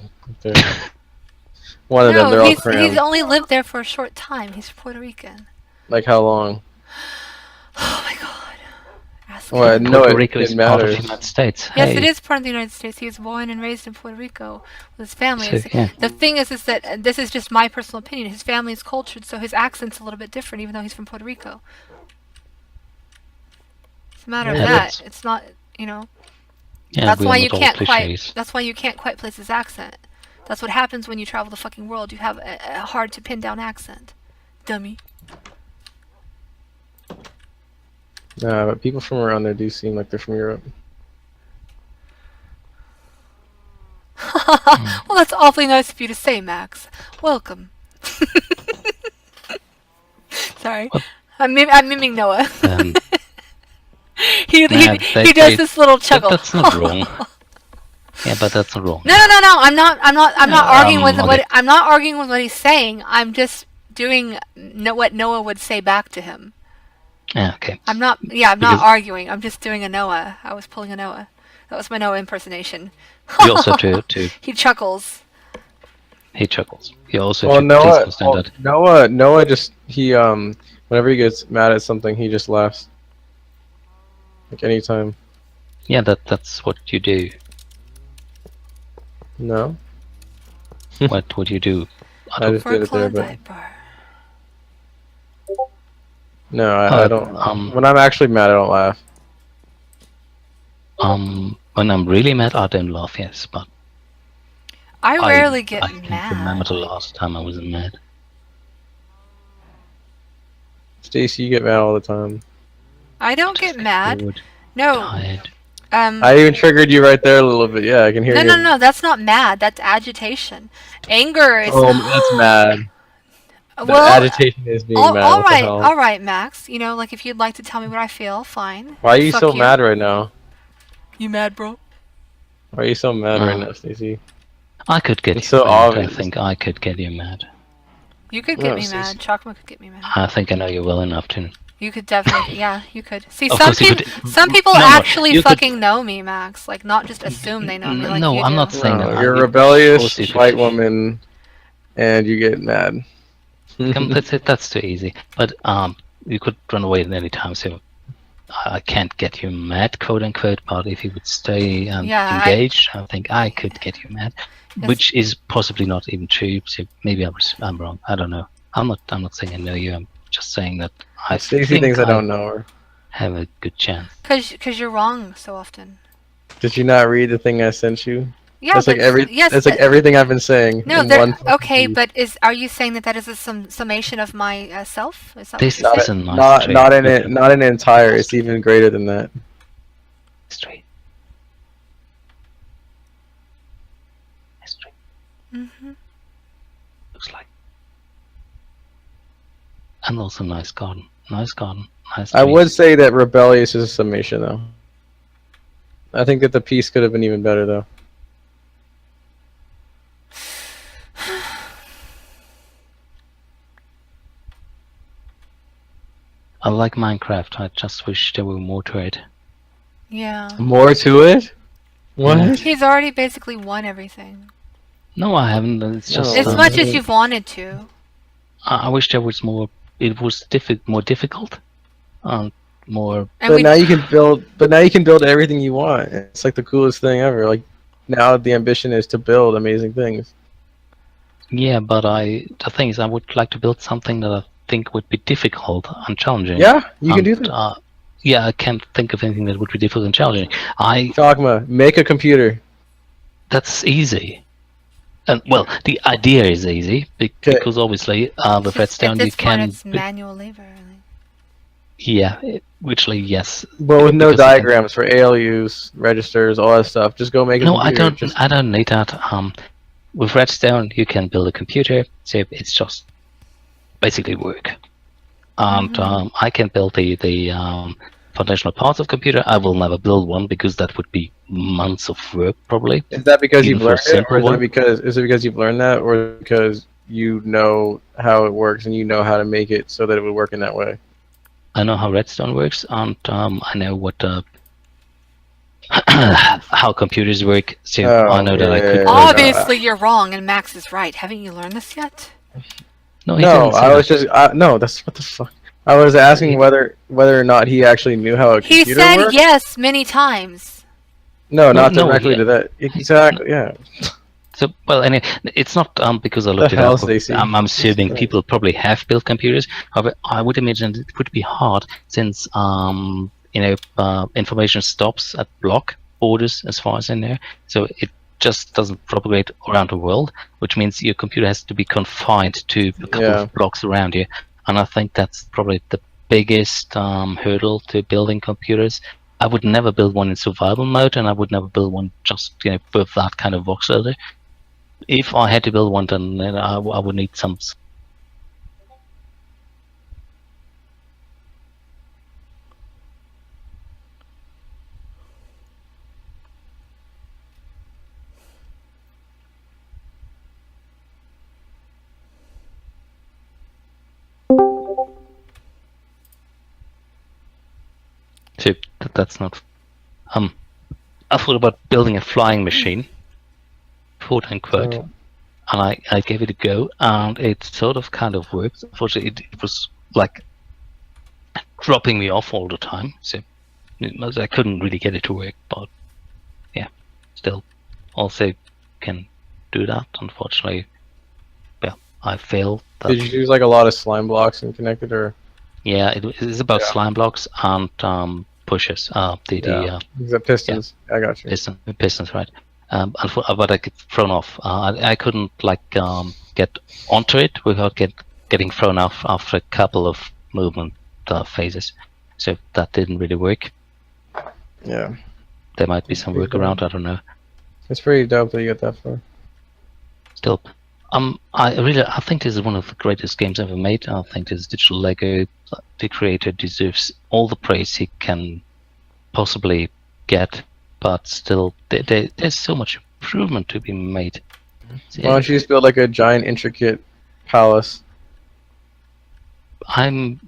of them. They're all he's crammed. only lived there for a short time. He's Puerto Rican. Like how long? Oh my god. Ask Well, him. no, Puerto it Rico is part of the matters. United States. Yes, Hey, it is part of the United States. He was born and raised in Puerto Rico with his family. So, yeah. The thing is that this is just my personal opinion. His family is cultured, so his accent's a little bit different, even though he's from Puerto Rico. It's a matter of Yeah, that. that's- It's not, you know. Yeah, That's we why are you not all can't quite. cliches. That's why you can't quite place his accent. That's what happens when you travel the fucking world. You have a hard to pin down accent, dummy. Nah, but people from around there do seem like they're from Europe. Well, that's awfully nice of you to say, Max. Welcome. Sorry, I'm miming Noah. He does this little chuckle. That's not wrong. Yeah, but that's not wrong. No. I'm not arguing with okay. what I'm not arguing with what he's saying. I'm just doing what Noah would say back to him. Yeah, okay. I'm not Because- arguing. I'm just doing a Noah. I was pulling a Noah. That was my Noah impersonation. You also have to He chuckles. he chuckles. You also Well, have to please Noah, understand that. Noah just whenever he gets mad at something, he just laughs. Like anytime. Yeah, that's what you do. No, what you do. I just For did a it there, but Klondike bar. no, I don't. When I'm actually mad, I don't laugh. When I'm really mad, I don't laugh. Yes, but I rarely get I can't mad. remember the last time I was mad. Stacy, you get mad all the time. I don't get mad. Bored, No. tired. I even triggered you right there a little bit. Yeah, I can hear you. No. That's not mad. That's agitation. Anger is. Oh, that's mad. The Well, agitation is being mad. all What the right, hell? all right, Max. You know, like if you'd like to tell me what I feel, fine. Why are you Fuck so mad right now? You mad, bro? Why are you so mad right now, Stacy? I could get It's you so mad. obvious. I think I could get you mad. You could get No, me Stacey. mad. Chakma could get me mad. I think I know you well enough to. You could definitely, yeah, you could. See, Of some course you people, could- some people No, actually you could- fucking know me, Max. Like, not just assume they know me. Like No, you I'm do. not saying No, that. you're a Of rebellious course you could. white woman, and you get mad. Come, that's too easy. But you could run away at any time, so I can't get you mad, quote unquote. But if you would stay Yeah, engaged, I think I could get you mad, Yes. which is possibly not even true. So maybe I'm wrong. I don't know. I'm not saying I know you. I'm just saying that I Stacy think thinks I don't know her. have a good chance. Cause you're wrong so often. Did you not read the thing I sent you? Yeah, That's like but- yes, That's like but- everything I've been saying. No, in there. one fucking Okay, piece. but are you saying that is a summation of my self? Is that This what you're is saying? a nice not trait. not in it, not in entire. It's even greater than that. Straight. Straight. Mhm. Looks like. And also nice garden. Nice garden. Nice. I trees. would say that rebellious is a summation, though. I think that the piece could have been even better, though. I like Minecraft. I just wish there were more to it. Yeah. More to it? What? He's already basically won everything. No, I haven't. It's just. As much as you've wanted to. I wish there was more. It was more difficult. More. And But we- now you can build. But now you can build everything you want. It's like the coolest thing ever. Like now the ambition is to build amazing things. Yeah, but the thing is, I would like to build something that I think would be difficult and challenging. Yeah, you can do that. Yeah, I can't think of anything that would be difficult and challenging. Dogma, make a computer. That's easy. And well, the idea is easy because obviously with Redstone At this you point, can. it's manual labor. Really. Yeah, literally yes. But with no Because you can- diagrams for ALUs, registers, all that stuff. Just go make a No, I computer. don't. I don't need that. With Redstone, you can build a computer, so it's just basically work. And I can build the foundational parts of computer. I will never build one because that would be months of work probably. Is that because Even you've for a learned it, simple or is one. it because you've learned that, or because you know how it works and you know how to make it so that it would work in that way? I know how Redstone works, and I know what how computers work. So I know that I could. Obviously, you're wrong, and Max is right. Haven't you learned this yet? No, he No, didn't say I that. was just no. That's what the fuck. I was asking whether or not he actually knew how a He computer said worked. yes many times. No, No, not no, directly yeah. to that. Exactly. Yeah. So, well, anyway, it's not because I The looked it hell, up. Stacey? I'm assuming Right. people probably have built computers. However, I would imagine it would be hard since information stops at block borders as far as I know. So it just doesn't propagate around the world, which means your computer has to be confined to a couple Yeah. of blocks around you. And I think that's probably the biggest hurdle to building computers. I would never build one in survival mode, and I would never build one just with that kind of vox loader. If I had to build one, then I would need some. So that's not. I thought about building a flying machine, quote unquote. Oh. And I gave it a go, and it sort of kind of worked. Unfortunately, it was like dropping me off all the time, so I couldn't really get it to work. But yeah, still, also can do that. Unfortunately, well, I failed. That. Did you use like a lot of slime blocks and connected, or? Yeah, it is about slime blocks and pushes. The pistons. I got you. Pistons, right? But I get thrown off. I couldn't like get onto it without getting thrown off after a couple of movement phases. So that didn't really work. Yeah. There might be some workaround. I don't know. It's pretty dope that you get that far. Still, I think this is one of the greatest games ever made. I think this Digital Lego. The creator deserves all the praise he can possibly get. But still, there's so much improvement to be made. Why don't you just build like a giant, intricate palace? I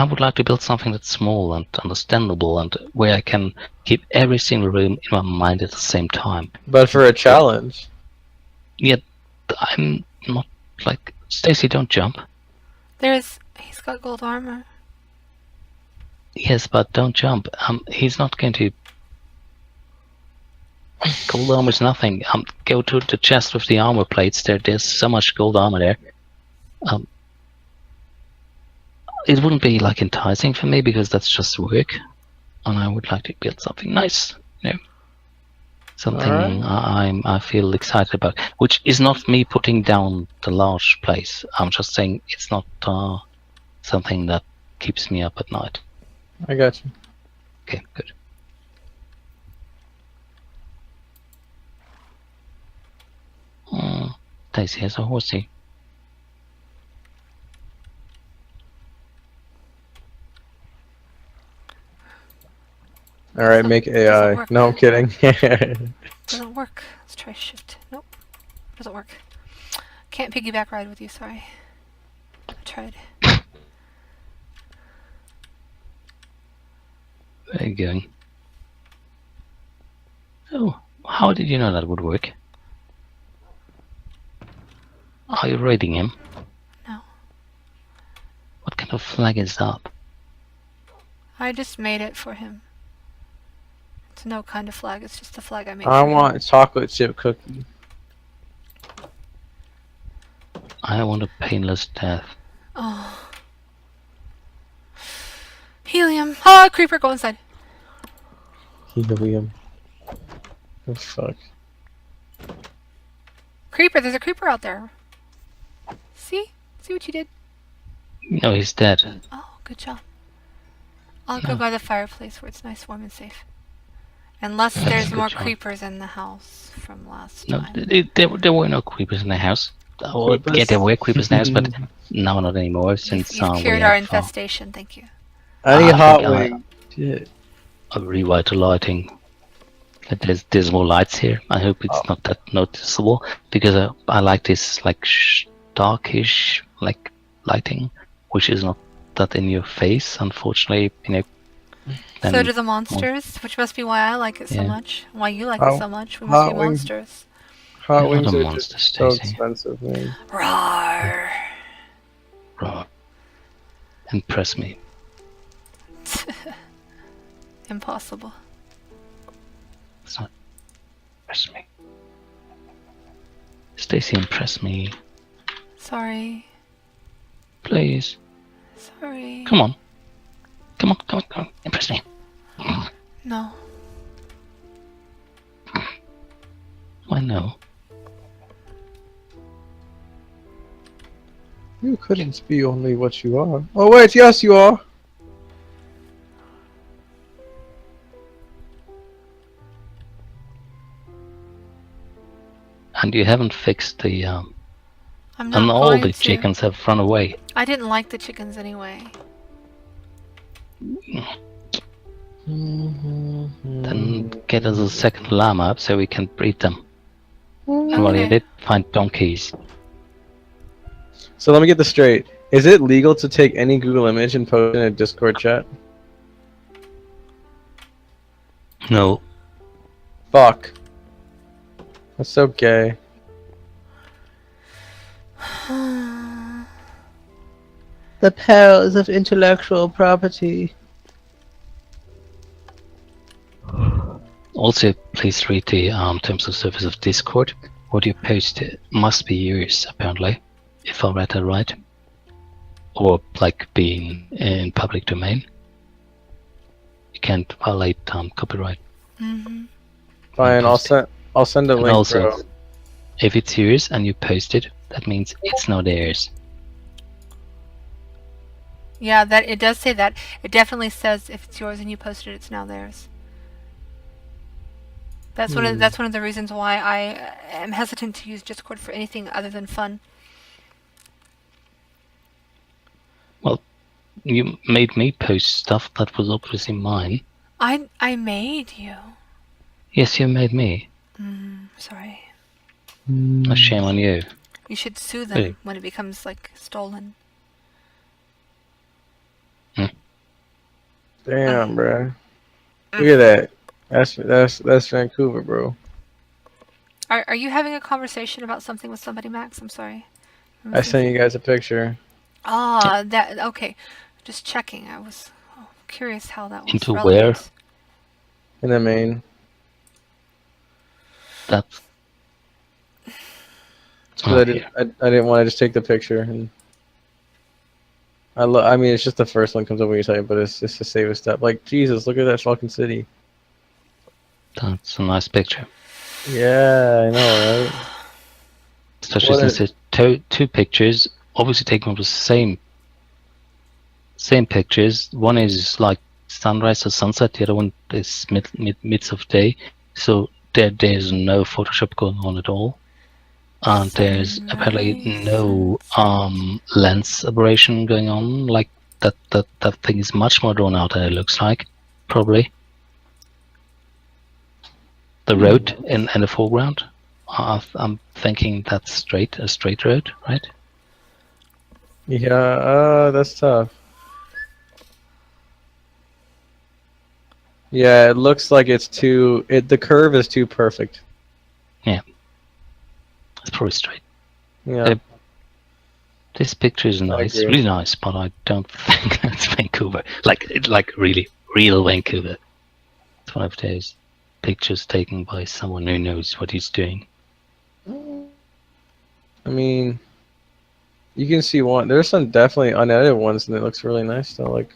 would like to build something that's small and understandable, and where I can keep every single room in my mind at the same time. But for a challenge. Yet, I'm not like Stacy. Don't jump. He's got gold armor. Yes, but don't jump. He's not going to. Gold armor is nothing. Go to the chest with the armor plates. There's so much gold armor there. It wouldn't be like enticing for me because that's just work, and I would like to build something nice. Something I feel excited about, which is not me putting down the large place. I'm just saying it's not something that keeps me up at night. I got you. Okay, good. Daisy has a horsey. All right, make AI. No, I'm kidding. Doesn't work. Let's try shift. Nope. Doesn't work. Can't piggyback ride with you, sorry. I tried. Where are you going? Oh, how did you know that would work? Are you raiding him? No. What kind of flag is that? I just made it for him. It's no kind of flag, it's just a flag I made I for him. want chocolate chip cookie. I want a painless death. Oh. Helium. Ah, creeper, go inside. Helium. Oh, fuck. Creeper, there's a creeper out there. See? See what you did? No, he's dead. Oh, good job. I'll go by the fireplace where it's nice, warm, and safe. Unless there's more creepers in the house from last No, time. there were no creepers in the house. Oh, yeah, there were creepers in the house, but no, not anymore. Since You've we cured our have, infestation, thank you. I need hot think wing. Shit. a revitalizing. There's more lights here. I hope it's not that noticeable because I like this like darkish like lighting, which is not that in your face. Unfortunately, then So do the monsters, which must be why I like it so Yeah. much. Why you like Hot- it so much. We must be hot wings. monsters. Hot You're wings not a are monster, just so Stacy. expensive, man. Rawr. Raw. Impress me. Impossible. It's not. Impress me. Stacy, impress me. Sorry. Please. Sorry. Come on. Come on, come on, come on. Impress me. No. Why no? You couldn't be only what you are. Oh wait, yes you are. And you haven't fixed the I'm not and all going the to. chickens have run away. I didn't like the chickens anyway. Then get us a second llama so we can breed them. And while you Okay. did, find donkeys. So let me get this straight. Is it legal to take any Google image and post it in a Discord chat? No. Fuck. That's so gay. The perils of intellectual property. Also, please read the terms of service of Discord. What you post must be yours, apparently, if I read that right. Or like being in public domain. You can't violate copyright. Mhm. Fine, I'll send a And link, also, bro. if it's yours and you post it, that means it's not theirs. Yeah, that it does say that. It definitely says if it's yours and you posted it, it's now theirs. That's that's one of the reasons why I am hesitant to use Discord for anything other than fun. Well, you made me post stuff that was obviously mine. I made you. Yes, you made me. Sorry. A shame on you. You should sue them Hey. when it becomes like stolen. Damn, bro. Look at that. That's Vancouver, bro. Are you having a conversation about something with somebody, Max? I'm sorry. I sent you guys a picture. Ah, that okay. Just checking. I was curious how that was Into relevant. where? In the main. That's. I didn't want to just take the picture and. I mean, it's just the first one comes up when you type, but it's just to save a step. Like Jesus, look at that fucking city. That's a nice picture. Yeah, I know, right? Especially What since it's two pictures, obviously taken from the same pictures. One is like sunrise or sunset. The other one is midst of day. So there's no Photoshop going on at all. And there's apparently no lens aberration going on. Like that thing is much more drawn out than it looks like, probably. The road in the foreground. I'm thinking that's a straight road, right? Yeah, that's tough. Yeah, it looks like it's too. The curve is too perfect. Yeah, it's probably straight. Yeah. This picture is nice, agree. really nice, but I don't think that's Vancouver. Like really real Vancouver. It's one of those pictures taken by someone who knows what he's doing. I mean, you can see one. There's some definitely unedited ones, and it looks really nice. Though, like.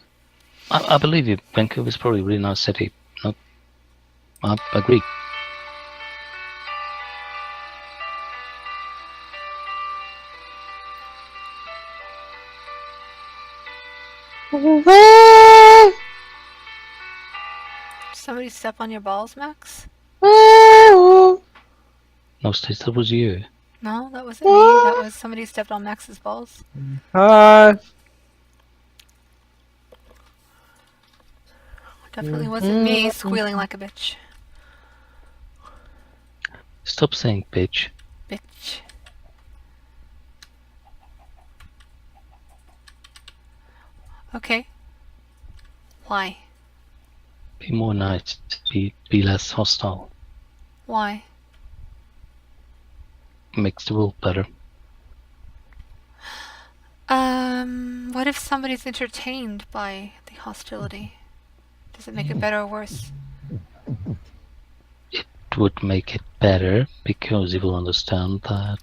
I believe you. Vancouver's probably a really nice city. No, I agree. Somebody step on your balls, Max? No, Stace, that was you. No, that wasn't me. That was somebody stepped on Max's balls. Hi. Definitely wasn't me squealing like a bitch. Stop saying bitch. Bitch. Okay. Why? Be more nice. Be less hostile. Why? Makes the world better. What if somebody's entertained by the hostility? Does it make it better or worse? It would make it better because he will understand that,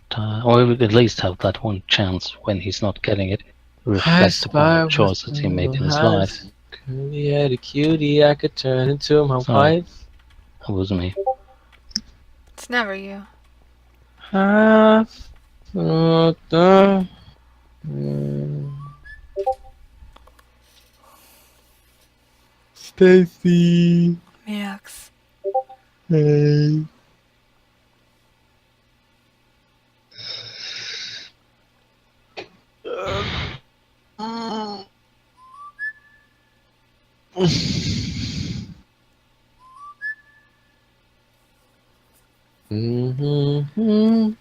or he will at least have that one chance when he's not getting it. Reflect upon the choices he made in his life. Curly had a cutie, I could turn into my Sorry. wife. That was me. It's never you. Stacy. Max. Hey. Mm-hmm.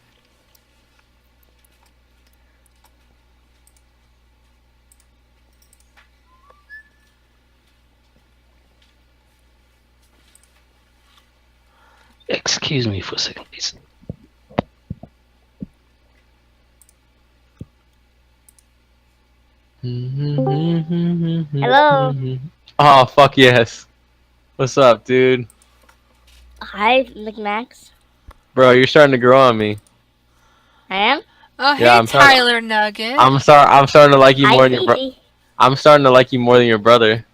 Excuse me for a second, please. Hello. Oh, fuck yes. What's up, dude? Hi, McMax. Bro, you're starting to grow on me. I am. Oh, Yeah, hey, I'm sorry. Tyler Nugget. I'm starting to like you Hi, more than your brother. Fifi. I'm starting to like you more than your brother.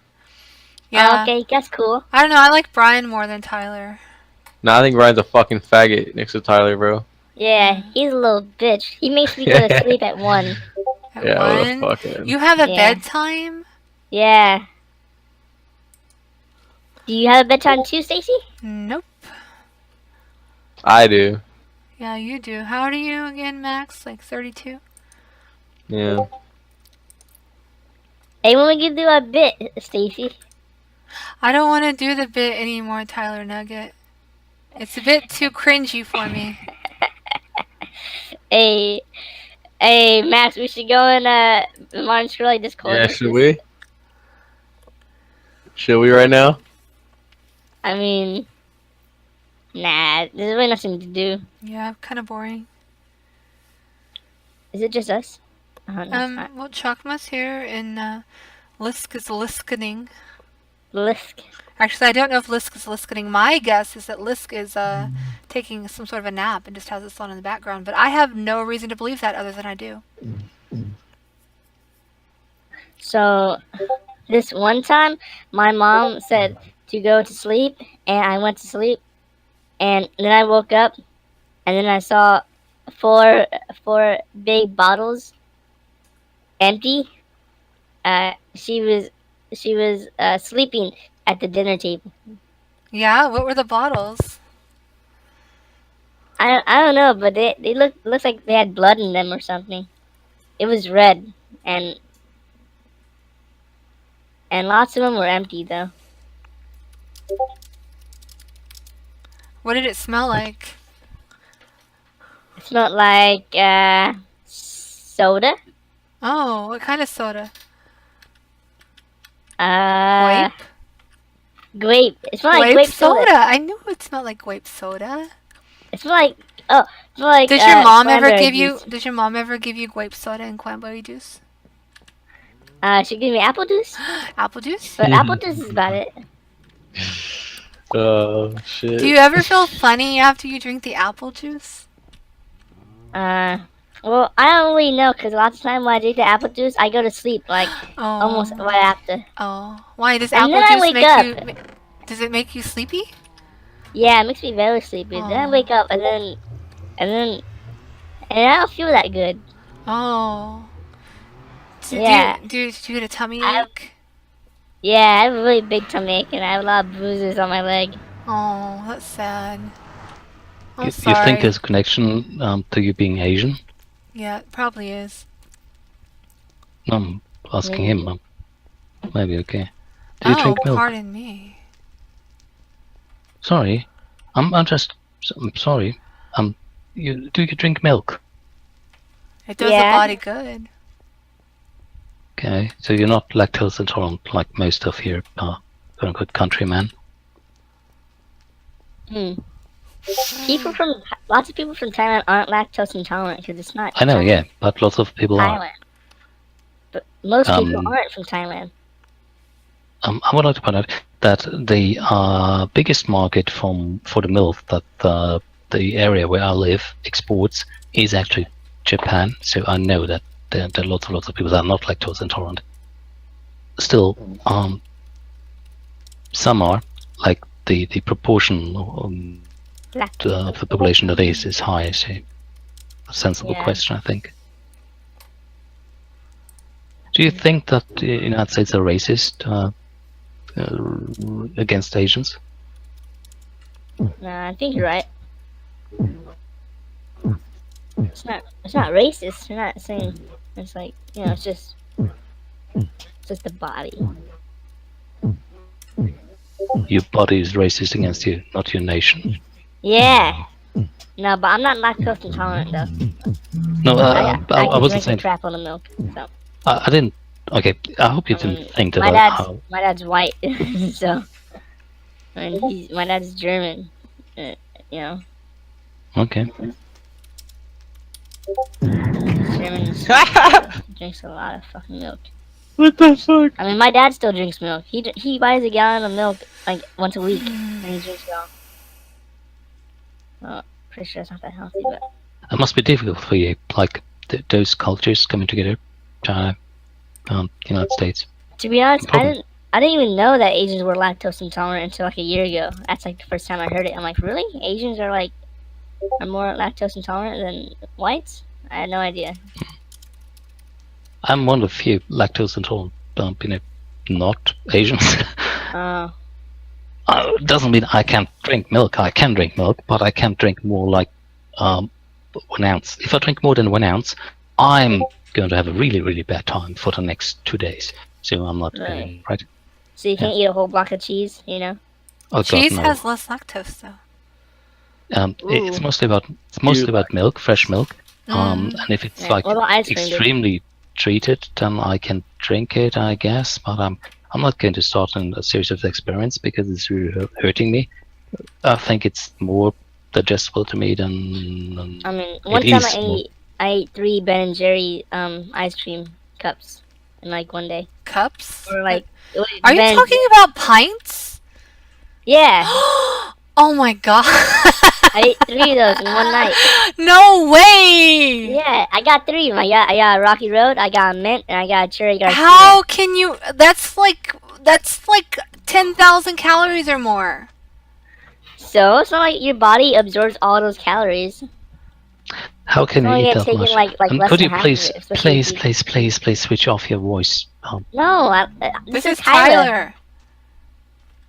Yeah. Oh, okay, that's cool. I don't know. I like Brian more than Tyler. Nah, I think Ryan's a fucking faggot next to Tyler, bro. Yeah, he's a little bitch. He makes me go to sleep at 1. At Yeah, what a 1? fucking. You have a Yeah. bedtime? Yeah. Do you have a bedtime too, Stacy? Nope. I do. Yeah, you do. How old are you again, Max? Like 32? Yeah. Hey, when we can do a bit, Stacy? I don't want to do the bit anymore, Tyler Nugget. It's a bit too cringy for me. Hey, Max, we should go in Martin Shkreli Discord. Yeah, should we? Should we right now? I mean, nah, there's really nothing to do. Yeah, kind of boring. Is it just us? No, it's not. Well, Chakma's here and Lisk is listening. Lisk. Actually, I don't know if Lisk is listening. My guess is that Lisk is taking some sort of a nap and just has this on in the background. But I have no reason to believe that other than I do. So, this one time, my mom said to go to sleep, and I went to sleep, and then I woke up, and then I saw four big bottles empty. She was sleeping at the dinner table. Yeah, what were the bottles? I don't know, but they looks like they had blood in them or something. It was red, and lots of them were empty though. What did it smell like? It smelled like soda. Oh, what kind of soda? Grape. It smelled like grape soda. I knew it smelled like grape soda. It smelled like Did your mom ever cranberry give you? juice. Did your mom ever give you grape soda and cranberry juice? She gave me apple juice, Apple juice? but apple juice is about it. Oh shit. Do you ever feel funny after you drink the apple juice? Well, I don't really know because lots of time when I drink the apple juice, I go to sleep like almost right after. Oh, why does And apple then I juice wake make up. you? Does it make you sleepy? Yeah, it makes me very sleepy. Then I wake up and I don't feel that good. Oh. So Yeah. Do you get a tummy ache? Yeah, I have a really big tummy ache and I have a lot of bruises on my leg. Oh, that's sad. I'm You sorry. think there's a connection to you being Asian? Yeah, it probably is. I'm asking him. Maybe okay. Do you Oh, drink milk? pardon me. Sorry, I'm sorry. Do you drink milk? It does Yeah. the body good. Okay, so you're not lactose intolerant like most of here are. quote-unquote countryman. Lots of people from Thailand aren't lactose intolerant because it's not. I know, yeah, but lots of people are. Thailand. But most people aren't from Thailand. I would like to point out that the biggest market for the milk that the area where I live exports is actually Japan. So I know that there are lots of people that are not lactose intolerant. Still, some are, like the proportion of the population that is high. So a sensible question, I think. Do you think that the United States are racist against Asians? No, I think you're right. It's not racist. You're not saying it's like, you know, it's just the body. Your body is racist against you, not your nation. Yeah. No, but I'm not lactose intolerant though. No, I can wasn't drink saying. crap on the milk. So. I didn't. Okay, I hope you didn't think that. My dad's white, so my dad's German. You know. Okay. German drinks a lot of fucking milk. What the fuck? I mean, my dad still drinks milk. He buys a gallon of milk like once a week, and he drinks it all. Well, pretty sure it's not that healthy, but. It must be difficult for you, like those cultures coming together, China, United States. To be honest, I didn't even know that Asians were lactose intolerant until like a year ago. That's like the first time I heard it. I'm like, really? Asians are more lactose intolerant than whites? I had no idea. I'm one of the few lactose intolerant, not Asians. Doesn't mean I can't drink milk. I can drink milk, but I can't drink more like 1 ounce. If I drink more than 1 ounce, I'm going to have a really, really bad time for the next 2 days. So I'm not going, right? So you can't eat a whole block of cheese, you know? Oh, Cheese God, no. has less lactose, though. It's mostly about milk, fresh milk. And if it's like what about ice cream, extremely treated, then I can drink it, I guess. But I'm not going to start a series of experiments because it's really hurting me. I think it's more digestible to me than. I mean, one time I ate 3 Ben & Jerry ice cream cups in like one day. Cups? Or like. Are you talking about pints? Yeah. Oh my god. I ate 3 of those in one night. No way! Yeah, I got 3. I got a Rocky Road, I got a mint, and I got a Cherry Garcia. How can you? That's like 10,000 calories or more. So it's not like your body absorbs all those calories. How can you eat that much? Like less could you than half please, of it, please switch off your voice? No, this is Tyler.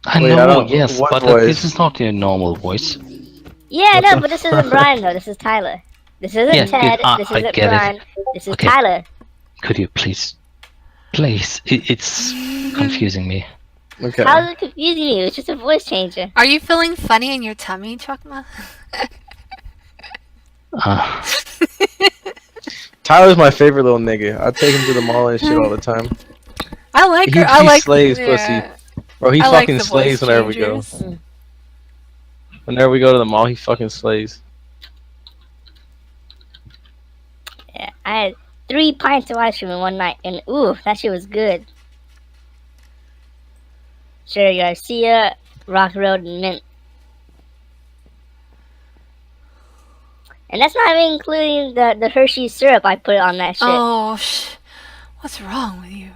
I Wait, know, yes, but voice? this is not your normal voice. Yeah, no, but this isn't Brian though. This is Tyler. This isn't Ted. This I isn't get Brian. it. This is Okay. Tyler. Could you please, it's confusing me. Okay. How is it confusing you? It's just a voice changer. Are you feeling funny in your tummy, Chokma? Tyler's my favorite little nigga. I take him to the mall and shit all the time. I like her. He slays pussy. Bro, he fucking slays whenever we go. Whenever we go to the mall, he fucking slays. Yeah, I had 3 pints of ice cream in one night, and ooh, that shit was good. Cherry Garcia, Rock Road, and mint. And that's not even including the Hershey's syrup I put on that shit. Oh, what's wrong with you?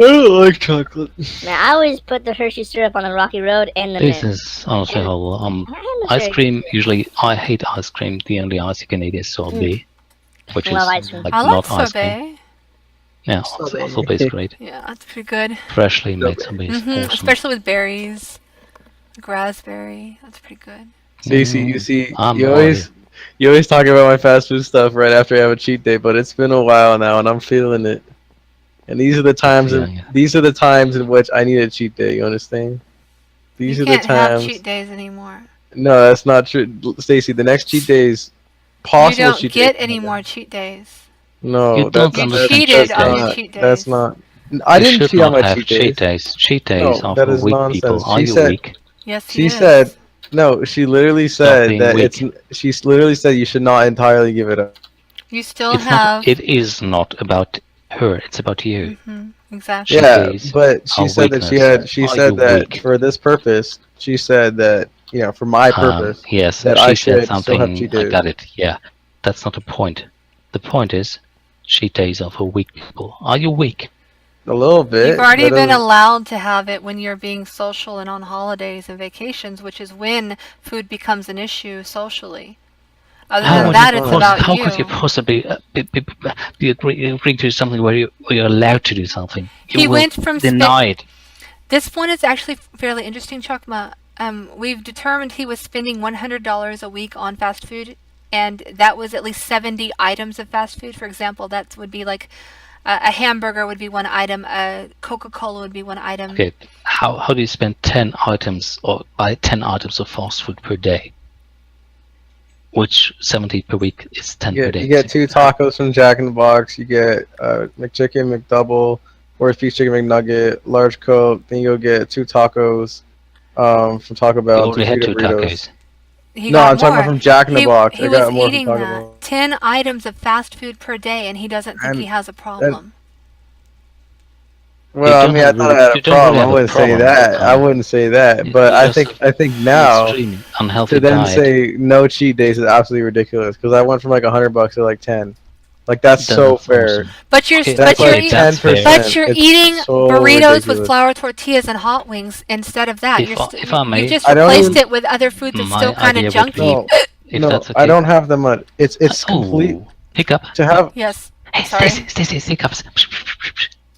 I don't like chocolate. Now, I always put the Hershey syrup on the Rocky Road and the This mint. is honestly horrible. not Ice very cream, usually, I hate ice cream. The only ice you can eat is sorbet, which I is love ice cream. like I not like ice cream. sorbet. Yeah, Sorbet. sorbet is great. Yeah, that's pretty good. Freshly made sorbet is awesome. Especially with berries. Like raspberry. That's pretty good. Stacy, you see, I'm you always talk about my fast food stuff right after I have a cheat day, but it's been a while now, and I'm feeling it. And these are the times. These are the times in which I need a cheat day. You understand? These You are the can't have times. cheat days anymore. No, that's not true, Stacy. The next cheat day is You possible. don't cheat get day. any more cheat days. No, You that's, don't that's, cheated that's on your not. cheat days. That's not. I You didn't should cheat on not my have cheat days. cheat days. Cheat days No, are that for is weak nonsense. people. Are She you said weak? Yes, he she is. said no. She literally Stop said being that weak. She literally said you should not entirely give it up. You still It's have. not. It is not about her. It's about you. Exactly. Cheat Yeah, days but she are said that weakness. she Are said you that weak? for this purpose, she said that for my purpose Yes, that she I said should still have something. cheat I days. got it. Yeah, that's not the point. The point is, cheat days are for weak people. Are you weak? A little bit. You've already that been doesn't- allowed to have it when you're being social and on holidays and vacations, which is when food becomes an issue socially. Other Yeah, than would that, you it's fine. about how you. could you possibly be agreeing to something where you're allowed to do something? You He will went from deny it. This one is actually fairly interesting, Chokma. We've determined he was spending $100 a week on fast food, and that was at least 70 items of fast food. For example, that would be like a hamburger would be one item, a Coca-Cola would be one item. Okay, how do you spend 10 items or buy 10 items of fast food per day? Which 70 per week is 10 per day. You get 2 tacos from Jack in the Box. You get McChicken, McDouble, roast beef chicken McNugget, large Coke. Then you go get 2 tacos from Taco You Bell. already had 2 burritos. tacos. He No, got I'm talking more. about from Jack in the Box. He I got was more from eating Taco that. Bell. 10 items of fast food per day, and he doesn't think And- he has a problem. Well, I don't mean, I have thought really- I had you a don't really problem. have I a wouldn't say problem. that. I wouldn't say that. But I just think now extreme unhealthy to then diet. say no cheat days is absolutely ridiculous because I went from like $100 to like 10. Like that's so That's fair. awesome. But you're Okay, but That's you're like eating 10%. but you're It's eating so burritos with ridiculous. flour tortillas and hot wings instead of that. If I may, you just I don't replaced even- it with other food that's My still kind idea of would be- junky. No, If no, that's okay. I don't have the money. It's complete Oh, hiccup. to have. Yes. Hey, Sorry. Stacy, hiccups.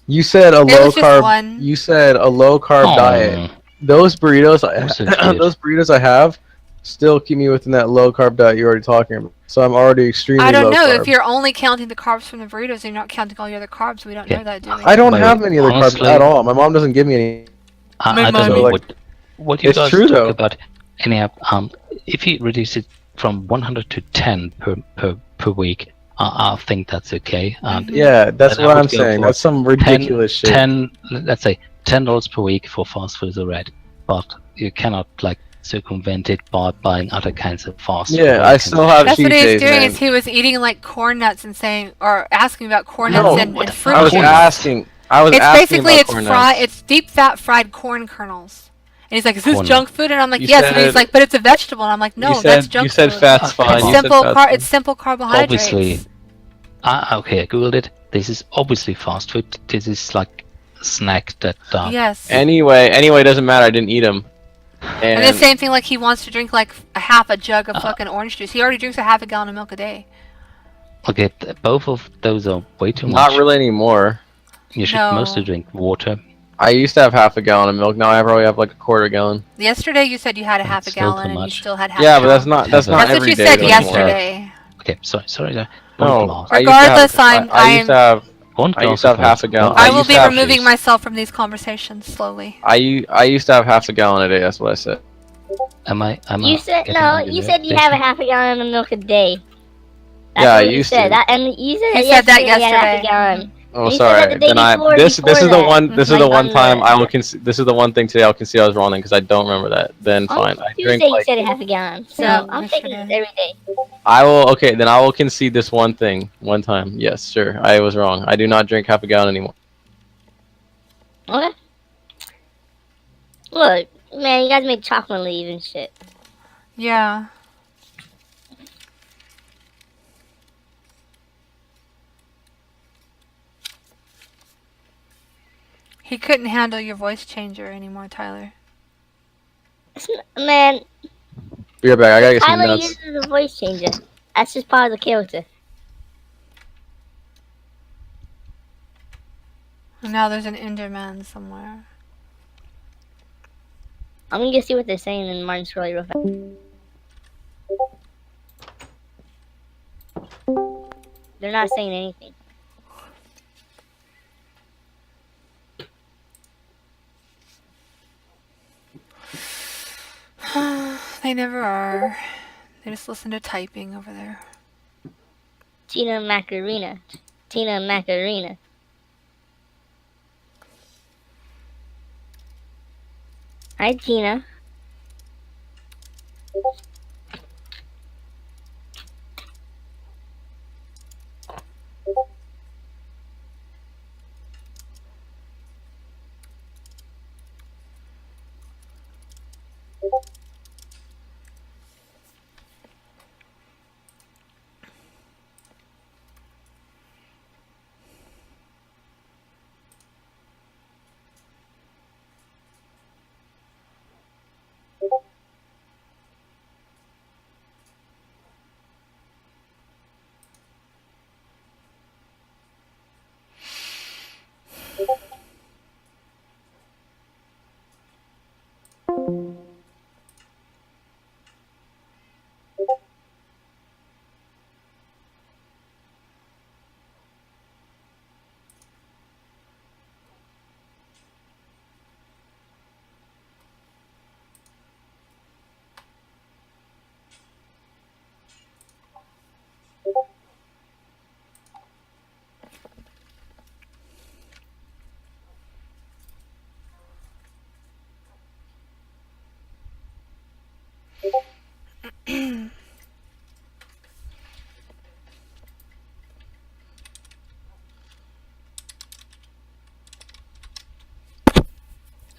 You said a low was just carb. one. You said a low carb Oh, diet. Those burritos, Course it did. those burritos I have, still keep me within that low carb diet you're already talking about. So I'm already extremely I don't low know carb. if you're only counting the carbs from the burritos and you're not counting all the other carbs. We don't Yeah. know that, do we? I don't Wait, have many other honestly- carbs at all. My mom doesn't give me any. My I don't mommy. know Like, what you it's guys true, talk though. about. Anyhow, if you reduce it from 100 to 10 per week, I think that's okay. And Yeah, that's Then I what would I'm go saying. for That's some ridiculous shit. 10, let's say $10 per week for fast food is alright, but you cannot like circumvent it by buying other kinds of fast food. Yeah, I still have That's cheat what he was days, doing. man. Is he was eating like corn nuts and saying or asking about corn No, nuts and what the fruit I was Corn juice. nuts. asking. I was It's asking basically about it's corn fried. nuts. It's deep fat fried corn kernels. And he's like, "Is this Corn junk food?" And I'm like, You "Yes." And he's said- like, "But it's a vegetable." And I'm like, "No, you that's said junk you said food. fat's Come fine. It's on. You said simple fat's fine. it's simple carbohydrates." Obviously, okay, I googled it. This is obviously fast food. This is like a snack that Yes. Anyway, it doesn't matter. I didn't eat them. And the same thing, like he wants to drink like a half a jug of fucking orange juice. He already drinks a half a gallon of milk a day. okay, both of those are way too much. Not really anymore. You should No. mostly drink water. I used to have half a gallon of milk. Now I probably have like a quarter gallon. Yesterday you said you had a half a Still too gallon and you much. still had half. Yeah, a but that's gallon. not that's not That's what every you day said anymore. yesterday. Okay, sorry. No, One glass. I used to have- Regardless, I used to have One I used glass to have of half a milk. gallon. I I will used be to have removing juice. myself from these conversations slowly. I used to have half a gallon a day. That's what I said. Am I? You said getting no. under You there? said you have a half a gallon of milk a day. That's Yeah, I what you used said. to. That, and you said He it said that yesterday. You had half a yesterday. gallon. Oh, You said sorry. that the day Then I before- this is before the that. one this is Like the one on time the- I will this is the one thing today I'll concede I was wrong because I don't remember that. Then On fine. I drink Tuesday you like said half a gallon. So Yeah, I'm taking this yesterday. every day. I will okay. Then I will concede this one thing one time. Yes, sure. I was wrong. I do not drink half a gallon anymore. Okay. Look, man, you guys make chocolate leave and shit. Yeah. He couldn't handle your voice changer anymore, Tyler. Man, Be right back. I gotta get some Tyler nuts. uses a voice changer. That's just part of the character. And now there's an Enderman somewhere. I'm gonna go see what they're saying in Martin Shkreli real fast. They're not saying anything. They never are. They just listen to typing over there. Tina Macarena. Tina Macarena. Hi, Tina.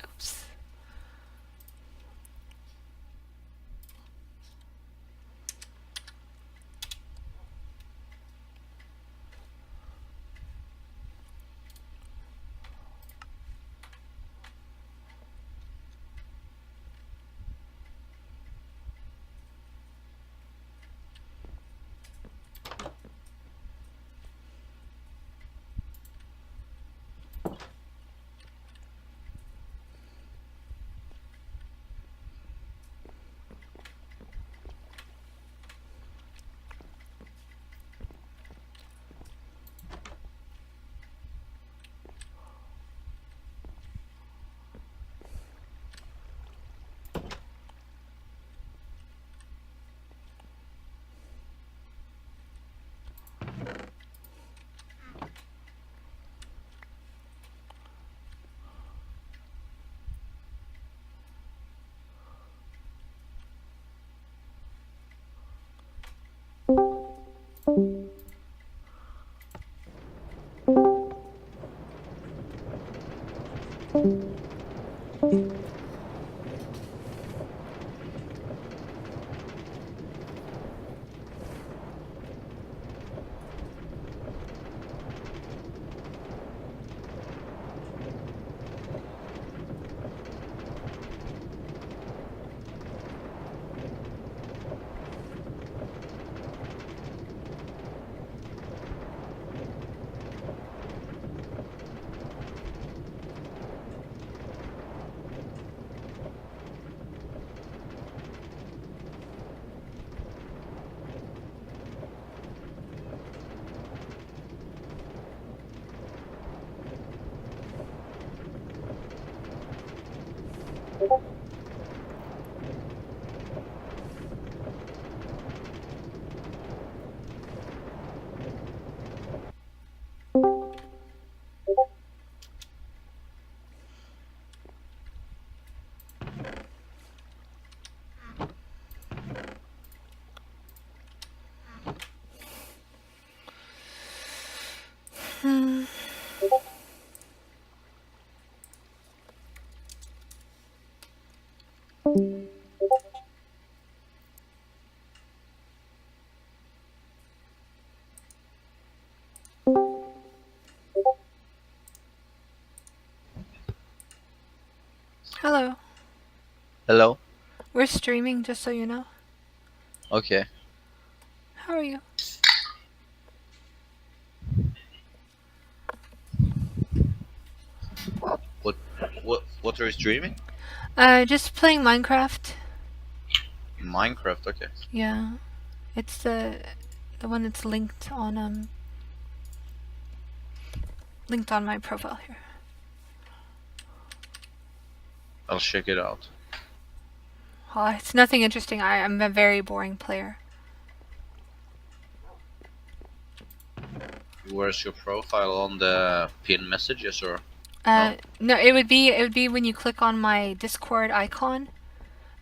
Oops. Hmm. Hello. Hello? We're streaming, just so you know. Okay. How are you? What are you streaming? Just playing Minecraft. Minecraft, okay. Yeah. It's the one that's linked on my profile here. I'll check it out. Oh, it's nothing interesting. I'm a very boring player. Where's your profile on the pin messages or? No, it would be when you click on my Discord icon,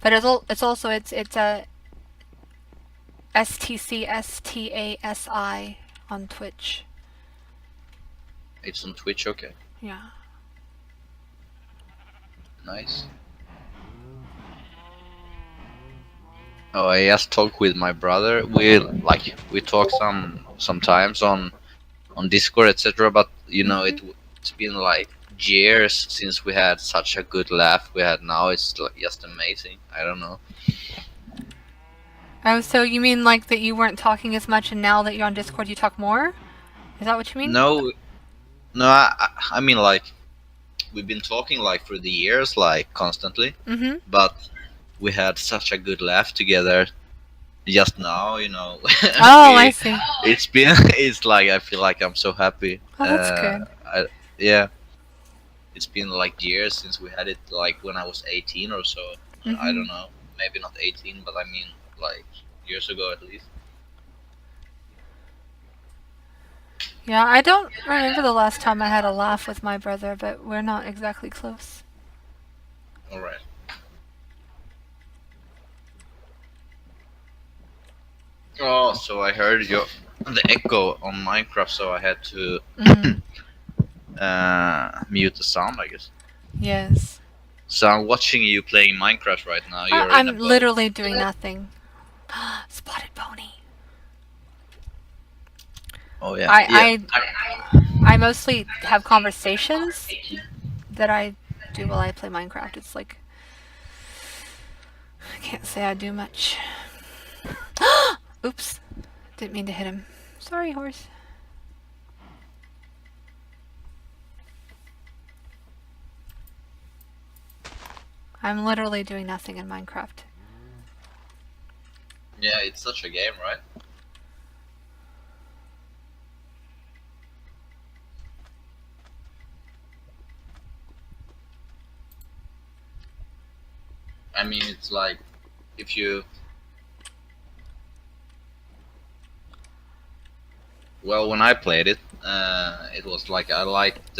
but it's also it's STCSTASI on Twitch. It's on Twitch, okay. Yeah. Nice. Oh, I just talked with my brother. We talk sometimes on Discord, etc. But you know, it's been like years since we had such a good laugh we had now. It's like just amazing. I don't know. Oh, so you mean like that you weren't talking as much, and now that you're on Discord, you talk more? Is that what you mean? No, I mean like we've been talking like through the years, like constantly. Mm-hmm. But we had such a good laugh together just now, you know. Oh, I see. It's like I feel like I'm so happy. Oh, that's good. Yeah. It's been like years since we had it, like when I was 18 or so. I don't know, maybe not 18, but I mean like years ago at least. Yeah, I don't remember the last time I had a laugh with my brother, but we're not exactly close. All right. Oh, so I heard the echo on Minecraft, so I had to mute the sound, I guess. Yes. So I'm watching you playing Minecraft right now. I'm literally doing nothing. Spotted pony. Oh yeah. I mostly have conversations that I do while I play Minecraft. It's like I can't say I do much. Oops. Didn't mean to hit him. Sorry, horse. I'm literally doing nothing in Minecraft. Yeah, it's such a game, right? I mean, it's like if you. Well, when I played it, it was like I liked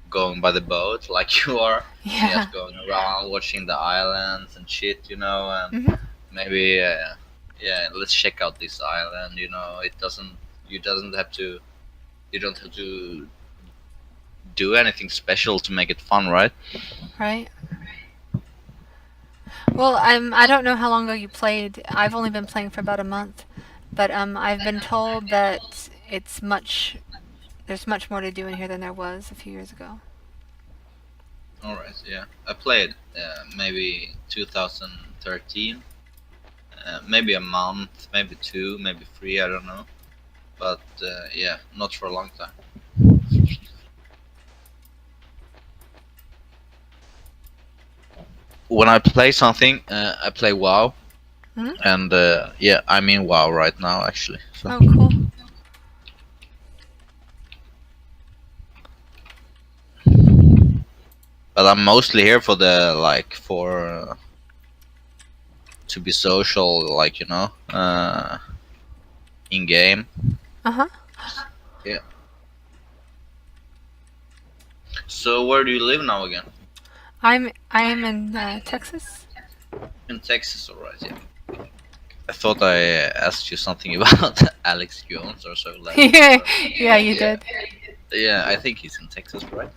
going by the boat, like you are. Yeah. Just going around, watching the islands and shit, you know, and maybe, yeah, let's check out this island. You know, you don't have to do anything special to make it fun, right? Right. Well, I don't know how long ago you played. I've only been playing for about a month, but I've been told that there's much more to do in here than there was a few years ago. All right, yeah, I played maybe 2013, maybe a month, maybe 2, maybe 3, I don't know, but yeah, not for a long time. When I play something, I play WoW, and yeah, I'm in WoW right now actually. So. Oh, cool. But I'm mostly here for to be social, like, you know, in game. Yeah. So where do you live now again? I am in Texas. In Texas, alright, yeah. I thought I asked you something about Alex Jones or so. Like, yeah, you did. Yeah, I think he's in Texas, right?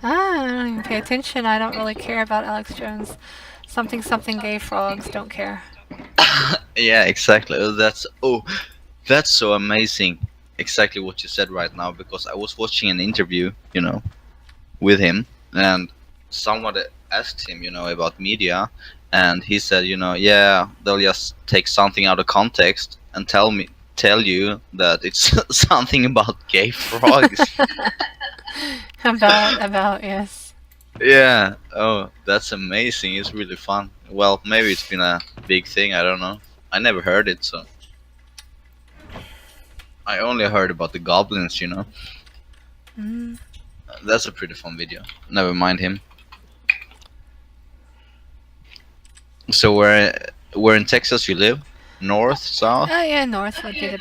I don't even pay attention. I don't really care about Alex Jones. Something gay frogs. Don't care. Yeah, exactly. That's so amazing. Exactly what you said right now, because I was watching an interview, you know, with him, and someone asked him, you know, about media, and he said, you know, yeah, they'll just take something out of context and tell you that it's something about gay frogs. about yes. Yeah. Oh, that's amazing. It's really fun. Well, maybe it's been a big thing. I don't know. I never heard it, so I only heard about the goblins, you know. That's a pretty fun video. Never mind him. So where in Texas you live? North, south? Yeah, north would be the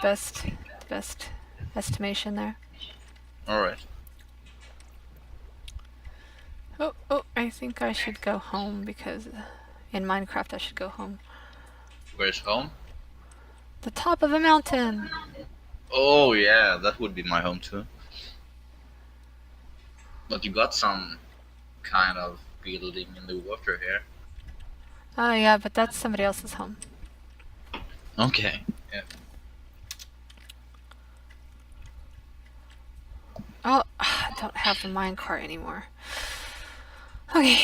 best estimation there. All right. Oh, I think I should go home because in Minecraft I should go home. Where's home? The top of a mountain. Oh yeah, that would be my home too. But you got some kind of building in the water here. Oh yeah, but that's somebody else's home. Okay. Yeah. Oh, I don't have the minecart anymore. Okay.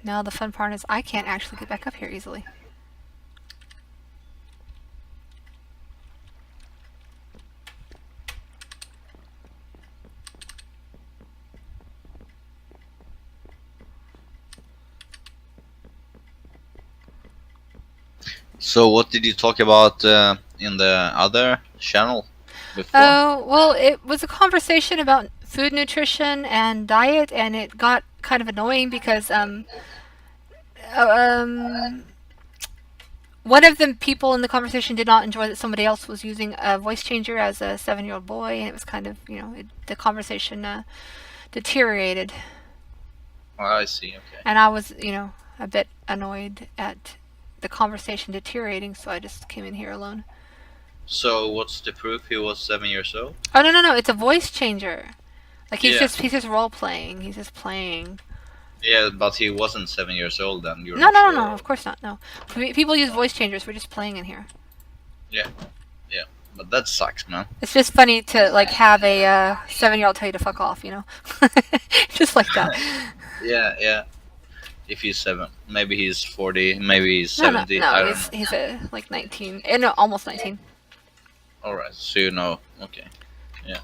Now the fun part is I can't actually get back up here easily. So what did you talk about in the other channel before? Oh, well, it was a conversation about food nutrition and diet, and it got kind of annoying because one of the people in the conversation did not enjoy that somebody else was using a voice changer as a 7-year-old boy, and it was kind of, the conversation deteriorated. Oh, I see. Okay. And I was, a bit annoyed at the conversation deteriorating, so I just came in here alone. So what's the proof he was 7 years old? Oh no, it's a voice changer. Like he's Yeah. just role playing. He's just playing. Yeah, but he wasn't 7 years old then. You're No, not no, sure. of course not. No, people use voice changers. We're just playing in here. Yeah, but that sucks, man. It's just funny to like have a 7-year-old tell you to fuck off, just like that. Yeah. If he's 7, maybe he's 40, maybe he's No, 70. I don't know. he's like 19. No, almost 19. All right, so you know. Okay. Yeah.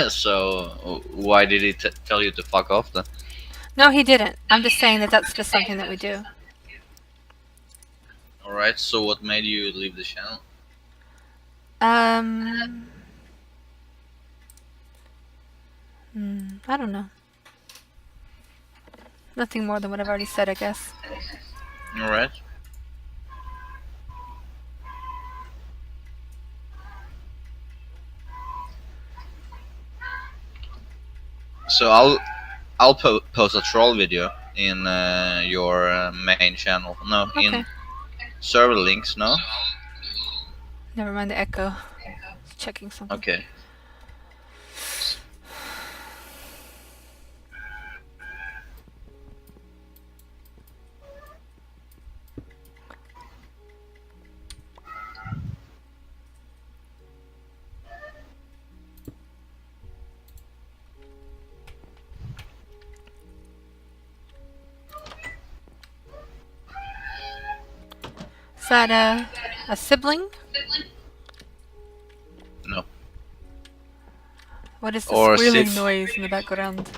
So why did he tell you to fuck off then? No, he didn't. I'm just saying that that's just something that we do. All right. So what made you leave the channel? I don't know. Nothing more than what I've already said, I guess. All right. So I'll post a troll video in your main channel. No, Okay. in server links. No. Never mind the echo. Just checking something. Okay. Is that a sibling? No. What is the Or squealing sif- noise in the background?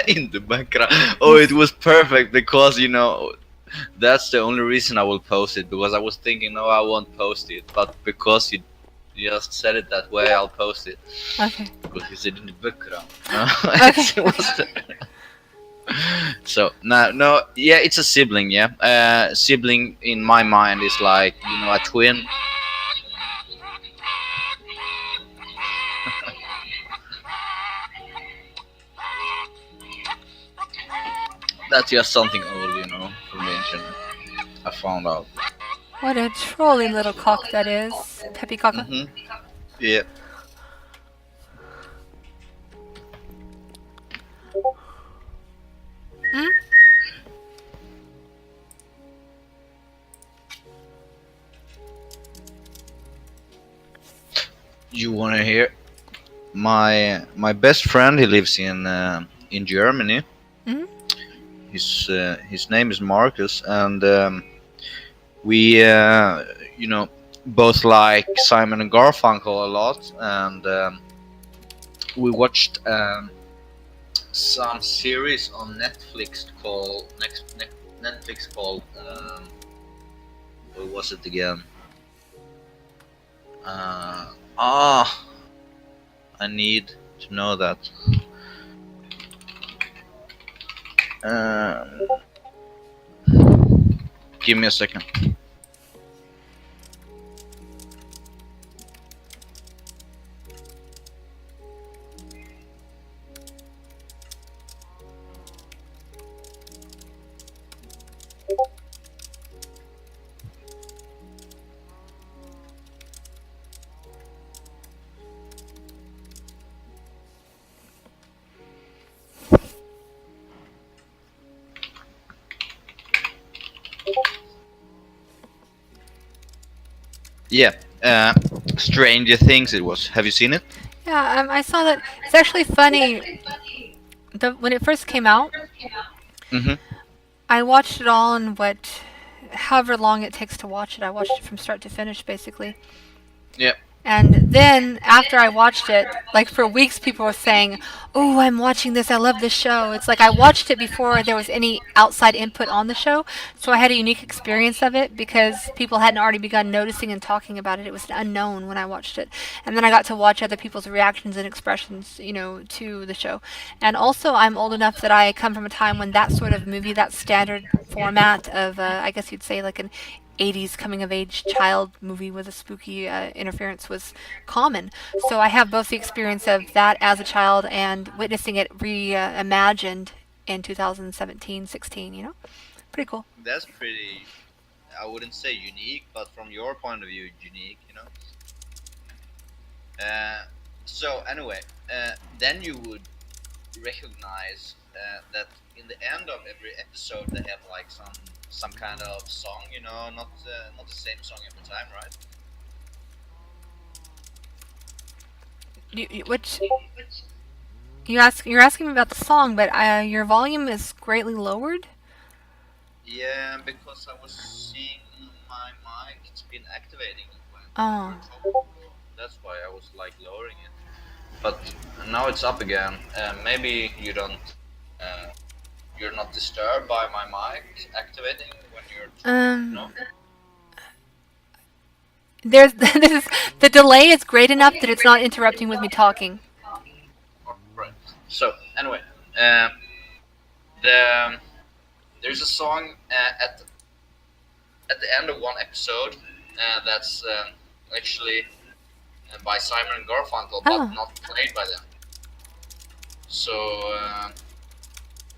In the background. Oh, it was perfect because that's the only reason I will post it, because I was thinking no, I won't post it, but because you just said it that way, I'll post it. Okay. Because you said in the background. Okay. It was so no, yeah, it's a sibling. Yeah, sibling in my mind is like a twin. That's just something old, from the internet. I found out. What a trolly little cock that is. Peppy cock. Yeah. Hmm? You wanna hear? My best friend, he lives in Germany. Mhm. His name is Marcus, and we both like Simon and Garfunkel a lot, and we watched some series on Netflix called what was it again? I need to know that. Give me a second. Yeah, Stranger Things it was. Have you seen it? Yeah, I saw that. It's actually funny. When it first came out, Mm-hmm. I watched it all in however long it takes to watch it. I watched it from start to finish, basically. Yeah. And then after I watched it, like for weeks, people were saying, "Oh, I'm watching this. I love this show." It's like I watched it before there was any outside input on the show, so I had a unique experience of it because people hadn't already begun noticing and talking about it. It was unknown when I watched it, and then I got to watch other people's reactions and expressions, to the show. And also, I'm old enough that I come from a time when that sort of movie, that standard format of, I guess you'd say like an 80s coming of age child movie with a spooky interference was common. So I have both the experience of that as a child and witnessing it reimagined in 2017-16, Pretty cool. That's pretty. I wouldn't say unique, but from your point of view, unique. So anyway, then you would recognize that in the end of every episode they have like some kind of song, not the same song every time, right? You're asking me about the song, but your volume is greatly lowered. Yeah, because I was seeing my mic, it's been activating when Oh. we were talking. That's why I was like lowering it. But now it's up again. Maybe you're not disturbed by my mic activating when you're no? There's the delay is great enough that it's not interrupting with me talking. Right. So anyway, there's a song at the end of one episode that's actually by Simon and Garfunkel, but not played by them. So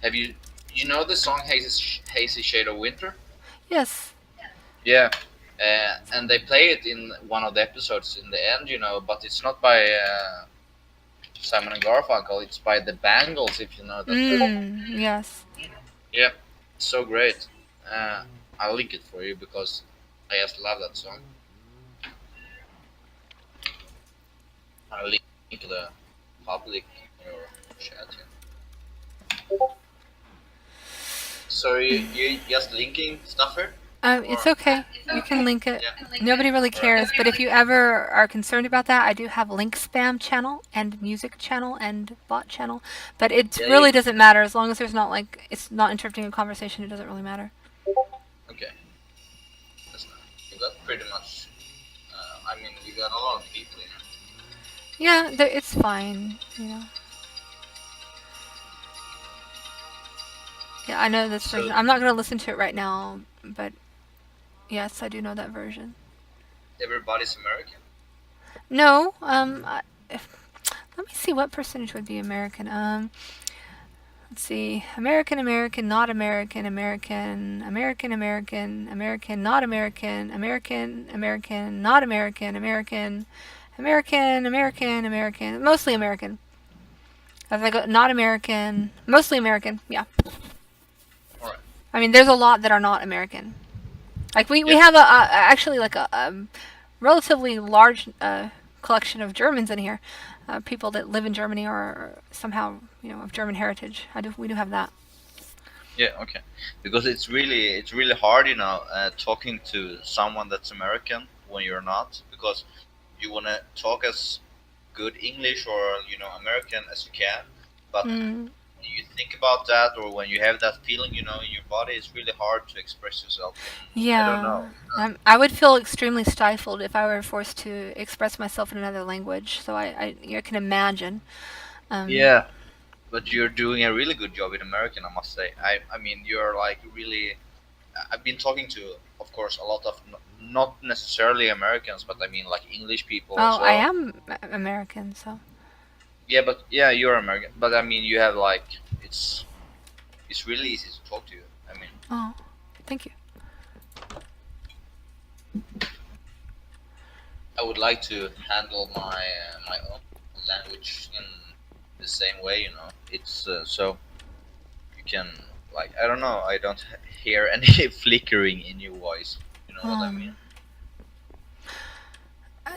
have you know the song Hazy Shade of Winter? Yes. Yeah. And they play it in one of the episodes in the end, but it's not by Simon and Garfunkel, it's by the Bangles, if you know that. Yes. Yeah, so great. I'll link it for you because I just love that song. I'll link to the public in your chat here. So you just linking stuff here? It's okay. You can link it. Nobody really cares. But if you ever are concerned about that, I do have link spam channel and music channel and bot channel. But it really doesn't matter as long as there's not it's not interrupting a conversation. It doesn't really matter. Okay. That's nice. You got pretty much. You got a lot of people in it. Yeah, it's fine. Yeah, I know this version. I'm not going to listen to it right now, but yes, I do know that version. Everybody's American? No, let me see what percentage would be American. Let's see. American, American, not American, American, American, American, American, not American, American, American, not American, American, American, American, American, mostly American. As I go, not American, mostly American, yeah. Alright. I mean, there's a lot that are not American. Like we have actually like a relatively large collection of Germans in here, people that live in Germany or somehow of German heritage. We do have that. Yeah, okay. Because it's really hard, talking to someone that's American when you're not, because you want to talk as good English or American as you can, but you think about that, or when you have that feeling, in your body, it's really hard to express yourself. Yeah, I don't know. I would feel extremely stifled if I were forced to express myself in another language. So I can imagine. Yeah, but you're doing a really good job in American, I must say. I mean, you're like really. I've been talking to, of course, a lot of not necessarily Americans, but I mean like English people as Oh, I well. am American, so. Yeah, but yeah, you're American, but I mean you have like it's really easy to talk to you. I mean, Oh, thank you. I would like to handle my own language in the same way. You know, it's so you can like I don't know. I don't hear any flickering in your voice. You know what I mean?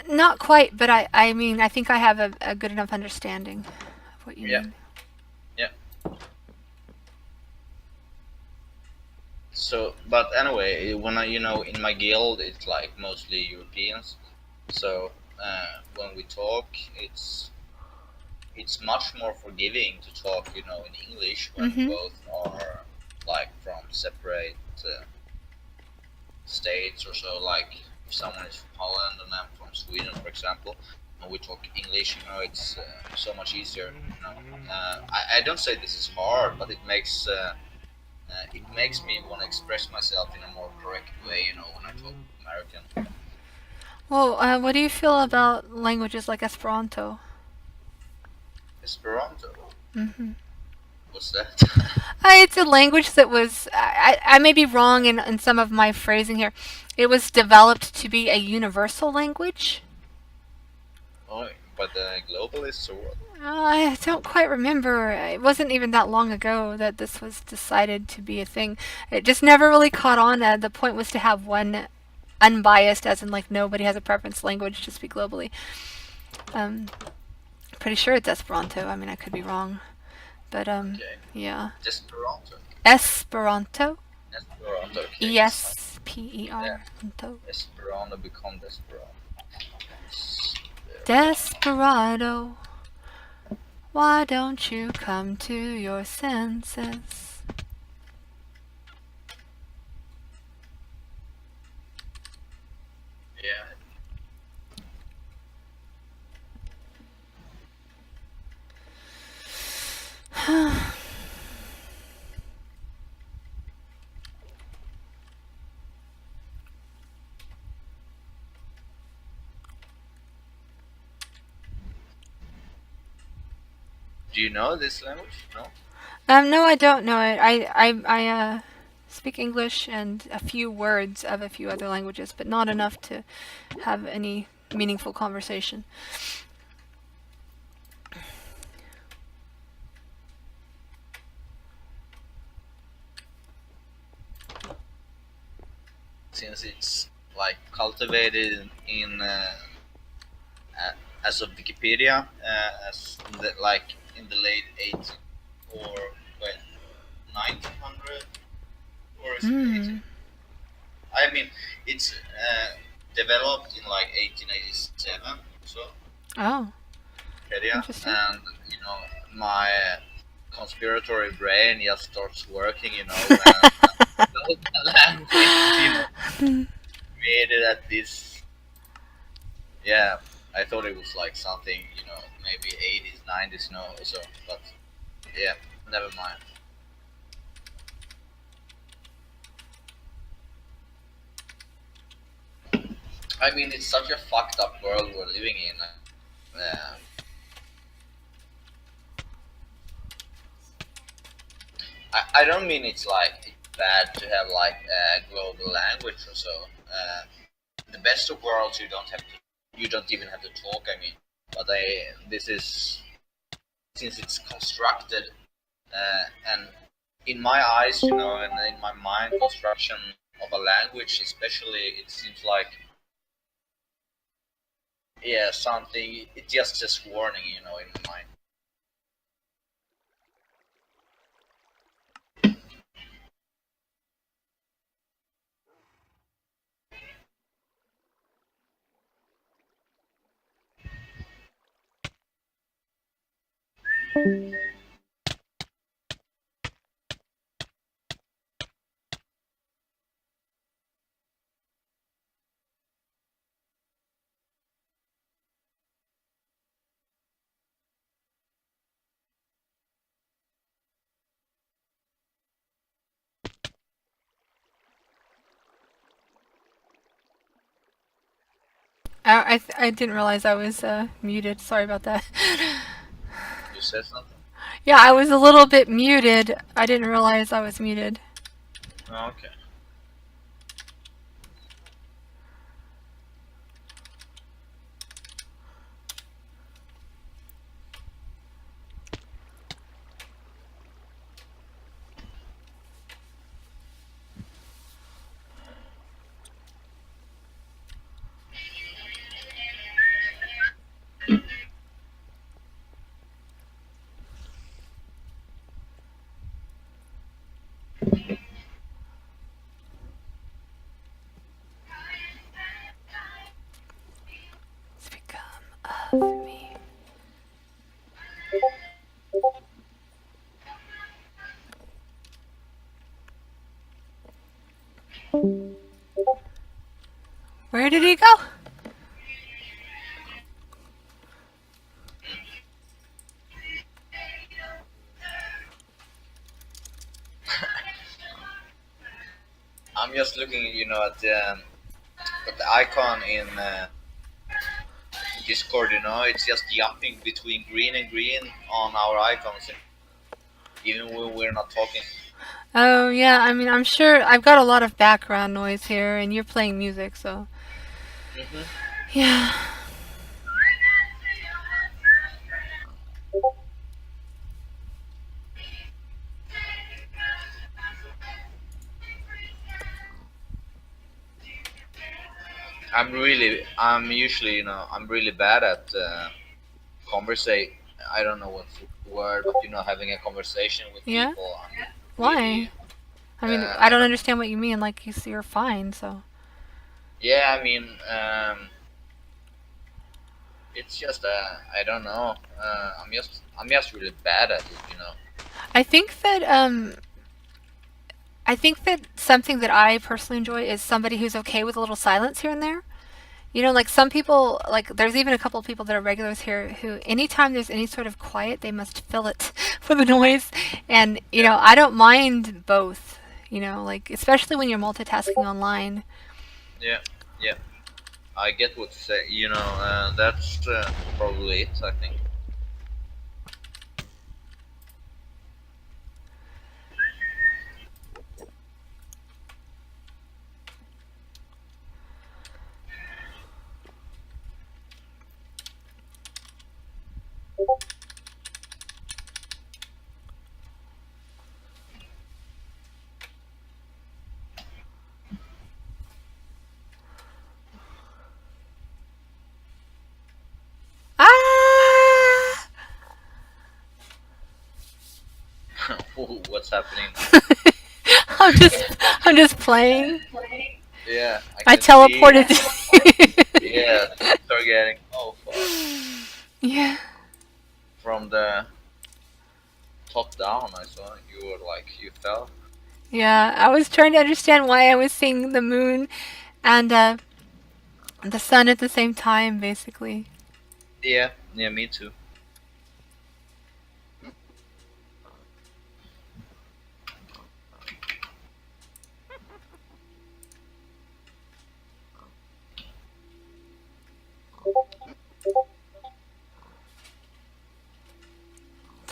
Not quite, but I mean, I think I have a good enough understanding of what you mean. Yeah. So, but anyway, when I, in my guild, it's like mostly Europeans. So when we talk, it's much more forgiving to talk, in English when both are like from separate states or so. Like if someone is from Holland and I'm from Sweden, for example, and we talk English, it's so much easier. I don't say this is hard, but it makes me want to express myself in a more correct way, when I talk American. Well, what do you feel about languages like Esperanto? Esperanto? Mm-hmm. What's that? It's a language that was, I may be wrong in some of my phrasing here. It was developed to be a universal language. Oh, but the globalists or what? I don't quite remember. It wasn't even that long ago that this was decided to be a thing. It just never really caught on. The point was to have one unbiased, as in like nobody has a preference language to speak globally. Pretty sure it's Esperanto. I mean, I could be wrong, but okay. Yeah. Esperanto. Esperanto. Esperanto. Okay. E-S-P-E-R. Yeah. Esperanto become Desperado. Desperado, why don't you come to your senses? Yeah. Do you know this language? No? No, I don't know it. I speak English and a few words of a few other languages, but not enough to have any meaningful conversation. Since it's like cultivated in as of Wikipedia, as in the late 18 or 1900 or is it 18? I mean, it's developed in like 1887 or so. Oh. Wikipedia, and my conspiratory brain just starts working, when the language, created at this. Yeah, I thought it was like something, maybe 80s, 90s, no, so, but yeah, never mind. I mean, it's such a fucked up world we're living in. I don't mean it's like bad to have like a global language or so. The best of worlds, you don't even have to talk. I mean, but this is since it's constructed, and in my eyes, and in my mind, construction of a language, especially, it seems like something. It just says warning, in my mind. I didn't realize I was muted. Sorry about that. You said something? Yeah, I was a little bit muted. I didn't realize I was muted. Oh, okay. It's become of me. Where did he go? I'm just looking, at the icon in Discord. It's just jumping between green and green on our icons, even when we're not talking. Oh yeah, I mean I'm sure I've got a lot of background noise here, and you're playing music, so yeah. I'm usually, I'm really bad at conversate. I don't know what's the word, but having a conversation with Yeah? people. Why? I mean, I don't understand what you mean. Like you're fine, so. Yeah, I mean, it's just I don't know. I'm just really bad at it. I think that something that I personally enjoy is somebody who's okay with a little silence here and there. Like some people, like there's even a couple of people that are regulars here who anytime there's any sort of quiet, they must fill it for the noise. And, I don't mind both, like especially when you're multitasking online. Yeah, yeah. I get what you say. That's probably it, I think. Ah! What's happening? I'm just playing. Yeah. I teleported. Yeah, start getting. Oh fuck. Yeah. From the top down, I saw you were like you fell. Yeah, I was trying to understand why I was seeing the moon and the sun at the same time, basically. Yeah, me too.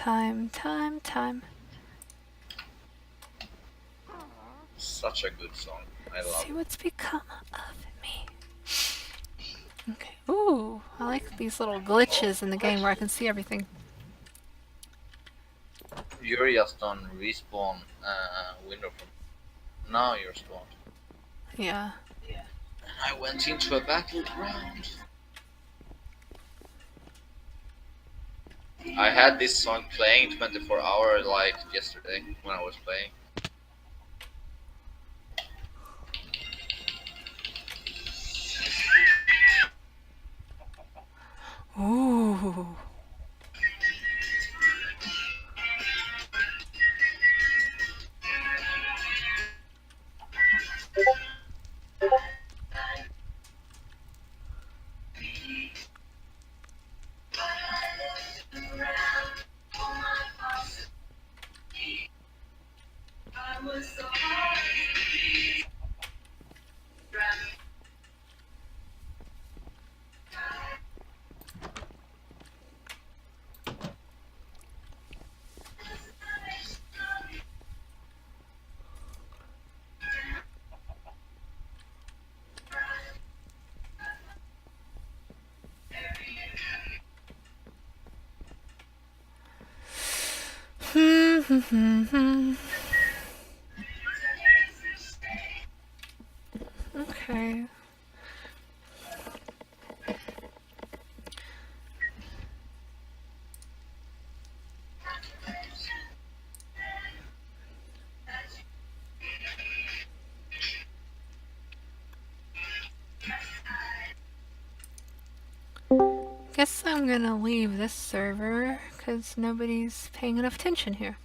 Time. Such a good song. I love See it. what's become of me. Okay. Ooh, I like these little glitches in the game where I can see everything. You're just on respawn window from. Now you're spawned. Yeah. I went into a battleground. I had this song playing 24 hours like yesterday when I was playing. Ooh. Okay. Guess I'm gonna leave this server because nobody's paying enough attention here.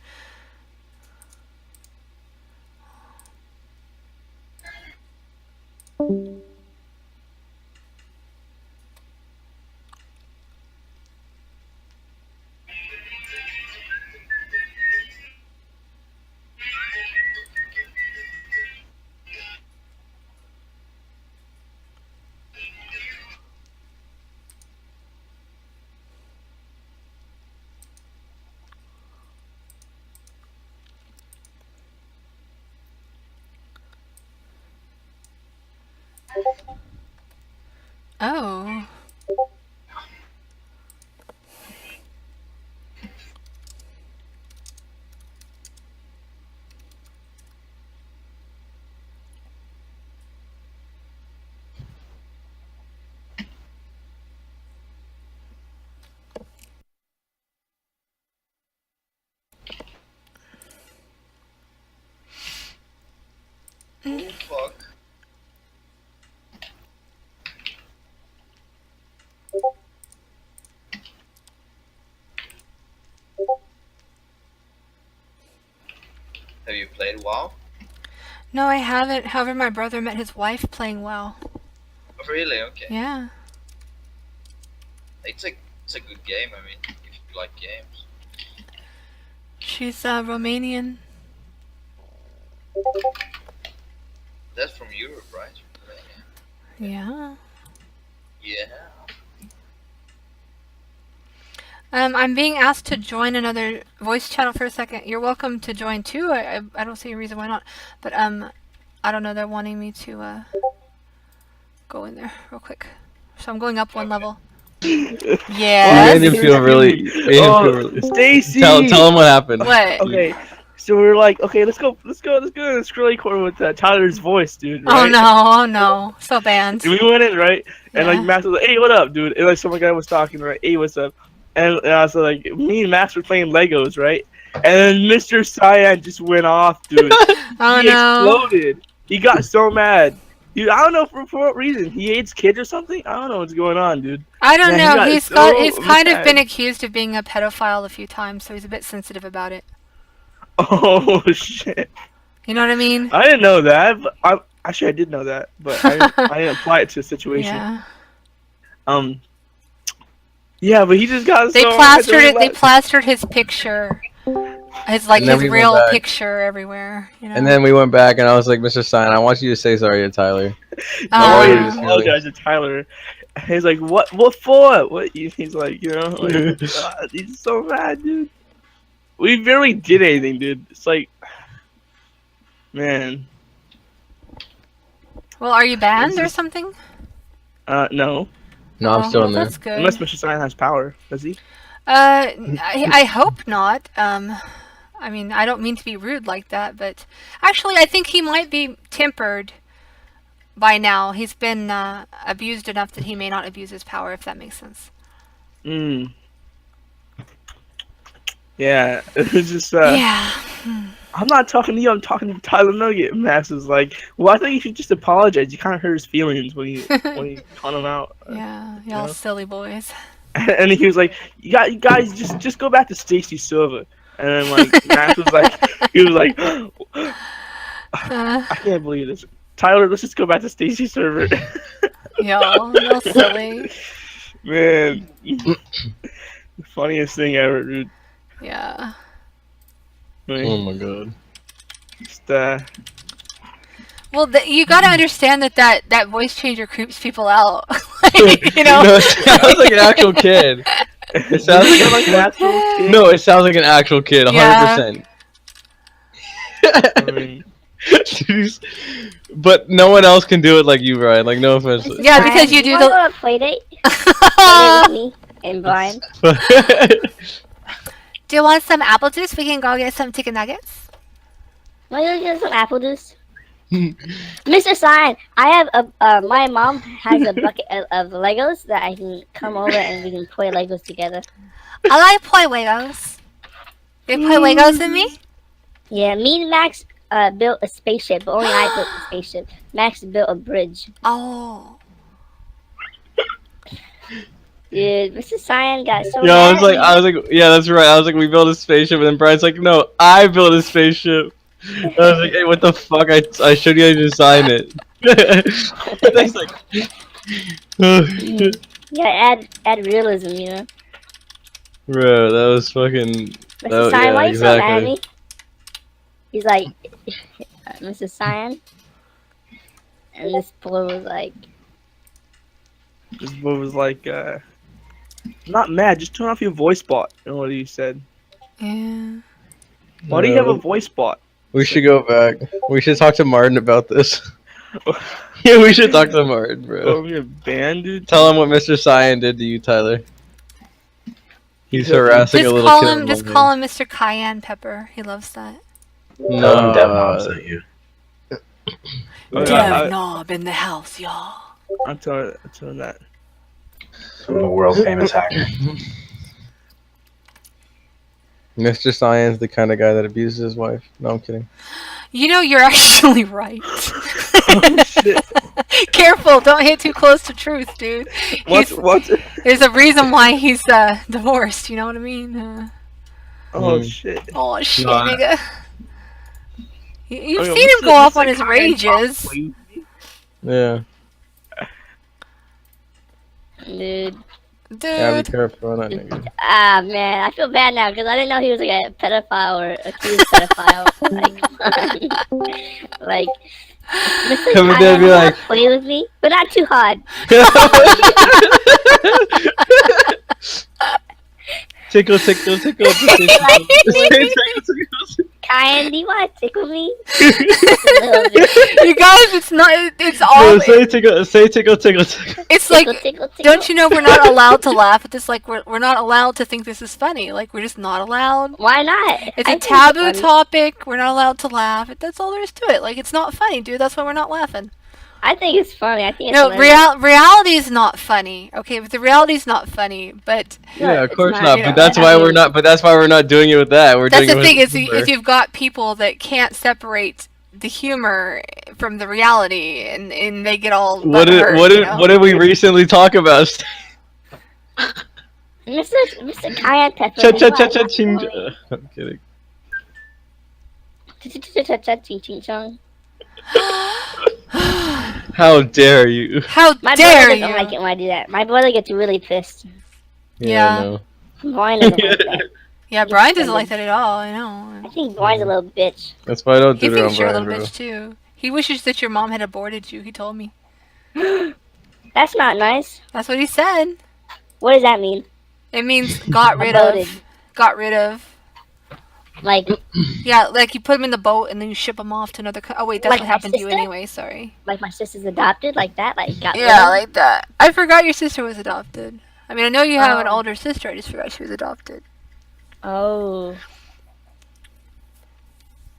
Oh. Fuck. Have you played WoW? No, I haven't. However, my brother met his wife playing WoW. Oh, really? Okay. Yeah. It's a good game. I mean, if you like games. She's Romanian. That's from Europe, right? Yeah. Yeah. I'm being asked to join another voice channel for a second. You're welcome to join too. I don't see a reason why not. But I don't know. They're wanting me to go in there real quick. So I'm going up one level. Yeah. Made him feel really. Stacy. Tell him what happened. What? Okay. So we were like, okay, let's go to the Skrilla corner with Tyler's voice, dude. Oh Right? no, oh no. So banned. And we went in, right? And Yeah. like Max was like, hey, what up, dude? And like some guy was talking, right? Hey, what's up? And I was like, me and Max were playing Legos, right? And then Mr. Cyan just went off, dude. Oh He no. exploded. He got so mad. Dude, I don't know for what reason. He hates kids or something? I don't know what's going on, dude. I don't Man, know. he He's so he's kind of mad. been accused of being a pedophile a few times, so he's a bit sensitive about it. Oh, shit. You know what I mean? I didn't know that. But actually, I did know that, but I didn't apply it to a situation. Yeah. Yeah, but he just got They so plastered mad it. They plastered his picture, his like And then his we went real back. picture everywhere. You know. And then we went back, and I was like, Mr. Stein, I want you to say sorry to Tyler. I you wanted to apologize to Tyler. He's like, what for? What? He's like, you know, like, he's so mad, dude. We barely did anything, dude. It's like, man. Well, are you banned or something? No. No, I'm still in there. That's good. Unless Mr. Stein has power, does he? I hope not. I mean, I don't mean to be rude like that, but actually, I think he might be tempered by now. He's been abused enough that he may not abuse his power, if that makes sense. Yeah, it was just, Yeah. I'm not talking to you, I'm talking to Tyler Nugget. Max is like, well, I think you should just apologize. You kind of hurt his feelings when you called him out. Yeah, y'all know? silly boys. And he was like, you guys just go back to Stacy's server. And then like Max was like, he was like, I can't believe this. Tyler, let's just go back to Stacy's server. Y'all silly. Man, the funniest thing ever, dude. Yeah. Oh my god. Just, Well, you gotta understand that voice changer creeps people out. Like, you know? No, it sounds like an actual kid. It sounds like an actual kid. No, it sounds like an actual kid, 100%. Jeez. But no one else can do it like you, Brian. Like, no offense. Yeah, because you do the. Go on a play date? Play date with me and Brian. Do you want some apple juice? We can go get some chicken nuggets. Want to get some apple juice? Mr. Sign, I have my mom has a bucket of Legos that I can come over and we can play Legos together. I like play Legos. You play Legos with me? Yeah, me and Max built a spaceship, but only I built the spaceship. Max built a bridge. Oh. Dude, Mr. Cyan got so Yeah, mad. I was like, yeah, that's right. I was like, we built a spaceship, and then Brian's like, no, I built a spaceship. I was like, hey, what the fuck? I showed you how to design it. He's like, Yeah, add realism, you know. bro, that was fucking. Mr. That, Cyan, yeah, why you so mad at exactly. me? He's like, Mr. Cyan. And this boy was like, This boy was like, not mad, just turn off your voice bot. You know what he said? Yeah. Why do you have a voice bot? We should go back. We should talk to Martin about this. Yeah, we should talk to Martin, bro. Oh, you're banned, dude. Tell him what Mr. Cyan did to you, Tyler. He's harassing a Just little call kid. him. Just call him Mr. Cayenne Pepper. He loves that. Tell him Dev Mom sent you. Dev Knob in the house, y'all. I'm telling that. I'm a world famous hacker. Mr. Cyan's the kind of guy that abuses his wife. No, I'm kidding. You know, you're actually right. Oh, shit. Careful, don't hit too close to truth, dude. What? There's a reason why he's divorced. You know what I mean? Oh shit. Oh shit, No, nigga. You've Oh, seen him Mr. go off on Mr. his Cayenne rages. Yeah. dude. Yeah, be Dude. careful on that nigga. Ah, man, I feel bad now because I didn't know he was like a pedophile or accused pedophile. like, Mr. Come in there and be Cyan, like- play with me, but not too hard. Tickle, tickle, tickle, tickle. Cyan, do you want to tickle me? You guys, it's not. It's all. No, say tickle, tickle, tickle. It's like, Tickle, tickle, tickle. don't you know we're not allowed to laugh at this? Like, we're not allowed to think this is funny. Like, we're just not allowed. Why not? It's I a think taboo funny. topic. We're not allowed to laugh. That's all there is to it. Like, it's not funny, dude. That's why we're not laughing. I think it's funny. I think it's No, hilarious. reality is not funny. Okay, but the reality is not funny. But Yeah, of it's course not, not. yeah. But that's why we're not. But that's why we're not doing it with that. We're that's doing the it thing with is, if you've got people that can't separate the humor from the reality, and they get all What did butthurt, what you did know? what did we recently talk about? Mr. Cyan Pepper. Cha do cha you cha want cha to ching. tickle me? I'm kidding. Cha-cha-cha-cha, ching, ching, chong. How dare you? How My dare brother you? doesn't like it when I do that. My brother gets really pissed. Yeah. I know. Brian doesn't like that. Yeah, Brian doesn't like that at all. I know. I think Brian's a little bitch. That's why I don't He do it on thinks you're a Brian, little bro. bitch too. He wishes that your mom had aborted you. He told me. That's not nice. That's what he said. What does that mean? It means got rid Aborted. of. Got rid of. Like, Yeah, like you put him in the boat and then you ship him off to another. Oh wait, that's Like what my happened to you sister? anyway. Sorry. like my sister's adopted, like that, like got rid Yeah, of? like that. I forgot your sister was adopted. I mean, I know you have an Oh. older sister. I just forgot she was adopted. Oh.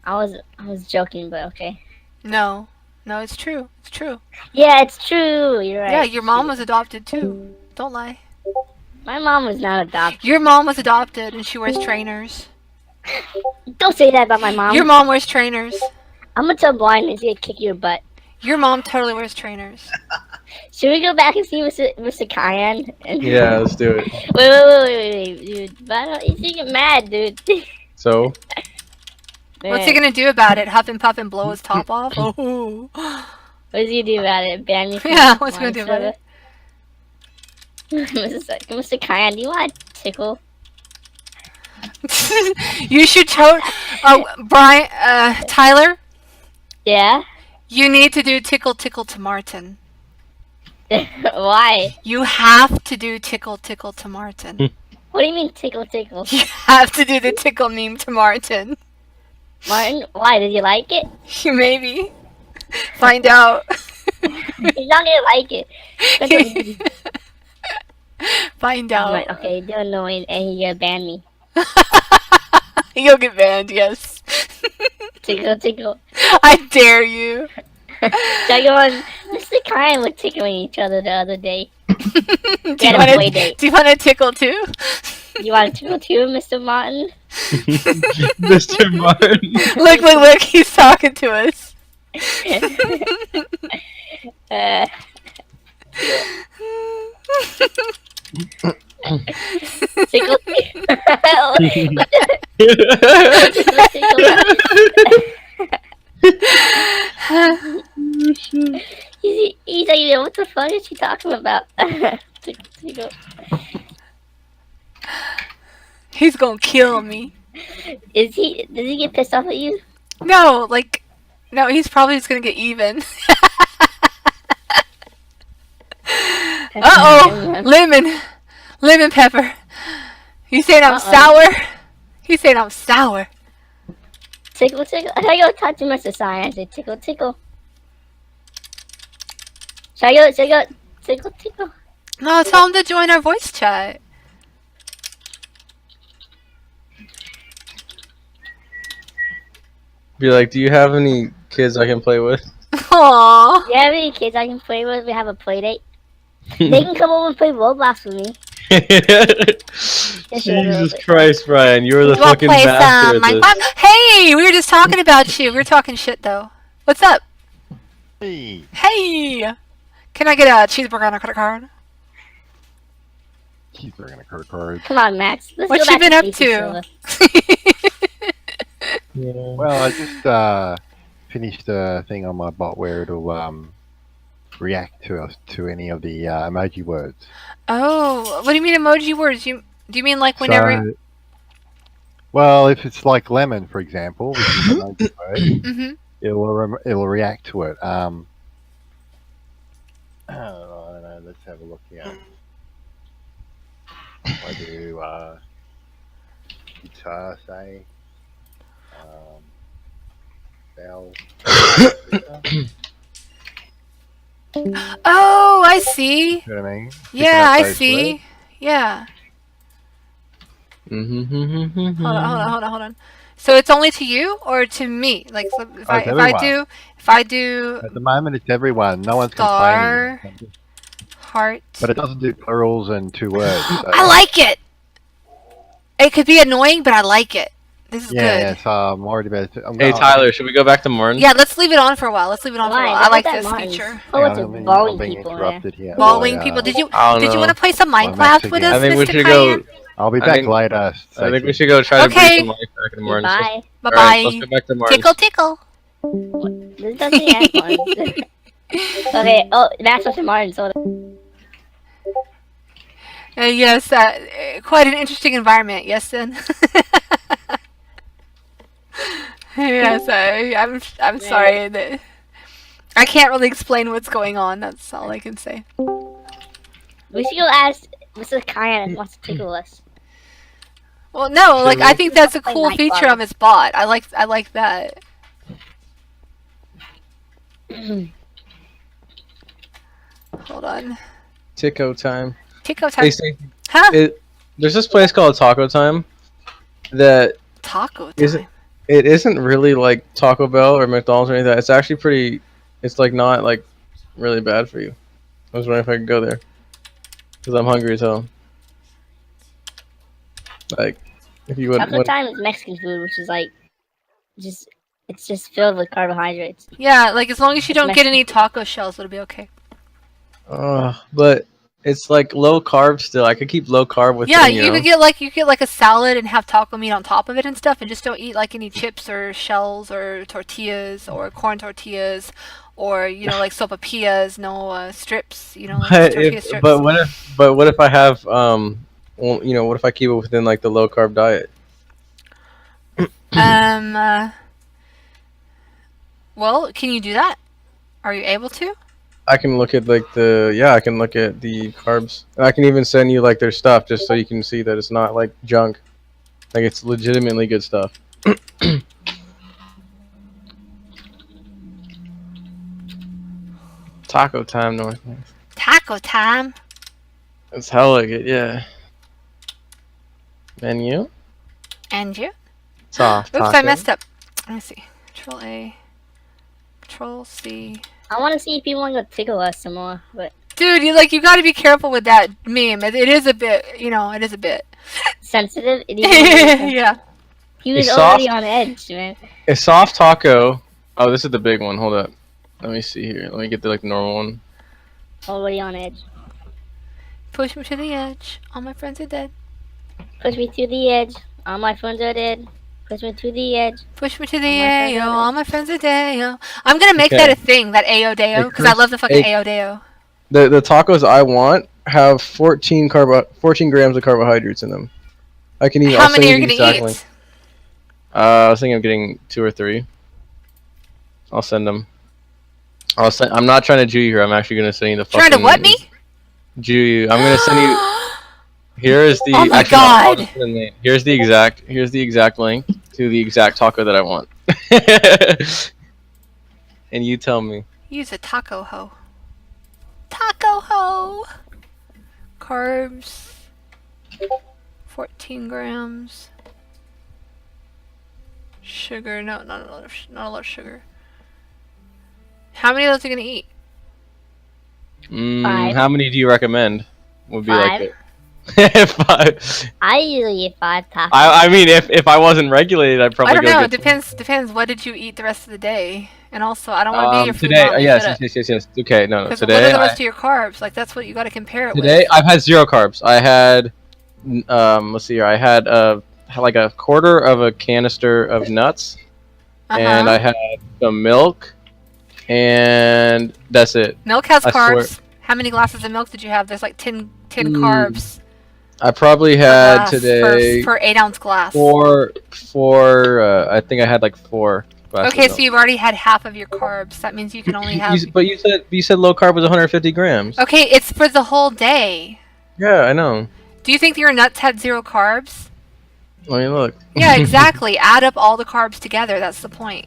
I was joking, but okay. No, it's true. It's true. Yeah, it's true. You're right. Yeah, your mom was adopted too. Don't lie. My mom was not adopted. Your mom was adopted and she wears trainers. Don't say that about my mom. Your mom wears trainers. I'm gonna tell Brian he's gonna kick your butt. Your mom totally wears trainers. Should we go back and see Mr. Cayenne? Yeah, let's do it. Wait, dude. But I don't, he's gonna get mad, dude. So What's he gonna do about it? Huff and puff and blow his top off? Oh. What's he gonna do about it? Ban me from Yeah, what's he gonna do about it? Mr. Cayenne, do you want to tickle? You should Brian, Tyler, Yeah? you need to do tickle tickle to Martin. Why? You have to do tickle tickle to Martin. What do you mean tickle tickle? You have to do the tickle meme to Martin. Martin, why? Did you like it? Maybe. Find out. He's not gonna like it. Find out. Right, okay, you're annoying and you're gonna ban me. You'll get banned, yes. Tickle, tickle. I dare you. Jaguar, Mr. Kyan were tickling each other the other day. Do They had a play date. you want to tickle too? You want to tickle too, Mr. Martin? Mr. Martin. Look, he's talking to us. Tickle, he's like, what the fuck is she talking about? Tickle, tickle. He's gonna kill me. Does he get pissed off at you? No, no, he's probably just gonna get even. Uh-oh! Lemon pepper. You saying I'm sour? He's saying I'm sour. Tickle, tickle. I gotta talk to Mr. Science. Say tickle, tickle. Should I go, tickle, tickle? No, tell him to join our voice chat. Be like, do you have any kids I can play with? Aww. Do you have any kids I can play with? We have a play date. They can come over and play Roblox with me. Jesus Christ, Brian, you're the You wanna fucking play master some at this. Minecraft? Hey, we were just talking about you. We were talking shit though. What's up? Hey. Hey. Can I get a cheeseburger on a credit card? Cheeseburger and a credit card. Come on, Max. Let's What go you back been up Stacy to? Silva. Well, I just finished a thing on my bot where it'll react to any of the emoji words. Oh, what do you mean emoji words? Do you mean like whenever? So, well, if it's like lemon, for example, which is an emoji word, Mhm. it'll react to it. I don't know. Let's have a look here. I do guitar, say. Bell. Oh, I see. You know what I mean? Picking Yeah, up I those see. words. Yeah. Mm-hmm. Hold on. So it's only to you or to me? Like, so if Oh, it's I do At the moment, it's everyone. No one's star, complaining. heart. But it doesn't do plurals and two words. So. I like it. It could be annoying, but I like it. This is Yeah, good. so I'm worried about it. Hey, Tyler, should we go back to Martin? Yeah, let's leave it on for a while. Let's leave it on for a Why? while. Look I like at that this Martin's. feature. Oh, it's a I'm bowling being people. interrupted here. Ballwing by, people. Did you I don't want to know. play some by Minecraft with Mexican. us, I think we Mr. should Cayenne? go. I'll be I back think- later. I think Stacey. we should go try to Okay. bring some life back in the morning. Bye. Bye All bye. right, let's go back to Martin. Tickle tickle. This doesn't have fun. Okay, oh, that's Mr. Martin, so Yes, quite an interesting environment. Yes, then. Yes, I'm sorry that I can't really explain what's going on. That's all I can say. we should go ask Mr. Kyan if he wants to tickle us. Well, no, like I think that's a Play cool Night feature Ball. of his bot. I like that. Hold on. Tico time. Tico time. Hey, Stacey, Huh? there's this place called Taco Time that Taco time. isn't. It isn't really like Taco Bell or McDonald's or anything. Like that. It's actually pretty. It's like not like really bad for you. I was wondering if I could go there because I'm hungry as hell. Like, if you would. Taco time is Mexican food, which is like, it's just filled with carbohydrates. Yeah, like as long as you don't get Mexican. any taco shells, it'll be okay. But it's like low carb still. I could keep low carb with Yeah, it, you could get like a salad and have taco meat on top of it and stuff, and just don't eat like any chips or shells or tortillas or corn tortillas or like sopapillas, no strips, like But tortilla if, strips. but what if I have well, what if I keep it within like the low carb diet? Well, can you do that? Are you able to? I can look at I can look at the carbs. I can even send you like their stuff just so you can see that it's not like junk. Like it's legitimately good stuff. Taco time, North. Taco time. It's hella good, yeah. Menu. And you? Soft Oops, I taco. messed up. Let me see. Control A. Control C. I want to see if you want to go tickle us some more, but Dude, you got to be careful with that meme. It is a bit, it is a bit sensitive. It is yeah. He was A already soft- on edge, man. A soft taco. Oh, this is the big one. Hold up. Let me see here. Let me get the normal one. Already on edge. Push me to the edge. All my friends are dead. Push me to the edge. All my friends are dead. Push me to the edge. Push me to the Ayo. All my friends are dead. I'm gonna make Okay. that a thing. That Ayo Deo, because I love the fucking Ayo Deo. The tacos I want have 14 grams of carbohydrates in them. I can eat. How I'll send many are you you the gonna exact eat? link. I was thinking of getting 2 or 3. I'll send them. I'm not trying to Jew you here. I'm actually gonna send you the. Trying to what me? Jew you. I'm gonna send you. Here is the. Oh my actually, no, I'll God. just put in the- Here's the exact link to the exact taco that I want. And you tell me. Use a taco hoe. Taco hoe. Carbs. 14 grams. Sugar. No, not a lot of sugar. How many of those are you gonna eat? 5. How many do you recommend? Would be 5. like it. 5. I usually eat 5 tacos. I mean, if I wasn't regulated, I'd probably I don't go know. It get depends. What did you eat the rest of the day? And also, I don't want to be your food today. mom. Yes. Okay, no. Because what Today, are the rest of your carbs? Like that's what you got to compare it today with. I've had 0 carbs. I had, let's see here. I had like a quarter of a canister of nuts, and I had some milk, and that's it. Milk has I swear. carbs. How many glasses of milk did you have? There's like 10 carbs I probably had today per 8-ounce glass. four. I think I had like 4 glasses. Okay, of so milk. you've already had half of your carbs. That means you can only have. But you said low carb was 150 grams. Okay, it's for the whole day. Yeah, I know. Do you think your nuts had 0 carbs? I mean, look. Yeah, exactly. Add up all the carbs together. That's the point.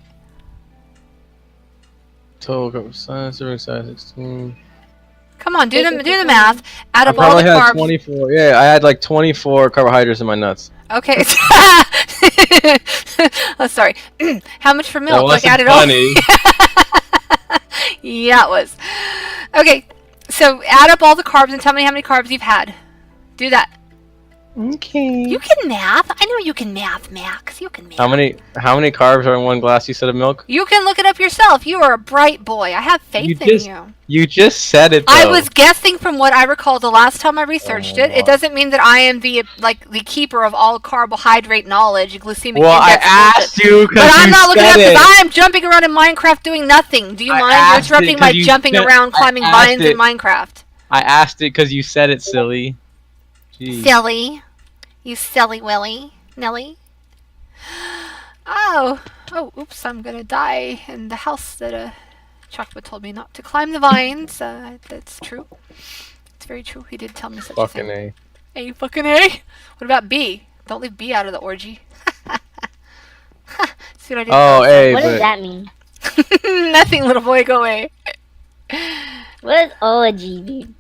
Total carb size, serving size 16. Come on, do the math. Add I up all probably the had carbs. 24. Yeah, I had like 24 carbohydrates in my nuts. Okay. Oh, sorry. How much for That milk? Like wasn't add it funny. all. Yeah, it was. Okay, so add up all the carbs and tell me how many carbs you've had. Do that. Okay. You can math. I know you can math, Max. You can math. How many carbs are in 1 glass you said of milk? You can look it up yourself. You are a bright boy. I have faith in you. You just said it though. I was guessing from what I recall the last time I researched it. It doesn't mean that I am the keeper of all carbohydrate knowledge, glycemic Well, I index. asked you But because I'm you not looking said up because it. I'm jumping around in Minecraft doing nothing. Do you I mind? You're asked it interrupting my 'cause you jumping said- around, I climbing asked vines in it. Minecraft. I asked it because you said it, silly. Jeez. Silly. You silly Willy. Nelly. Oh, oops, I'm gonna die in the house that Chocolate told me not to climb the vines. That's true. It's very true. He did tell me such a Fucking thing. A. A fucking A. What about B? Don't leave B out of the orgy. See what I did? Oh, A, What but does that mean? Nothing, little boy. Go away. What is OG, dude?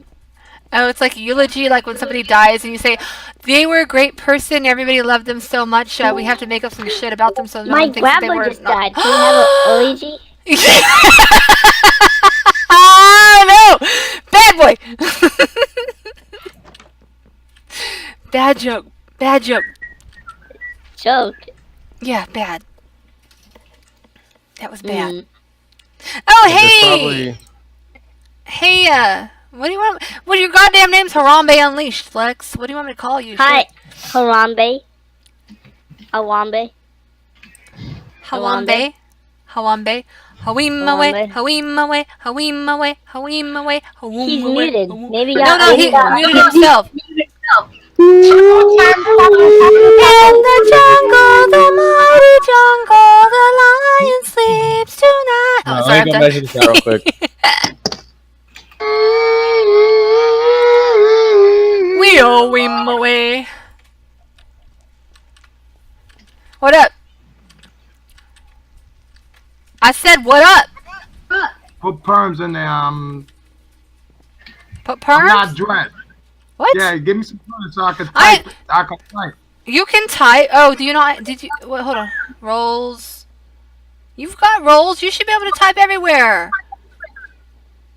Oh, it's like eulogy, like when somebody dies and you say, they were a great person, everybody loved them so much, we have to make up some shit about them so no My one thinks that they grandma were just not. died. Can you have an OG? Oh, no! Bad boy! Bad joke. Bad joke. Joke? Yeah, bad. That was Hmm. bad. Oh, there's hey! probably- Hey, what do you want? What your goddamn name's Harambe Unleashed, Flex? What do you want me to call you? Hi, Harambe. Awambe. Hawambe. Hawambe. Hawimaway. Hawimaway. Hawimaway. Hawimaway. He's muted. Maybe No, y'all no, he got- muted himself. In the jungle, the mighty jungle, the lion sleeps tonight. Oh, sorry, let I'm me go done. measure this out real quick. We all whim away. What up? I said, what up? Put perms in there. Put I'm perms? not dressed. What? Yeah, give me some perms so I can type. I can type. You can type. Oh, do you not? Did you? Wait, hold on. Roles. You've got roles. You should be able to type everywhere.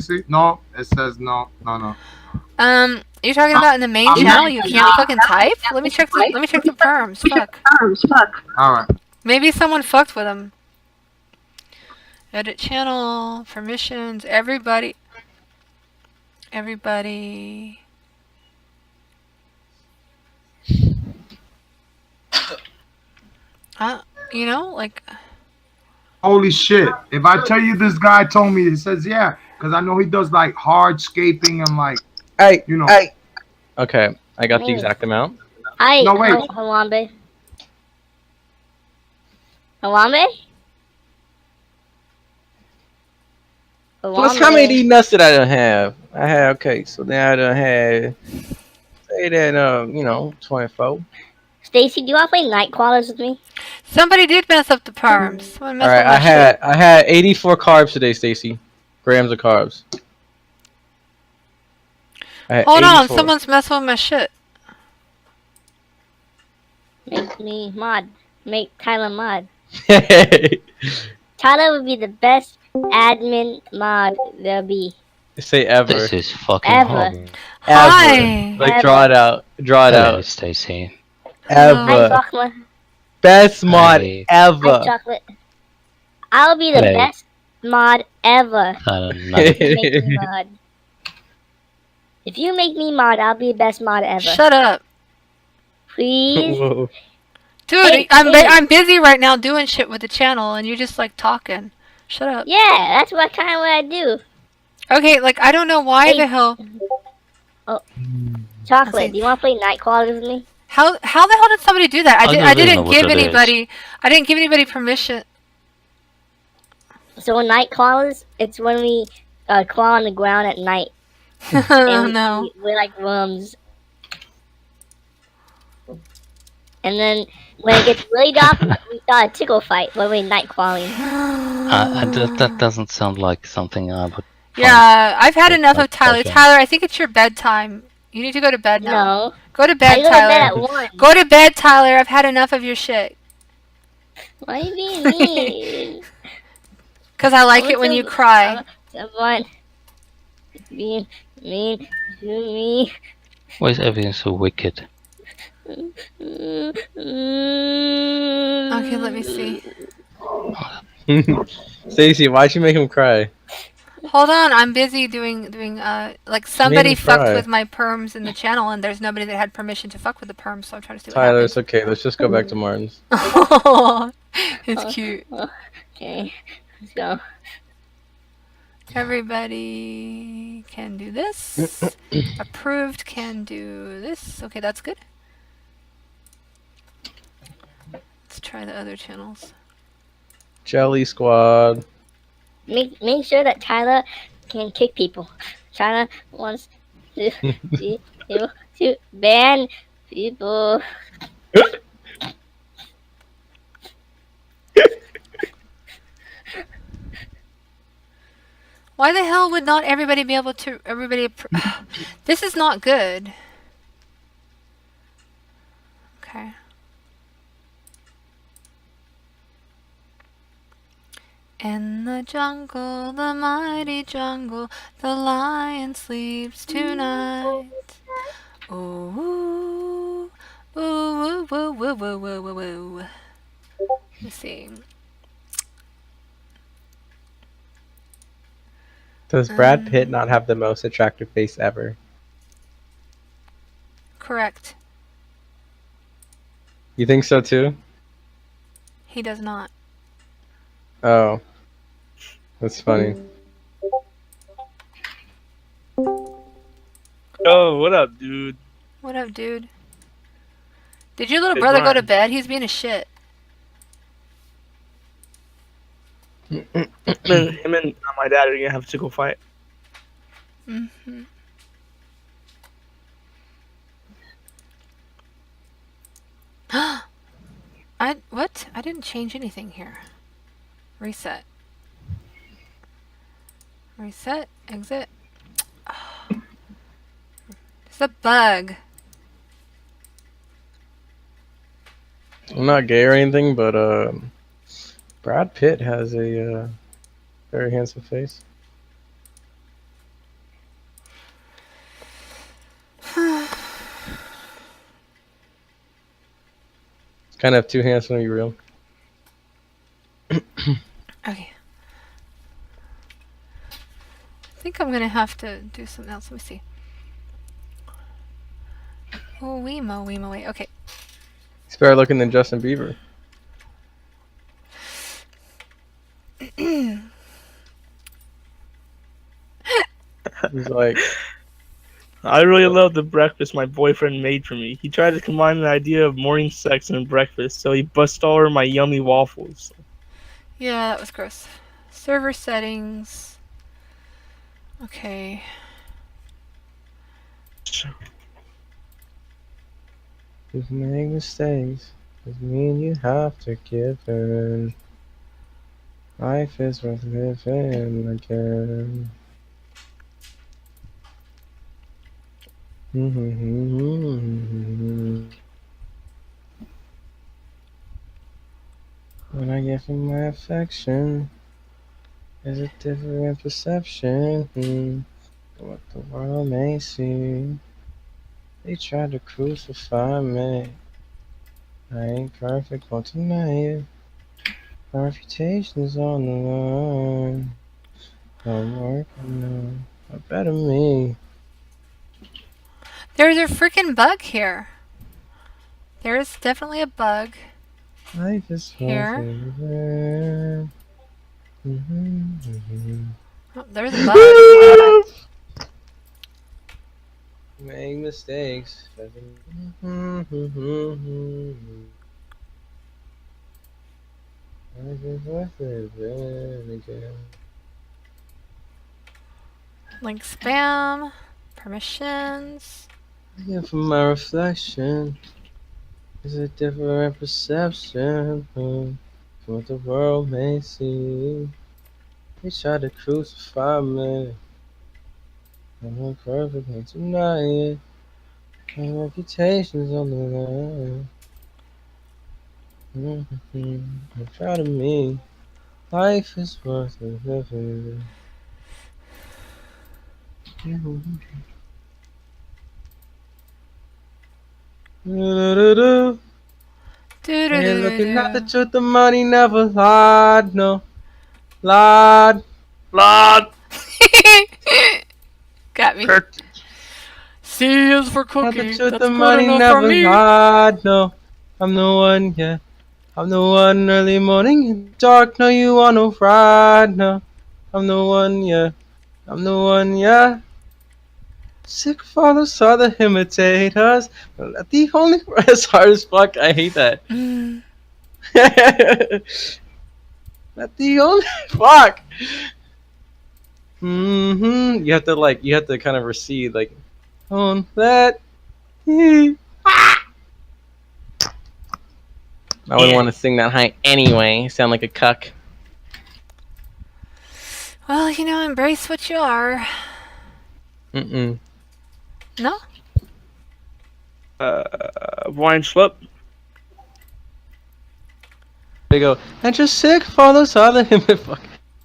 See? No, it says no. You're talking about in the main channel. You can't fucking type. Let me check the. Let me check the perms. Fuck. All right. Maybe someone fucked with them. Edit channel permissions. Everybody. You know, like. Holy shit! If I tell you this guy told me, it says yeah, because I know he does like hardscaping and like. Hey, you know. hey. Okay, I got the exact amount. Hi, No, wait. Harambe. Harambe? Plus, how many of these nuts did I done have? I had, okay, so then I done had, say that, 24. Stacy, do you want to play night crawlers with me? Somebody did mess up the perms. All right, I had 84 carbs today, Stacy. Grams of carbs. I had Hold on, 84. someone's messing with my shit. Make me mod. Make Tyler mod. Tyler would be the best admin mod there'll be. Say ever. This is fucking Ever. horrible. Hi. Like, draw it out. Draw it Hello, out. Stacy. Hi, Ever. Chocolate. Best mod Hi. ever. Hi, Chocolate. I'll be the Hello. best mod ever. No. If you make me mod. If you make me mod, I'll be the best mod ever. Shut up. Please. Whoa. Dude, Hey, I'm hey. I'm busy right now doing shit with the channel, and you're just like talking. Shut up. Yeah, that's what kind of what I do. Okay, like I don't know why Hey. the hell. Chocolate, do you want to play night crawlers with me? How the hell did somebody do that? I don't I really know didn't what give that is. anybody. I didn't give anybody permission. So night crawlers, it's when we crawl on the ground at night. Oh And no. we're like worms. And then when it gets really dark, we start a tickle fight when we're night crawling. That doesn't sound like something I would. Yeah, I've had enough of like Tyler. pleasure. Tyler, I think it's your bedtime. You need to go to bed now. No. Go to I bed, go to bed at Tyler. 1. Go to bed, Tyler. I've had enough of your shit. Why are you being mean? Cause I like it when you cry. Someone being mean to me. Why is everything so wicked? Okay, let me see. Stacy, why'd you make him cry? Hold on, I'm busy doing like somebody him fucked cry. with my perms in the channel, and there's nobody that had permission to fuck with the perms, so I'm trying to see what Tyler, happens. it's okay. Let's just go back to Martin's. It's cute. Okay, let's go. Everybody can do this. Approved can do this. Okay, that's good. Let's try the other channels. Jelly Squad. Make sure that Tyler can kick people. Tyler wants to be able to ban people. Why the hell would not everybody be able to? This is not good. Okay. In the jungle, the mighty jungle, the lion sleeps tonight. Ooh, ooh, ooh, ooh, ooh, ooh, ooh, ooh, ooh. Let's see. Does Brad Pitt not have the most attractive face ever? Correct. You think so too? He does not. Oh. That's funny. Oh, what up, dude? What up, dude? Did your little Hey, brother go to Brian. bed? He's being a shit. Him and my dad are gonna have a tickle fight. Mm-hmm. What? I didn't change anything here. Reset. Reset. Exit. It's a bug. I'm not gay or anything, but Brad Pitt has a very handsome face. It's kind of too handsome to be real. Okay. I think I'm gonna have to do something else. Let me see. Oh, Weemo, wait. Okay. He's better looking than Justin Bieber. He's like, I really love the breakfast my boyfriend made for me. He tried to combine the idea of morning sex and breakfast, so he bussed all over my yummy waffles. Yeah, that was gross. Server settings. Okay. if you make mistakes, doesn't mean you have to give in. Life is worth living again. When I get from my affection, there's a different perception. What the world may see. They tried to crucify me. I ain't perfect, won't deny it. My reputation's on the line. I'm working on a better me. There's a freaking bug here. There is definitely a bug. Life is Here. Oh, there's a bug. Make mistakes. Life is worth living again. Link spam. Permissions. Yeah, from my reflection, there's a different perception from what the world may see. They try to crucify me. I'm not perfect, won't deny it. My reputation's on the line. I'm proud of me. Life is worth living. Do-do-do-do. Hey, looking at the truth, the money never lied, no. Lied. Got me. C is for At cookie. the truth, That's the good money enough never for me. lied, no. I'm the one, yeah. I'm the one early morning in dark, no, you wanna ride, no. I'm the one, yeah. I'm the one, yeah. Sick fathers saw the imitators. The only it's hard as fuck. I hate that. Not the only fuck. You have to kind of recede, like, on that. I wouldn't want to sing that high anyway. Sound like a cuck. Well, embrace what you are. No? Wine Schlup. They go, and just sick fathers saw the him. Fuck.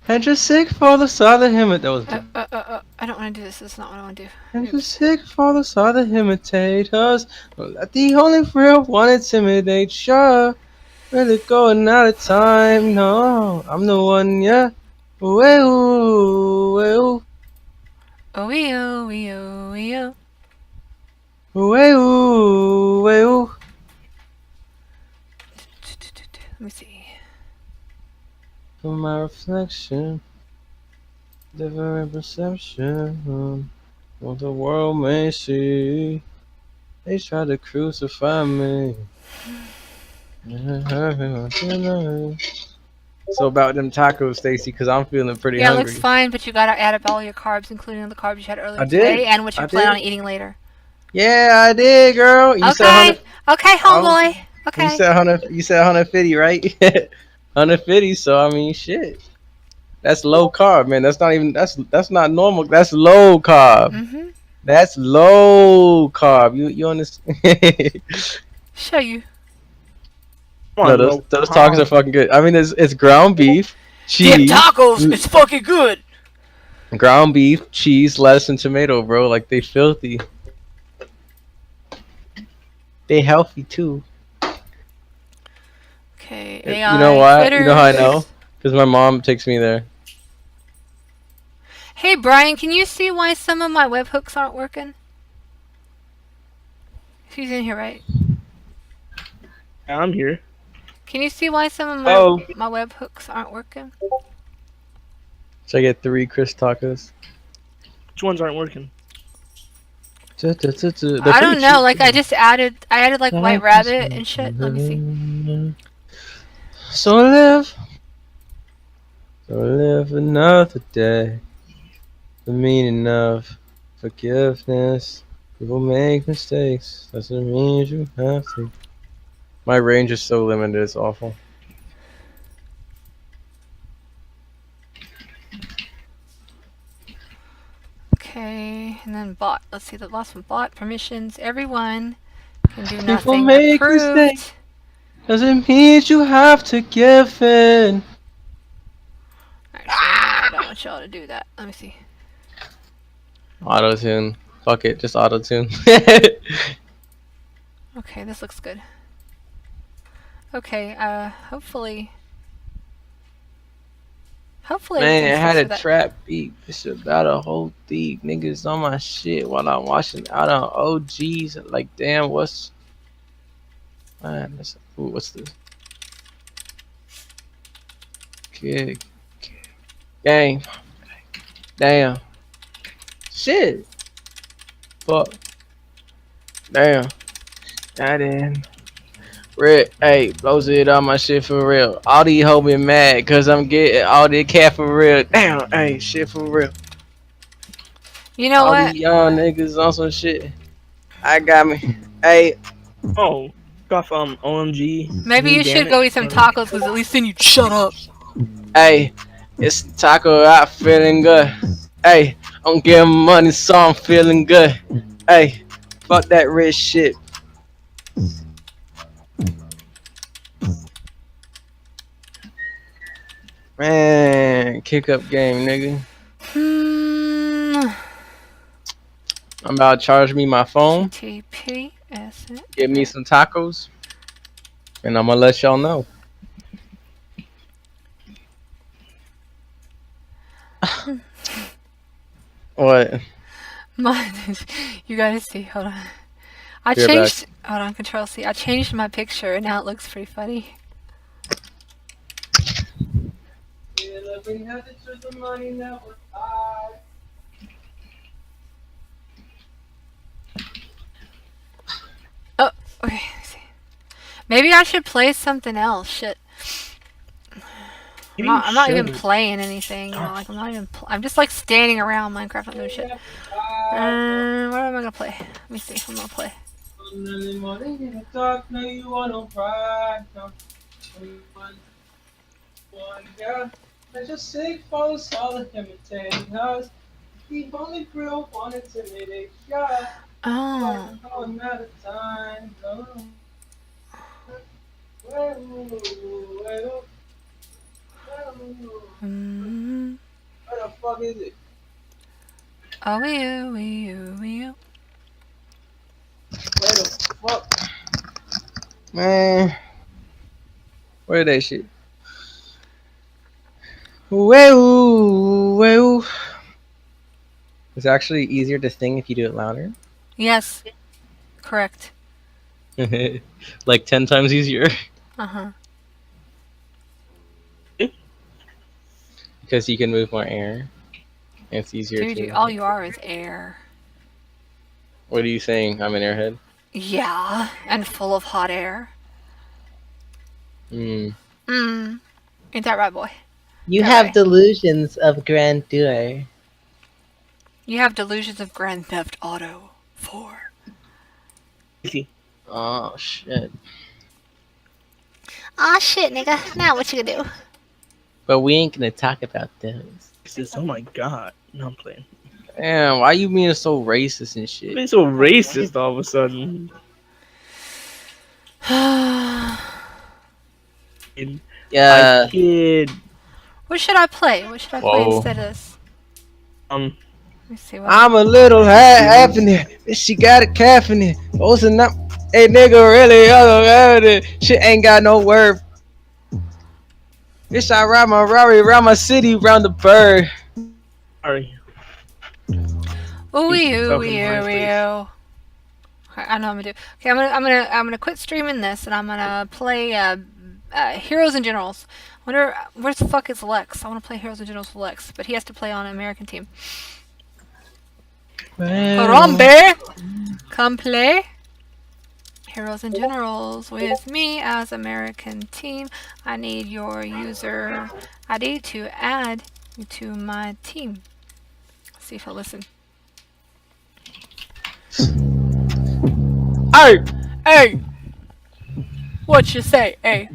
And just sick fathers saw the him. That was. I don't want to do this. That's not what I want to do. And just sick fathers saw the imitators. That the only real one intimidate. Sure. Really going out of time. No, I'm the one, yeah. Ooh. Oh. Ooh. Let me see. From my reflection, different perception, what the world may see. They try to crucify me. So about them tacos, Stacy, because I'm feeling pretty Yeah, it hungry. looks fine, but you gotta add up all your carbs, including the carbs you had earlier I did. today, and what you I plan on did. eating later. Yeah, I did, girl. You said Okay, homeboy. Okay. You said 150, right? 150. So I mean, shit. That's low carb, man. That's not normal. That's low carb. That's low carb. You understand? Show you. Come No, on, those bro. tacos are fucking good. I mean, it's ground beef, cheese, It's fucking good. ground beef, cheese, lettuce, and tomato, bro. Like they filthy. They healthy too. Okay, You AI. know why? Twitter. You know how I know? Because my mom takes me there. Hey Brian, can you see why some of my webhooks aren't working? She's in here, right? I'm here. Can you see why some of my webhooks aren't working? Should I get 3 Chris tacos? Which ones aren't working? They're I don't pretty know. cheap, Like too. I added like White Rabbit and shit. Let me see. So live another day. The meaning of forgiveness. People make mistakes. Doesn't mean you have to. My range is so limited. It's awful. Okay, and then bot. Let's see the last one. Bot permissions. Everyone can do People nothing. make Approved. mistakes. Doesn't mean you have to give in. Actually, no, I don't want y'all to do that. Let me see. Auto tune. Fuck it. Just auto tune. Okay, this looks good. Okay, hopefully Man, I everything's had fixed a for that. trap beat. It's about a whole thief. Niggas on my shit while I'm watching out on OGs. Like, damn, what's. Man, what's this? Kick. Gang. Damn. Shit. Fuck. Damn. That in. Red, hey, blows it on my shit for real. All these hoes be mad cause I'm getting all this cat for real. Damn, hey, shit for real. You know all what? these young niggas on some shit. I got me. Hey. Oh, got from OMG. Maybe you should go eat some tacos, because at least then you'd shut up. Hey, it's taco out feeling good. Hey, I'm getting money so I'm feeling good. Hey, fuck that rich shit. Man, kick up game, nigga. I'm about to charge me my phone. TPS. Give me some tacos. And I'm gonna let y'all know. What? You gotta see. Hold on. I You're changed. Hold on. Control C. I changed my picture, and now it looks pretty funny. Oh, okay. Let's see. Maybe I should play something else. Shit. I'm not even playing anything. You know, like I'm not even. I'm just like standing around Minecraft and doing shit. What am I gonna play? Let me see. I'm gonna play. Where the fuck is it? Oh, you. Where the fuck? Man. Where that shit? Well. It's actually easier to sing if you do it louder. Yes. Correct. Like 10 times easier. Uh-huh. Because you can move more air. And it's easier Dude, to. all you are is air. What are you saying? I'm an airhead? Yeah, and full of hot air. Hmm. Ain't that right, boy? You That have right. delusions of grandeur. You have delusions of Grand Theft Auto 4. Oh, shit. Aw, shit, nigga. Now what you gonna do? But we ain't gonna talk about those. Oh my god. No, I'm playing. Damn, why you being so racist and shit? Being so racist all of a sudden. I kid. What should I play? What should I play Whoa. instead of this? Let me see what. I'm a little half in it. She got a calf in it. Listen up. Hey nigga, really evident. Shit ain't got no word. Bitch, I ride my Rari around my city, round the bird. Sorry. Ooh. I know I'm gonna do. Okay, I'm gonna quit streaming this, and I'm gonna play Heroes and Generals. Wonder where the fuck is Lex? I want to play Heroes and Generals with Lex, but he has to play on an American team. Harambe, come play Heroes and Generals with me as American team. I need your user ID to add you to my team. Let's see if he'll listen. Hey! What you say, A?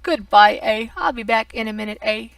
Goodbye, A. I'll be back in a minute, A.